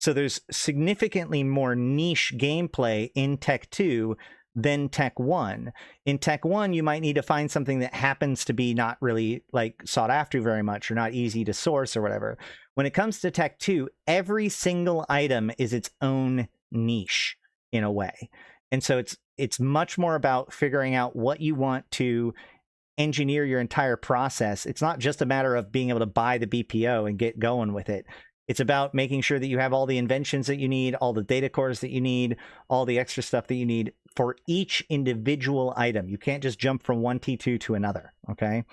So there's significantly more niche gameplay in Tech 2 than Tech 1. In Tech 1, you might need to find something that happens to be not really like sought after very much or not easy to source or whatever. When it comes to Tech 2, every single item is its own niche in a way. And so it's much more about figuring out what you want to engineer your entire process. It's not just a matter of being able to buy the BPO and get going with it. It's about making sure that you have all the inventions that you need, all the data cores that you need, all the extra stuff that you need for each individual item. You can't just jump from one T2 to another, okay?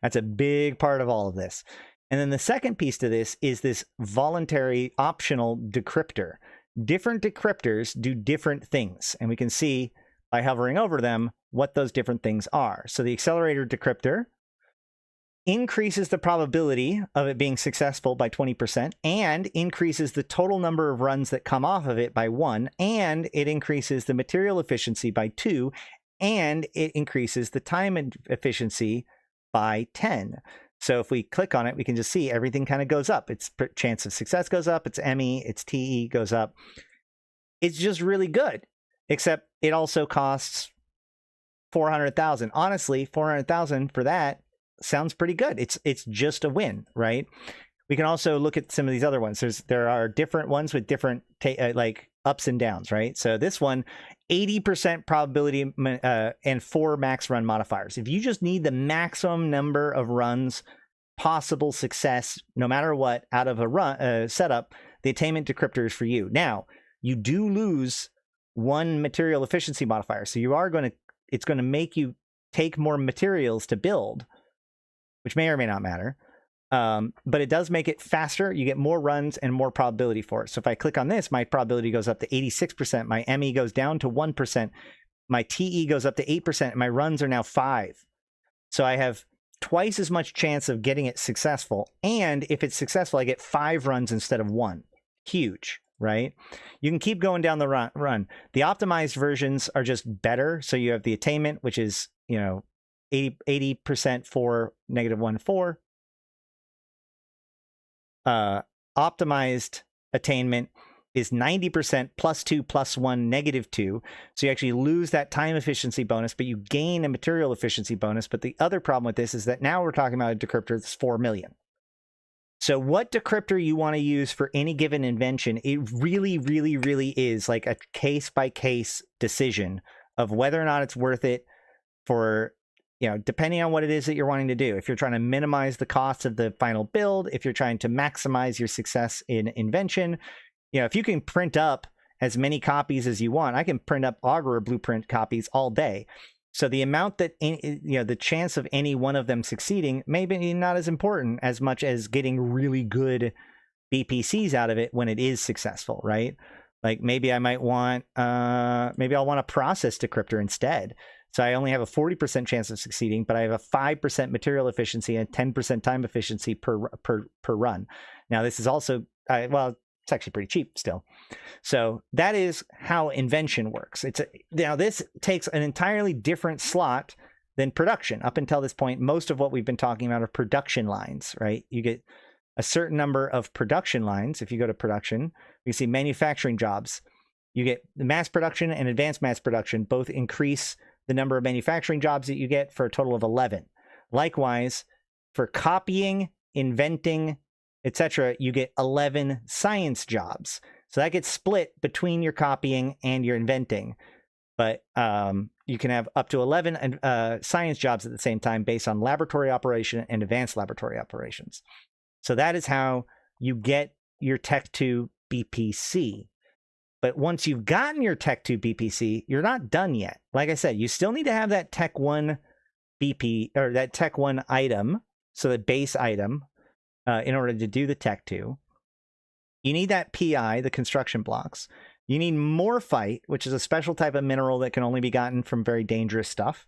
That's a big part of all of this. And then the second piece to this is this voluntary optional decryptor. Different decryptors do different things, and we can see by hovering over them what those different things are. So the accelerator decryptor increases the probability of it being successful by 20% and increases the total number of runs that come off of it by 1, and it increases the material efficiency by 2, and it increases the time efficiency by 10. So if we click on it, we can just see everything kind of goes up. Its chance of success goes up, its ME, its TE goes up. It's just really good, except it also costs 400,000. Honestly, 400,000 for that sounds pretty good. It's just a win, right? We can also look at some of these other ones. There are different ones with different like ups and downs, right? So this one, 80% probability and 4 max run modifiers. If you just need the maximum number of runs possible success, no matter what, out of a run setup, the attainment decryptor is for you. Now, you do lose 1 material efficiency modifier, so it's going to make you take more materials to build, which may or may not matter. But it does make it faster. You get more runs and more probability for it. So if I click on this, my probability goes up to 86%. My ME goes down to 1%. My TE goes up to 8%. And my runs are now 5. So I have twice as much chance of getting it successful. And if it's successful, I get 5 runs instead of 1. Huge, right? You can keep going down the run. The optimized versions are just better. So you have the attainment, which is, 80% for -1, 4. Optimized attainment is 90% +2 +1 -2. So you actually lose that time efficiency bonus, but you gain a material efficiency bonus. But the other problem with this is that now we're talking about a decryptor that's 4 million. So what decryptor you want to use for any given invention, it really, really, really is like a case-by-case decision of whether or not it's worth it for, depending on what it is that you're wanting to do. If you're trying to minimize the cost of the final build, if you're trying to maximize your success in invention, if you can print up as many copies as you want, I can print up Augurer blueprint copies all day. So the amount that, the chance of any one of them succeeding may be not as important as much as getting really good BPCs out of it when it is successful, right? Like maybe I might want, maybe I'll want a process decryptor instead. So I only have a 40% chance of succeeding, but I have a 5% material efficiency and 10% time efficiency per run. Now this is also, it's actually pretty cheap still. So that is how invention works. Now this takes an entirely different slot than production. Up until this point, most of what we've been talking about are production lines, right? You get a certain number of production lines. If you go to production, you see manufacturing jobs. You get the mass production and advanced mass production both increase the number of manufacturing jobs that you get for a total of 11. Likewise, for copying, inventing, etc., you get 11 science jobs. So that gets split between your copying and your inventing. But you can have up to 11 science jobs at the same time based on laboratory operation and advanced laboratory operations. So that is how you get your Tech 2 BPC. But once you've gotten your Tech 2 BPC, you're not done yet. Like I said, you still need to have that Tech 1 BP or that Tech 1 item, so the base item, in order to do the Tech 2. You need that PI, the construction blocks. You need morphite, which is a special type of mineral that can only be gotten from very dangerous stuff.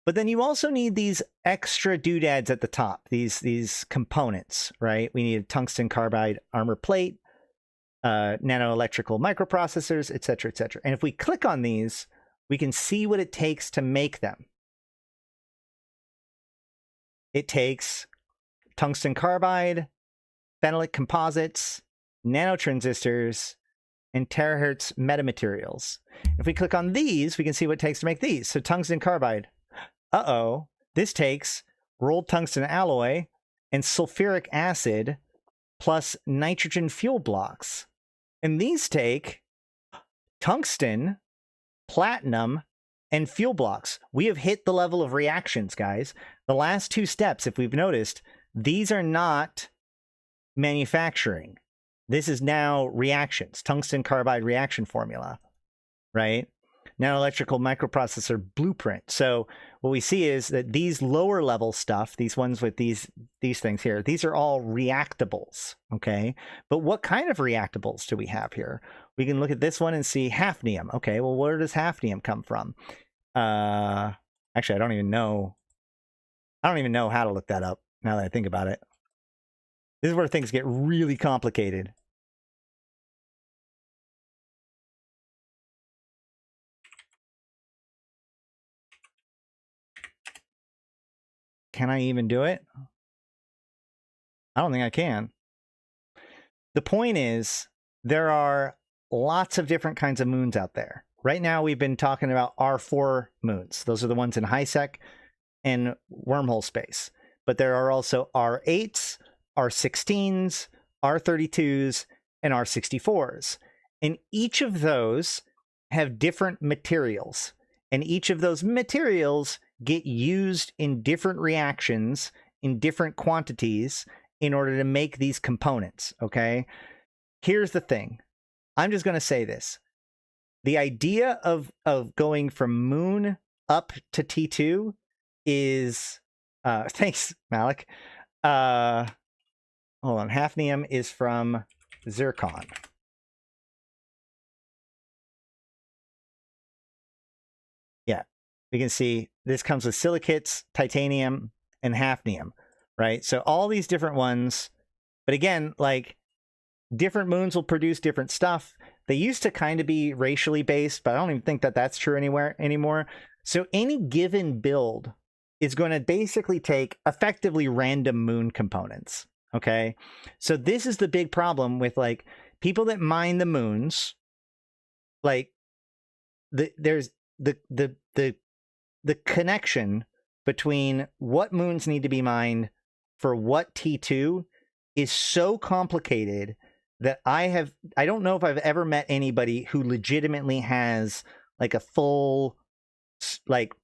But then you also need these extra doodads at the top, these components, right? We need a tungsten carbide armor plate, nanoelectrical microprocessors, et cetera, et cetera. And if we click on these, we can see what it takes to make them. It takes tungsten carbide, phenolic composites, nanotransistors, and terahertz metamaterials. If we click on these, we can see what it takes to make these. So tungsten carbide. This takes rolled tungsten alloy and sulfuric acid plus nitrogen fuel blocks. And these take tungsten, platinum, and fuel blocks. We have hit the level of reactions, guys. The last two steps, if we've noticed, these are not manufacturing. This is now reactions, tungsten carbide reaction formula, right? Nanoelectrical microprocessor blueprint. So what we see is that these lower level stuff, these ones with these things here, these are all reactables, okay? But what kind of reactables do we have here? We can look at this one and see hafnium. Okay, well, where does hafnium come from? Actually, I don't even know how to look that up now that I think about it. This is where things get really complicated. Can I even do it? I don't think I can. The point is, there are lots of different kinds of moons out there. Right now, we've been talking about R4 moons. Those are the ones in HiSec and wormhole space. But there are also R8s, R16s, R32s, and R64s. And each of those have different materials. And each of those materials get used in different reactions in different quantities in order to make these components, okay? Here's the thing. I'm just going to say this. The idea of going from moon up to T2 is... thanks, Malak. Hold on. Hafnium is from zircon. Yeah. We can see this comes with silicates, titanium, and hafnium, right? So all these different ones, but again, like different moons will produce different stuff. They used to kind of be racially based, but I don't even think that that's true anymore. So any given build is going to basically take effectively random moon components, okay? So this is the big problem with like people that mine the moons, like there's the connection between what moons need to be mined for what T2 is so complicated that I don't know if I've ever met anybody who legitimately has like a full like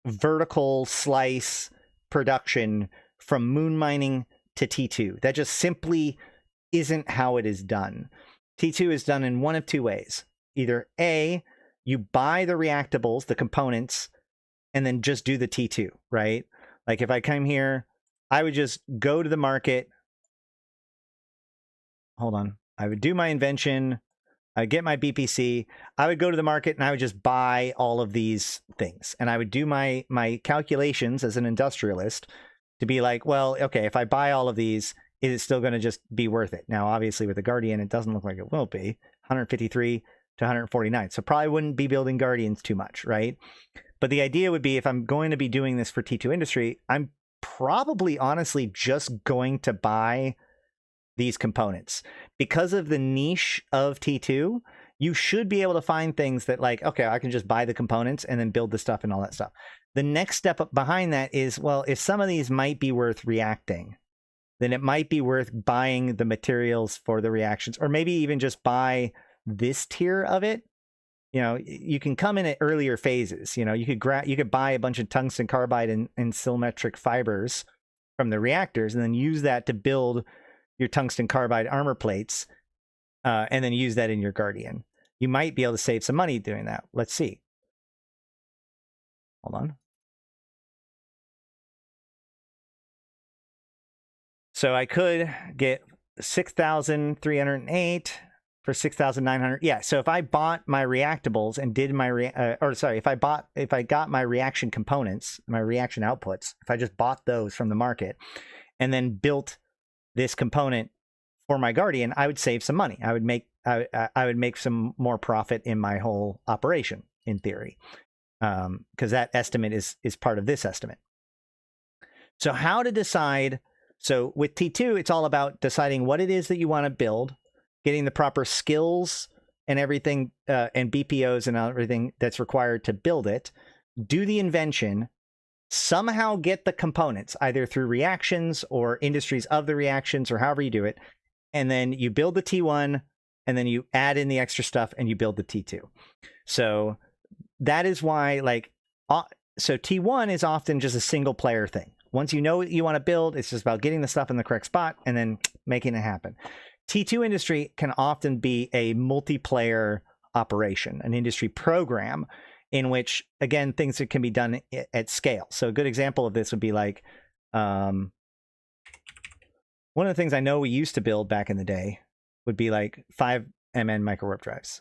vertical slice production from moon mining to T2. That just simply isn't how it is done. T2 is done in one of two ways. Either A, you buy the reactables, the components, and then just do the T2, right? Like if I come here, I would just go to the market. Hold on. I would do my invention. I would get my BPC. I would go to the market and I would just buy all of these things. And I would do my calculations as an industrialist to be like, well, okay, if I buy all of these, is it still going to just be worth it? Now, obviously with the Guardian, it doesn't look like it will be. 153 to 149. So probably wouldn't be building Guardians too much, right? But the idea would be if I'm going to be doing this for T2 industry, I'm probably honestly just going to buy these components. Because of the niche of T2, you should be able to find things that like, okay, I can just buy the components and then build the stuff and all that stuff. The next step up behind that is, well, if some of these might be worth reacting, then it might be worth buying the materials for the reactions, or maybe even just buy this tier of it. You know, you can come in at earlier phases. You know, you could buy a bunch of tungsten carbide and symmetric fibers from the reactors and then use that to build your tungsten carbide armor plates, and then use that in your Guardian. You might be able to save some money doing that. Let's see. Hold on. So I could get 6,308 for 6,900. Yeah, so if I bought my reactables and did my if I got my reaction components, my reaction outputs, if I just bought those from the market and then built this component for my Guardian, I would save some money. I would make some more profit in my whole operation, in theory, because that estimate is part of this estimate. So how to decide? So with T2, it's all about deciding what it is that you want to build, getting the proper skills and everything, and BPOs and everything that's required to build it, do the invention, somehow get the components, either through reactions or industries of the reactions or however you do it, and then you build the T1, and then you add in the extra stuff and you build the T2. So that is why, like, so T1 is often just a single player thing. Once you know what you want to build, it's just about getting the stuff in the correct spot and then making it happen. T2 industry can often be a multiplayer operation, an industry program in which, again, things that can be done at scale. So a good example of this would be like, one of the things I know we used to build back in the day would be like 5MN microwarp drives.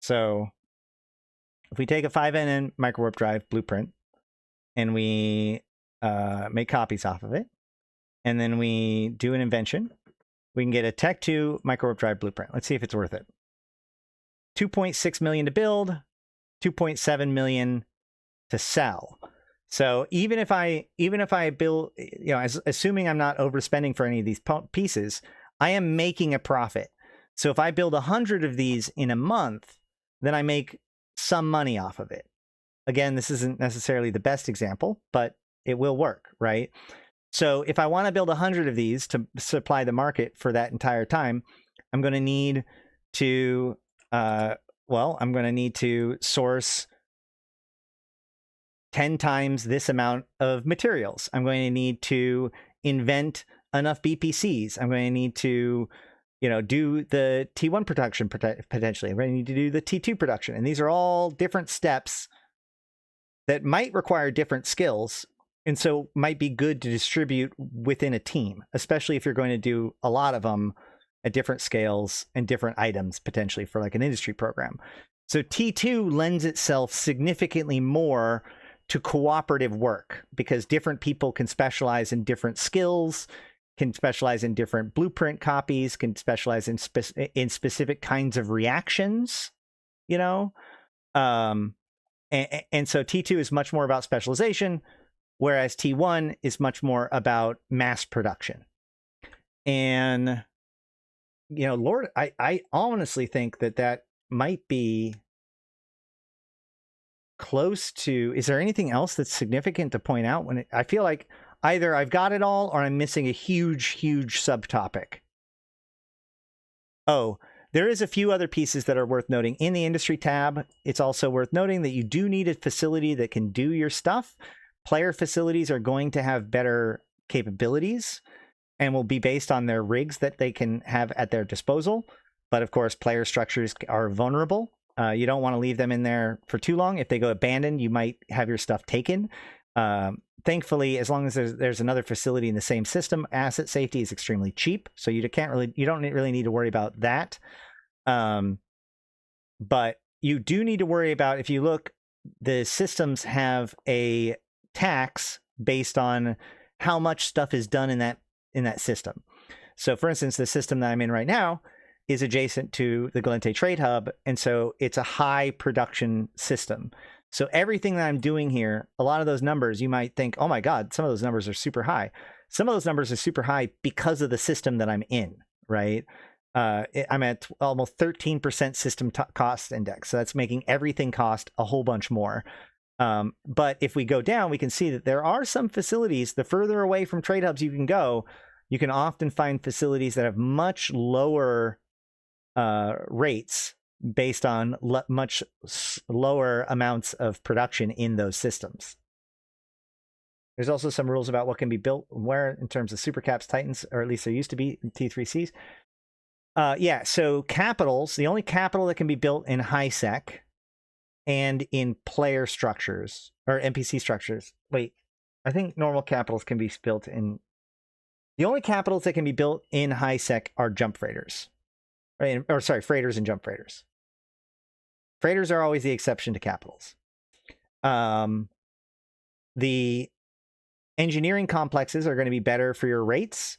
So if we take a 5MN microwarp drive blueprint and we make copies off of it, and then we do an invention, we can get a Tech 2 microwarp drive blueprint. Let's see if it's worth it. 2.6 million to build, 2.7 million to sell. So even if I build, you know, assuming I'm not overspending for any of these pieces, I am making a profit. So if I build 100 of these in a month, then I make some money off of it. Again, this isn't necessarily the best example, but it will work, right? So if I want to build 100 of these to supply the market for that entire time, I'm going to need to, I'm going to need to source 10 times this amount of materials. I'm going to need to invent enough BPCs. I'm going to need to, you know, do the T1 production potentially. I'm going to need to do the T2 production. And these are all different steps that might require different skills, and so might be good to distribute within a team, especially if you're going to do a lot of them at different scales and different items potentially for like an industry program. So T2 lends itself significantly more to cooperative work because different people can specialize in different skills, can specialize in different blueprint copies, can specialize in specific kinds of reactions, you know? And so T2 is much more about specialization, whereas T1 is much more about mass production. And, you know, Lord, I honestly think that might be close to, is there anything else that's significant to point out? I feel like either I've got it all or I'm missing a huge subtopic. Oh, there is a few other pieces that are worth noting. In the industry tab, it's also worth noting that you do need a facility that can do your stuff. Player facilities are going to have better capabilities and will be based on their rigs that they can have at their disposal. But of course, player structures are vulnerable. You don't want to leave them in there for too long. If they go abandoned, you might have your stuff taken. Thankfully, as long as there's another facility in the same system, asset safety is extremely cheap. So you don't really need to worry about that. But you do need to worry about, if you look, the systems have a tax based on how much stuff is done in that system. So for instance, the system that I'm in right now is adjacent to the Gallente Trade Hub, and so it's a high production system. So everything that I'm doing here, a lot of those numbers, you might think, oh my God, some of those numbers are super high. Some of those numbers are super high because of the system that I'm in, right? I'm at almost 13% system cost index. So that's making everything cost a whole bunch more. But if we go down, we can see that there are some facilities, the further away from trade hubs you can go, you can often find facilities that have much lower rates based on much lower amounts of production in those systems. There's also some rules about what can be built where in terms of supercaps, titans, or at least there used to be T3Cs. Yeah, so capitals, the only capital that can be built in high sec and in player structures or NPC structures. Wait, I think normal capitals can be built in The only capitals that can be built in high-sec are jump freighters. Or sorry, freighters and jump freighters. Freighters are always the exception to capitals. The engineering complexes are going to be better for your rates.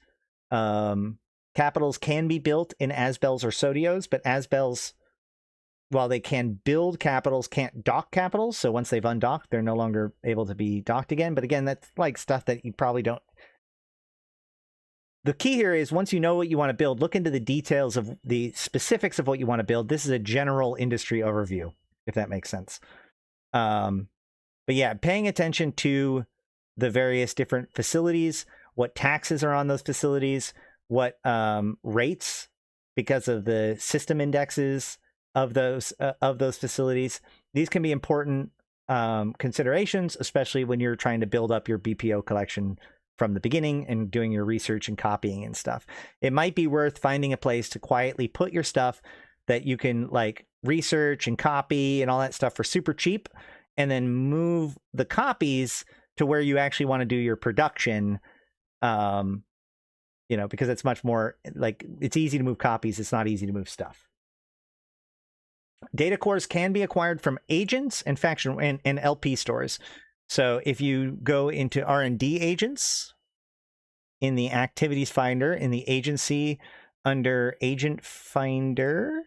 Capitals can be built in Asbels or Sodios, but Asbels, while they can build capitals, can't dock capitals. So once they've undocked, they're no longer able to be docked again. But again, that's like stuff that you probably don't. The key here is once you know what you want to build, look into the details of the specifics of what you want to build. This is a general industry overview, if that makes sense. But yeah, paying attention to the various different facilities, what taxes are on those facilities, what rates, because of the system indexes of those facilities. These can be important considerations, especially when you're trying to build up your BPO collection from the beginning and doing your research and copying and stuff. It might be worth finding a place to quietly put your stuff that you can like research and copy and all that stuff for super cheap, and then move the copies to where you actually want to do your production. You know, because it's much more like it's easy to move copies. It's not easy to move stuff. Data cores can be acquired from agents and faction and LP stores. So if you go into R&D agents in the activities finder, in the agency under agent finder,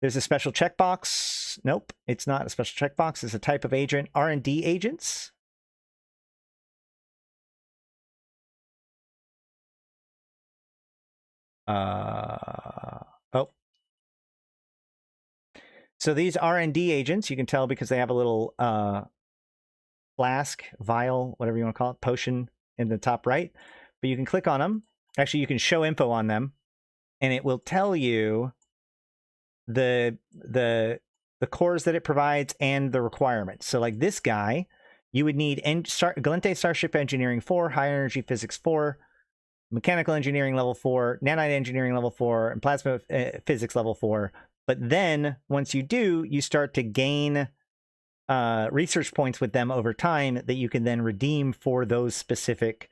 there's a special checkbox. Nope, it's not a special checkbox. It's a type of agent, R&D agents. Oh. So these R&D agents, you can tell because they have a little flask, vial, whatever you want to call it, potion in the top right. But you can click on them. Actually, you can show info on them, and it will tell you the cores that it provides and the requirements. So like this guy, you would need Galente Starship Engineering 4, High Energy Physics 4, Mechanical Engineering Level 4, Nanite Engineering Level 4, and Plasma Physics Level 4. But then once you do, you start to gain research points with them over time that you can then redeem for those specific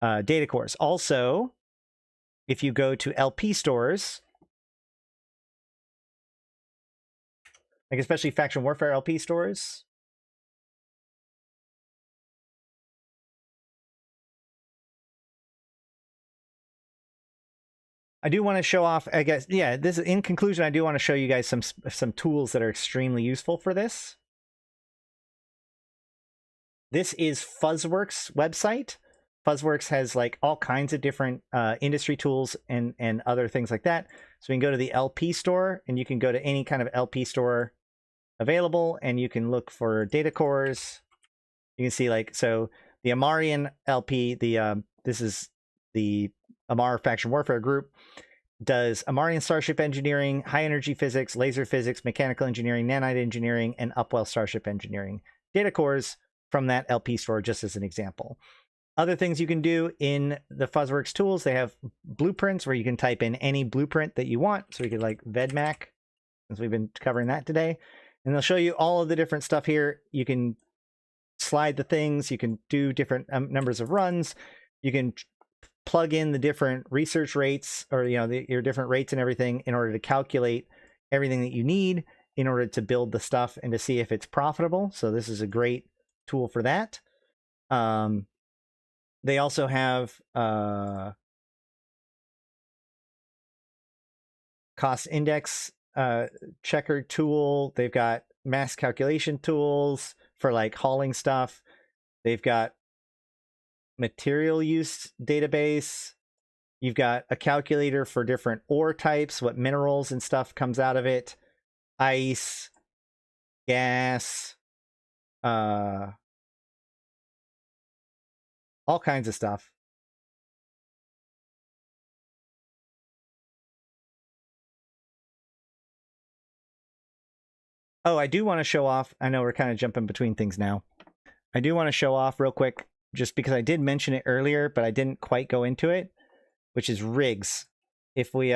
data cores. Also, if you go to LP stores, like especially Faction Warfare LP stores, I do want to show off, I guess, yeah, this in conclusion, I do want to show you guys some tools that are extremely useful for this. This is Fuzzworks website. Fuzzworks has like all kinds of different industry tools and other things like that. So we can go to the LP store, and you can go to any kind of LP store available, and you can look for data cores. You can see like, so the Amarian LP, this is the Amar Faction Warfare Group, does Amarian Starship Engineering, High Energy Physics, Laser Physics, Mechanical Engineering, Nanite Engineering, and Upwell Starship Engineering data cores from that LP store, just as an example. Other things you can do in the Fuzzworks tools, they have blueprints where you can type in any blueprint that you want. So we could like VedMac, since we've been covering that today. And they'll show you all of the different stuff here. You can slide the things, you can do different numbers of runs, you can plug in the different research rates, or your different rates and everything, in order to calculate everything that you need in order to build the stuff and to see if it's profitable. So this is a great tool for that. They also have cost index checker tool. They've got mass calculation tools for like hauling stuff. They've got material use database. You've got a calculator for different ore types, what minerals and stuff comes out of it, ice, gas, all kinds of stuff. Oh, I do want to show off. I know we're kind of jumping between things now. I do want to show off real quick, just because I did mention it earlier, but I didn't quite go into it, which is rigs. If we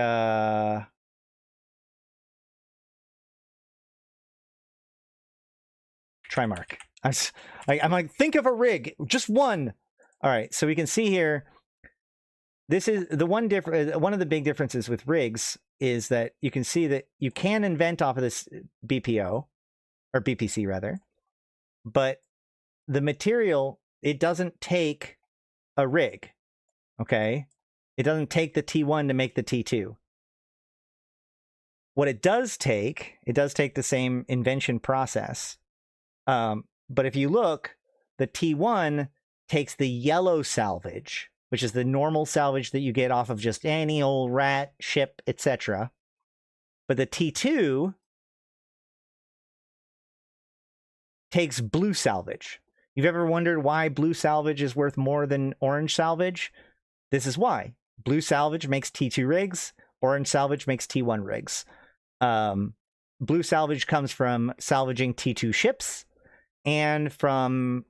Try mark. I'm like, think of a rig, just one. All right, so we can see here, this is the one of the big differences with rigs is that you can see that you can invent off of this BPO, or BPC rather, but the material, it doesn't take a rig, okay? It doesn't take the T1 to make the T2. What it does take the same invention process. But if you look, the T1 takes the yellow salvage, which is the normal salvage that you get off of just any old rat, ship, etc. But the T2 takes blue salvage. You've ever wondered why blue salvage is worth more than orange salvage? This is why. Blue salvage makes T2 rigs, orange salvage makes T1 rigs. Blue salvage comes from salvaging T2 ships and from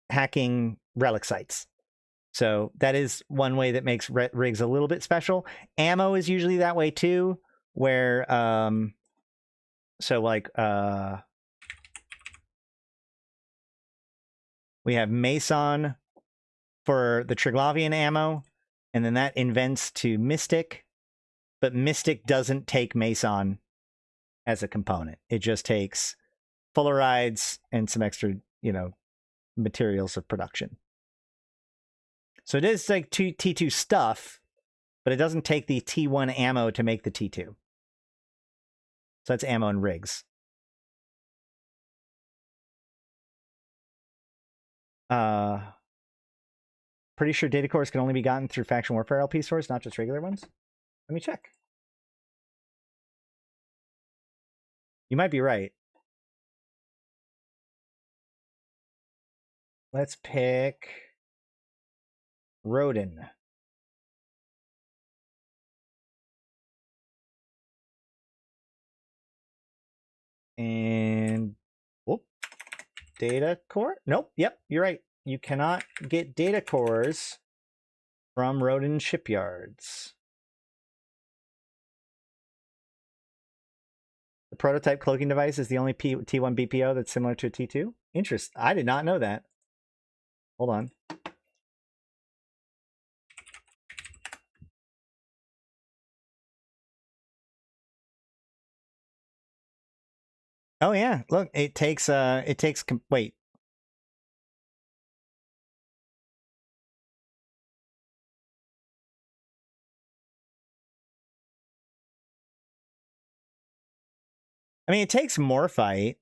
hacking relic sites. So that is one way that makes rigs a little bit special. Ammo is usually that way too, where so like we have Mason for the Triglavian ammo, and then that invents to Mystic, but Mystic doesn't take Mason as a component. It just takes Fullerides and some extra, materials of production. So it is like T2 stuff, but it doesn't take the T1 ammo to make the T2. So that's ammo and rigs. Pretty sure data cores can only be gotten through faction warfare LP stores, not just regular ones. Let me check. You might be right. Let's pick Rodin. And whoop, data core? Nope. Yep, you're right. You cannot get data cores from Rodin shipyards. The prototype cloaking device is the only T1 BPO that's similar to a T2. Interesting. I did not know that. Hold on. Oh yeah, look, it takes wait. I mean, it takes Morphite.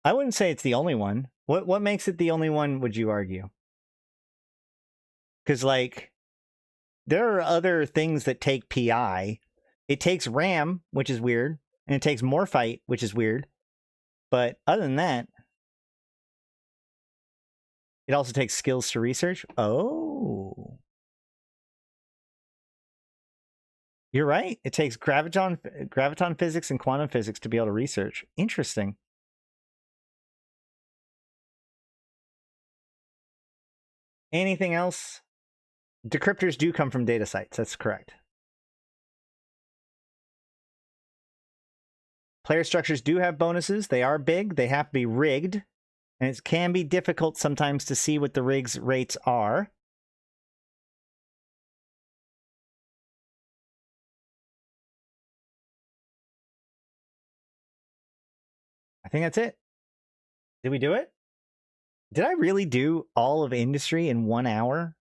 I wouldn't say it's the only one. What makes it the only one, would you argue? Because, like, there are other things that take PI. It takes RAM, which is weird, and it takes Morphite, which is weird. But other than that, it also takes skills to research. Oh. You're right. It takes graviton physics and quantum physics to be able to research. Interesting. Anything else? Decryptors do come from data sites. That's correct. Player structures do have bonuses. They are big. They have to be rigged. And it can be difficult sometimes to see what the rigs rates are. I think that's it. Did we do it? Did I really do all of industry in 1 hour?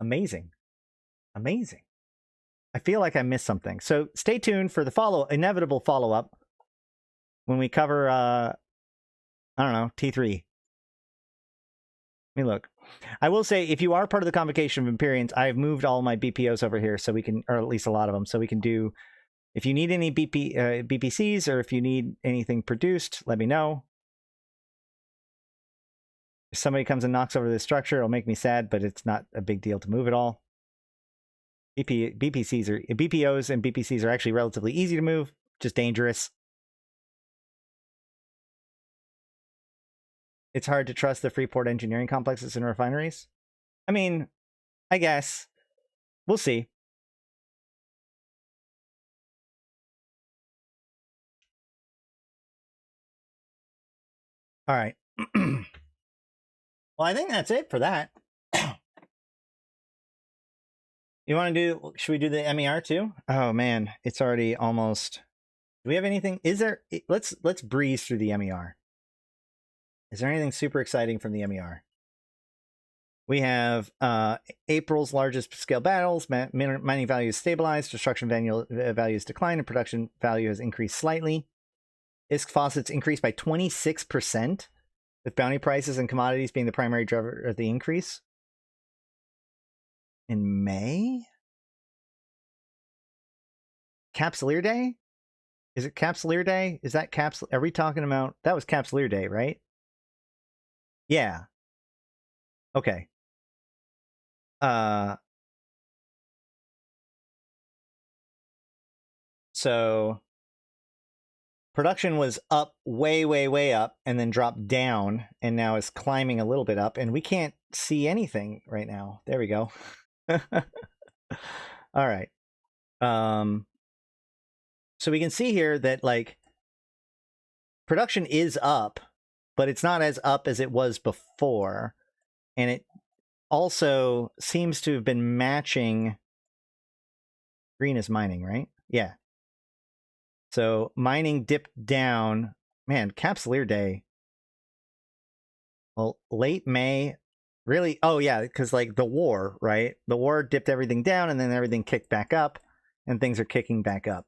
Amazing. Amazing. I feel like I missed something. So stay tuned for the inevitable follow-up when we cover, I don't know, T3. Let me look. I will say, if you are part of the Convocation of Empyreans, I've moved all my BPOs over here so we can, or at least a lot of them, so we can do, if you need any BPCs or if you need anything produced, let me know. If somebody comes and knocks over this structure, it'll make me sad, but it's not a big deal to move it all. BPOs and BPCs are actually relatively easy to move, just dangerous. It's hard to trust the Freeport engineering complexes and refineries. I mean, I guess. We'll see. All right. Well, I think that's it for that. You want to do, should we do the MER too? Oh man, it's already almost, do we have anything? Is there, let's breeze through the MER. Is there anything super exciting from the MER? We have April's largest scale battles, mining value is stabilized, destruction values decline, and production value has increased slightly. ISK faucets increased by 26%, with bounty prices and commodities being the primary driver of the increase. In May? Capsuleer Day? Is it Capsuleer Day? Is that are we talking about, that was Capsuleer Day, right? Yeah. Okay. So production was up way up and then dropped down and now is climbing a little bit up and we can't see anything right now. There we go. All right. So we can see here that like production is up, but it's not as up as it was before. And it also seems to have been matching. Green is mining, right? Yeah. So mining dipped down. Man, Capsuleer Day. Well, late May. Really? Oh, yeah, because like the war, right? The war dipped everything down and then everything kicked back up and things are kicking back up.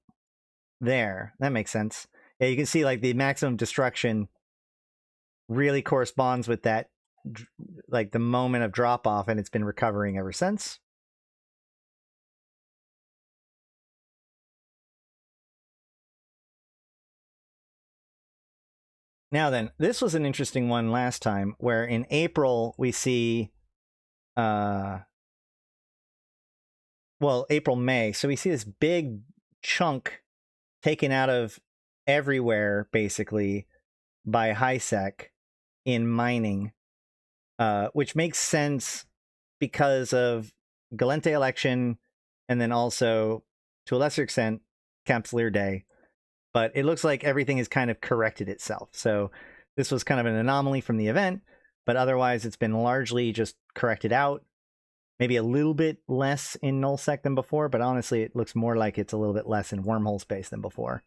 There. That makes sense. Yeah, you can see like the maximum destruction really corresponds with that, like the moment of drop off, and it's been recovering ever since. Now then, this was an interesting one last time, where in April we see, well, April, May. So we see this big chunk taken out of everywhere, basically, by HiSec in mining, which makes sense because of Gallente election, and then also, to a lesser extent, Capsuleer Day. But it looks like everything has kind of corrected itself. So this was kind of an anomaly from the event, but otherwise it's been largely just corrected out. Maybe a little bit less in nullsec than before, but honestly, it looks more like it's a little bit less in wormhole space than before.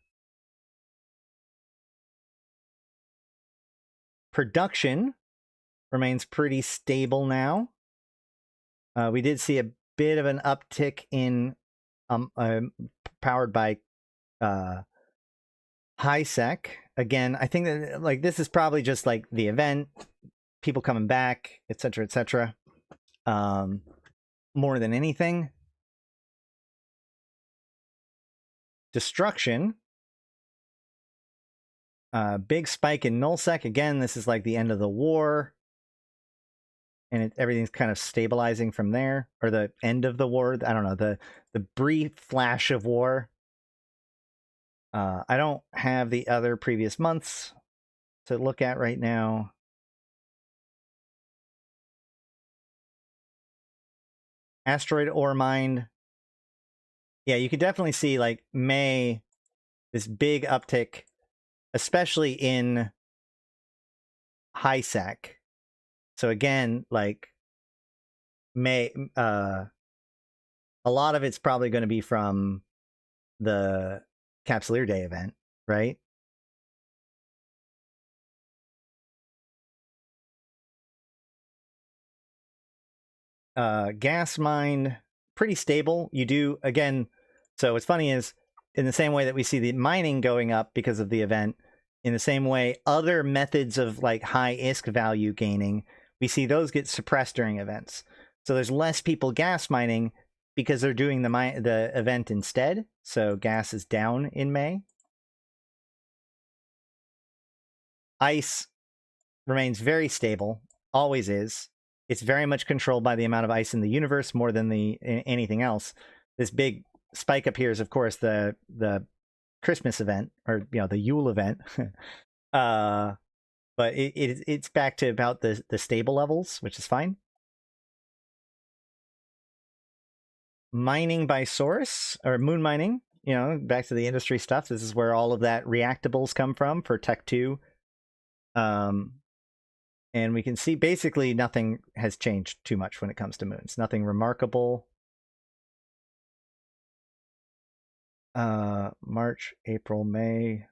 Production remains pretty stable now. We did see a bit of an uptick in powered by HiSec. Again, I think that like this is probably just like the event, people coming back, etc., etc. More than anything. Destruction. Big spike in nullsec. Again, this is like the end of the war. And everything's kind of stabilizing from there. Or the end of the war. I don't know. The brief flash of war. I don't have the other previous months to look at right now. Asteroid ore mine. Yeah, you could definitely see like May, this big uptick, especially in HiSec. So again, like May, a lot of it's probably going to be from the Capsuleer Day event, right? Gas mine, pretty stable. You do, again, so what's funny is, in the same way that we see the mining going up because of the event, in the same way, other methods of like high ISK value gaining, we see those get suppressed during events. So there's less people gas mining because they're doing the event instead. So gas is down in May. Ice remains very stable, always is. It's very much controlled by the amount of ice in the universe more than anything else. This big spike up here is, of course, the Christmas event, or the Yule event. But it's back to about the stable levels, which is fine. Mining by source, or moon mining, back to the industry stuff. This is where all of that reactables come from for Tech 2. And And we can see basically nothing has changed too much when it comes to moons. Nothing remarkable. March, April, May.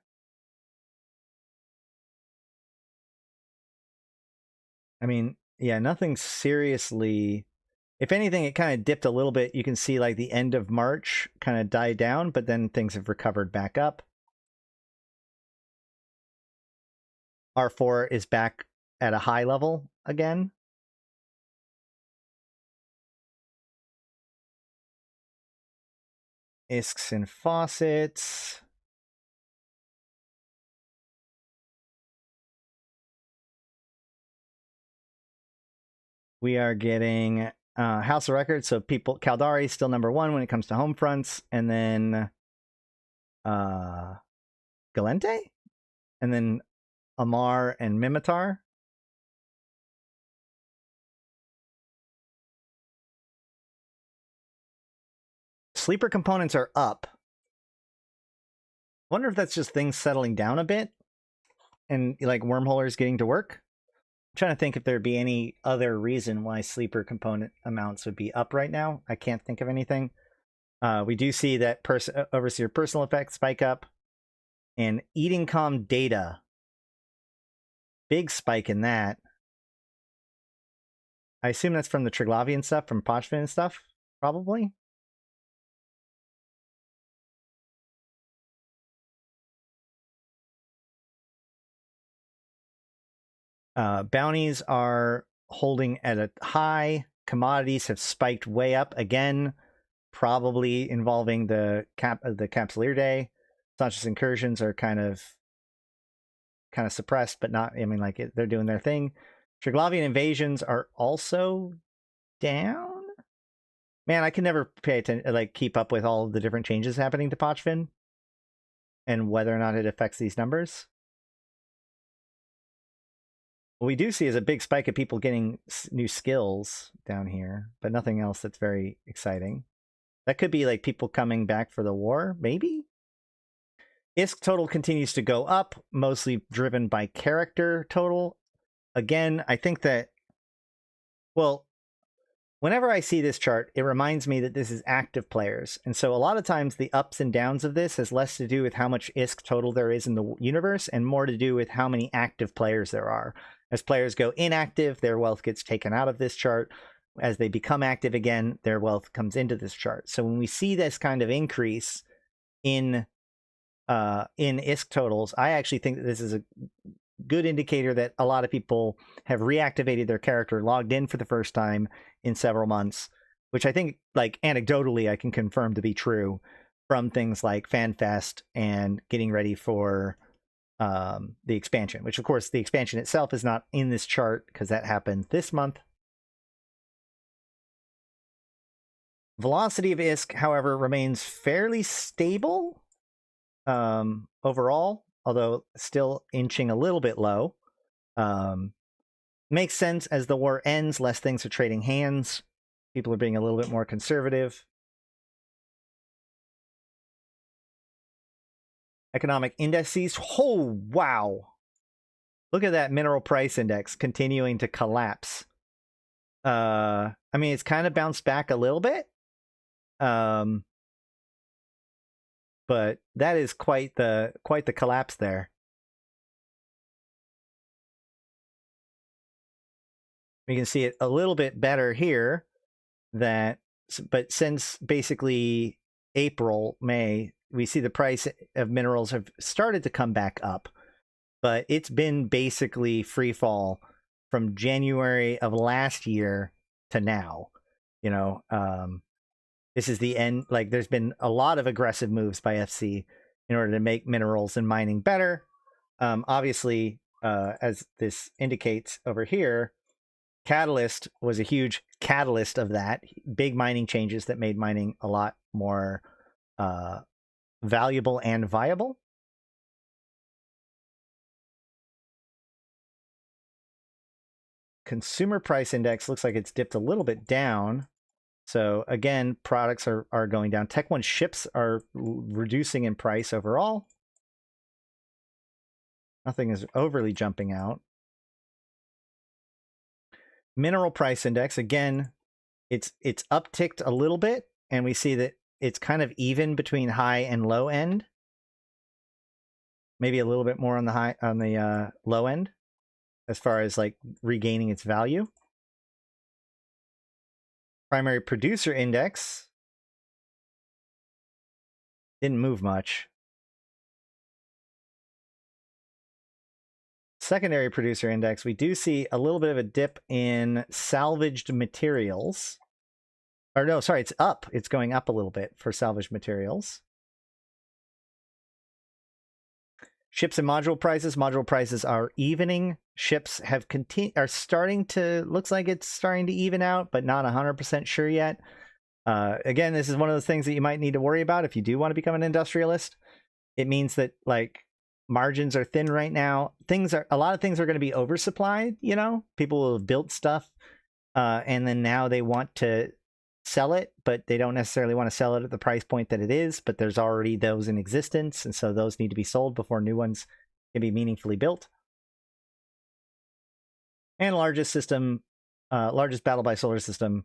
I mean, yeah, nothing seriously. If anything, it kind of dipped a little bit. You can see like the end of March kind of died down, but then things have recovered back up. R4 is back at a high level again. Isks and faucets. We are getting House of Records, so people Caldari still number one when it comes to home fronts, and then Galente, and then Amar and Mimitar. Sleeper components are up. Wonder if that's just things settling down a bit and like wormholers getting to work. I'm trying to think if there'd be any other reason why sleeper component amounts would be up right now. I can't think of anything. We do see that Overseer personal effects spike up, and Eating Calm data. Big spike in that. I assume that's from the Triglavian stuff, from Pochvin and stuff, probably. Bounties are holding at a high. Commodities have spiked way up again, probably involving the Capsuleer Day. Conscious incursions are kind of suppressed, but not. I mean, like they're doing their thing. Triglavian invasions are also down. Man, I can never pay attention, like keep up with all of the different changes happening to Pochvin and whether or not it affects these numbers. What we do see is a big spike of people getting new skills down here, but nothing else that's very exciting. That could be like people coming back for the war, maybe? ISK total continues to go up, mostly driven by character total. Again, I think that, well, whenever I see this chart, it reminds me that this is active players. And so a lot of times the ups and downs of this has less to do with how much ISK total there is in the universe and more to do with how many active players there are. As players go inactive, their wealth gets taken out of this chart. As they become active again, their wealth comes into this chart. So when we see this kind of increase in ISK totals, I actually think that this is a good indicator that a lot of people have reactivated their character, logged in for the first time in several months, which I think, like anecdotally, I can confirm to be true from things like FanFest and getting ready for the expansion, which of course the expansion itself is not in this chart because that happened this month. Velocity of ISK, however, remains fairly stable overall, although still inching a little bit low. Makes sense. As the war ends, less things are trading hands. People are being a little bit more conservative. Economic indices. Oh, wow. Look at that mineral price index continuing to collapse. I mean, it's kind of bounced back a little bit. But that is quite the collapse there. We can see it a little bit better here. But since basically April, May, we see the price of minerals have started to come back up, but it's been basically free fall from January of last year to now. You know, this is the end. Like, there's been a lot of aggressive moves by FC in order to make minerals and mining better. Obviously, as this indicates over here, Catalyst was a huge catalyst of that. Big mining changes that made mining a lot more valuable and viable. Consumer price index looks like it's dipped a little bit down. So again, products are going down. Tech 1 ships are reducing in price overall. Nothing is overly jumping out. Mineral price index, again, it's upticked a little bit, and we see that it's kind of even between high and low end. Maybe a little bit more on the low end as far as like regaining its value. Primary producer index didn't move much. Secondary producer index, we do see a little bit of a dip in salvaged materials. Or no, sorry, it's up. It's going up a little bit for salvaged materials. Ships and module prices are evening. Ships are starting to, looks like it's starting to even out, but not 100% sure yet. Again, this is one of the things that you might need to worry about if you do want to become an industrialist. It means that like margins are thin right now. A lot of things are going to be oversupplied, you know? People will have built stuff and then now they want to sell it, but they don't necessarily want to sell it at the price point that it is, but there's already those in existence, and so those need to be sold before new ones can be meaningfully built. And largest battle by solar system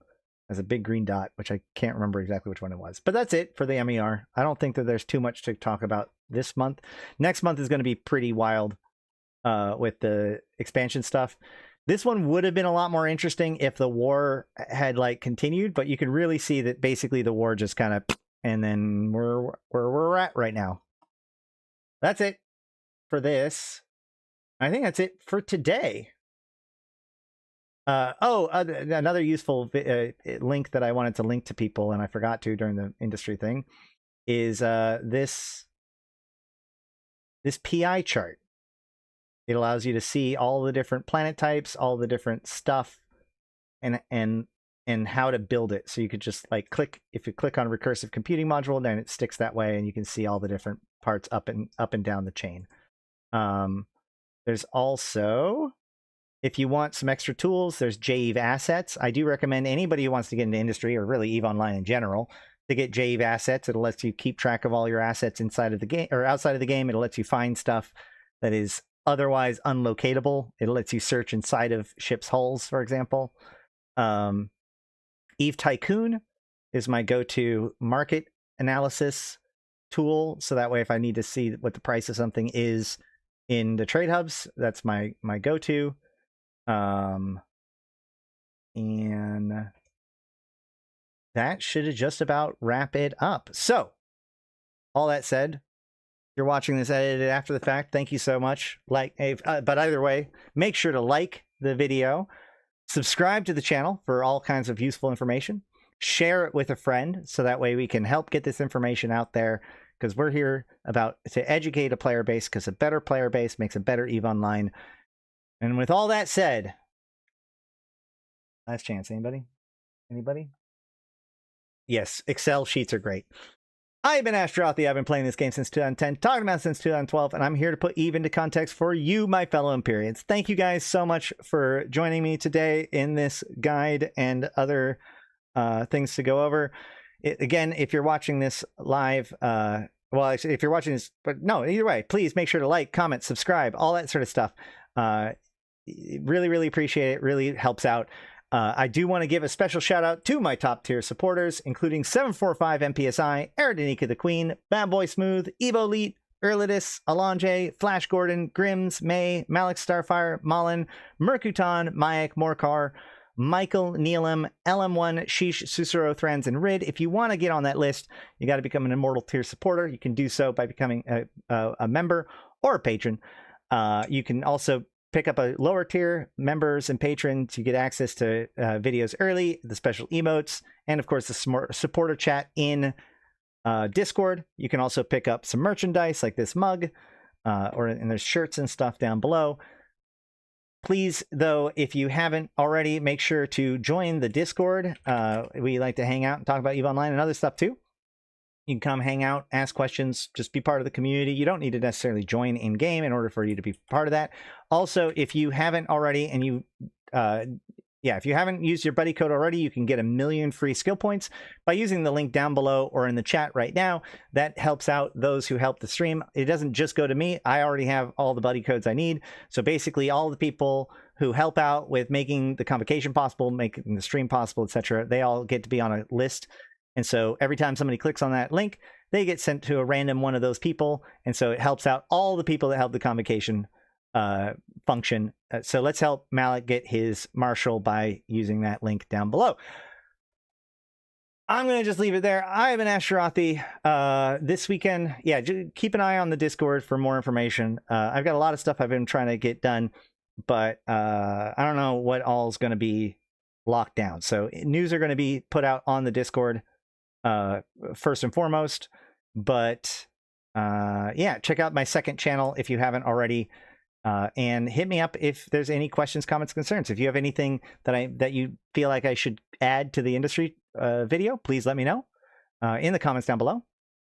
has a big green dot, which I can't remember exactly which one it was. But that's it for the MER. I don't think that there's too much to talk about this month. Next month is going to be pretty wild with the expansion stuff. This one would have been a lot more interesting if the war had like continued, but you can really see that basically the war just kind of, and then we're where we're at right now. That's it for this. I think that's it for today. Another useful link that I wanted to link to people, and I forgot to during the industry thing, is this PI chart. It allows you to see all the different planet types, all the different stuff, and how to build it. So you could just like click, if you click on recursive computing module, then it sticks that way, and you can see all the different parts up and down the chain. There's also, if you want some extra tools, there's JEVE assets. I do recommend anybody who wants to get into industry, or really EVE Online in general, to get JEVE assets. It'll let you keep track of all your assets inside of the game or outside of the game. It'll let you find stuff that is otherwise unlocatable. It lets you search inside of ships' hulls, for example. EVE Tycoon is my go-to market analysis tool. So that way, if I need to see what the price of something is in the trade hubs, that's my go-to. And that should just about wrap it up. So, all that said, you're watching this edited after the fact, thank you so much. But either way, make sure to like the video, subscribe to the channel for all kinds of useful information, share it with a friend so that way we can help get this information out there, because we're here to educate a player base, because a better player base makes a better EVE Online. And with all that said, last chance, anybody? Yes, Excel sheets are great. I've been Astrothy. I've been playing this game since 2010, talking about it since 2012, and I'm here to put EVE into context for you, my fellow Empyreans. Thank you guys so much for joining me today in this guide and other things to go over. Again, if you're watching this live, well, actually, if you're watching this, but no, either way, please make sure to like, comment, subscribe, all that sort of stuff. Really, really appreciate it. Really helps out. I do want to give a special shout out to my top tier supporters, including 745 MPSI, Arydanika the Queen, Bad Boy Smooth, Evo Elite, Erladis, Elange, Flash Gordon, Grims, May, Malak Starfire, Malin, Mercuton, Mayak, Morcar, Michael, Neelam, LM1, Sheesh, Susuro, Thrans, and Rid. If you want to get on that list, you got to become an Immortal tier supporter. You can do so by becoming a member or a patron. You can also pick up a lower tier members and patrons. You get access to videos early, the special emotes, and of course the supporter chat in Discord. You can also pick up some merchandise like this mug, and there's shirts and stuff down below. Please, though, if you haven't already, make sure to join the Discord. We like to hang out and talk about EVE Online and other stuff too. You can come hang out, ask questions, just be part of the community. You don't need to necessarily join in-game in order for you to be part of that. Also, if you haven't already and you yeah, if you haven't used your buddy code already, you can get 1,000,000 free skill points by using the link down below or in the chat right now. That helps out those who help the stream. It doesn't just go to me. I already have all the buddy codes I need. So basically all the people who help out with making the convocation possible, making the stream possible, etc., they all get to be on a list. And so every time somebody clicks on that link, they get sent to a random one of those people. And so it helps out all the people that help the convocation function. So let's help Malak get his marshal by using that link down below. I'm going to just leave it there. I have been Ashtarothi. This weekend, yeah, keep an eye on the Discord for more information. I've got a lot of stuff I've been trying to get done, but I don't know what all is going to be locked down. So news are going to be put out on the Discord first and foremost. But yeah, check out my second channel if you haven't already. And hit me up if there's any questions, comments, concerns. If you have anything that you feel like I should add to the industry video, please let me know in the comments down below.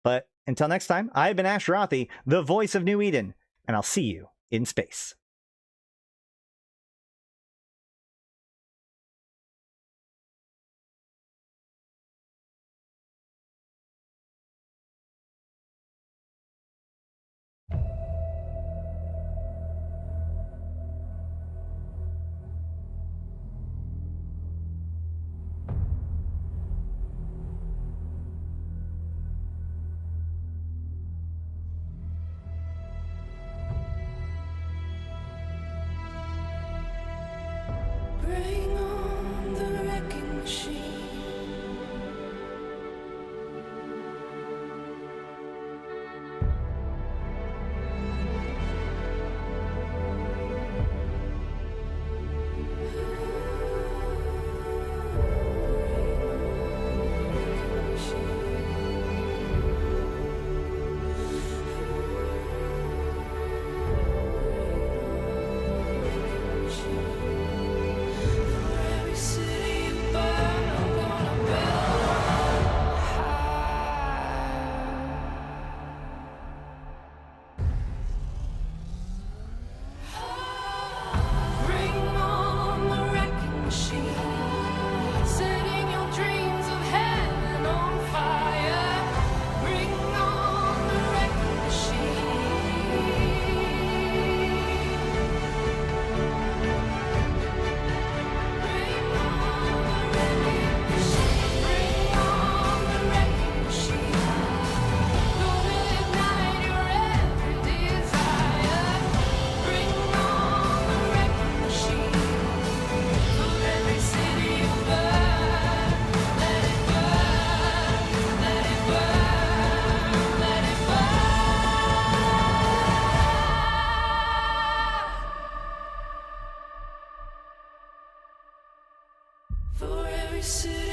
But until next time, I've been Ashtarothi, the voice of New Eden, and I'll see you in space. Bring on the wrecking machine. For every city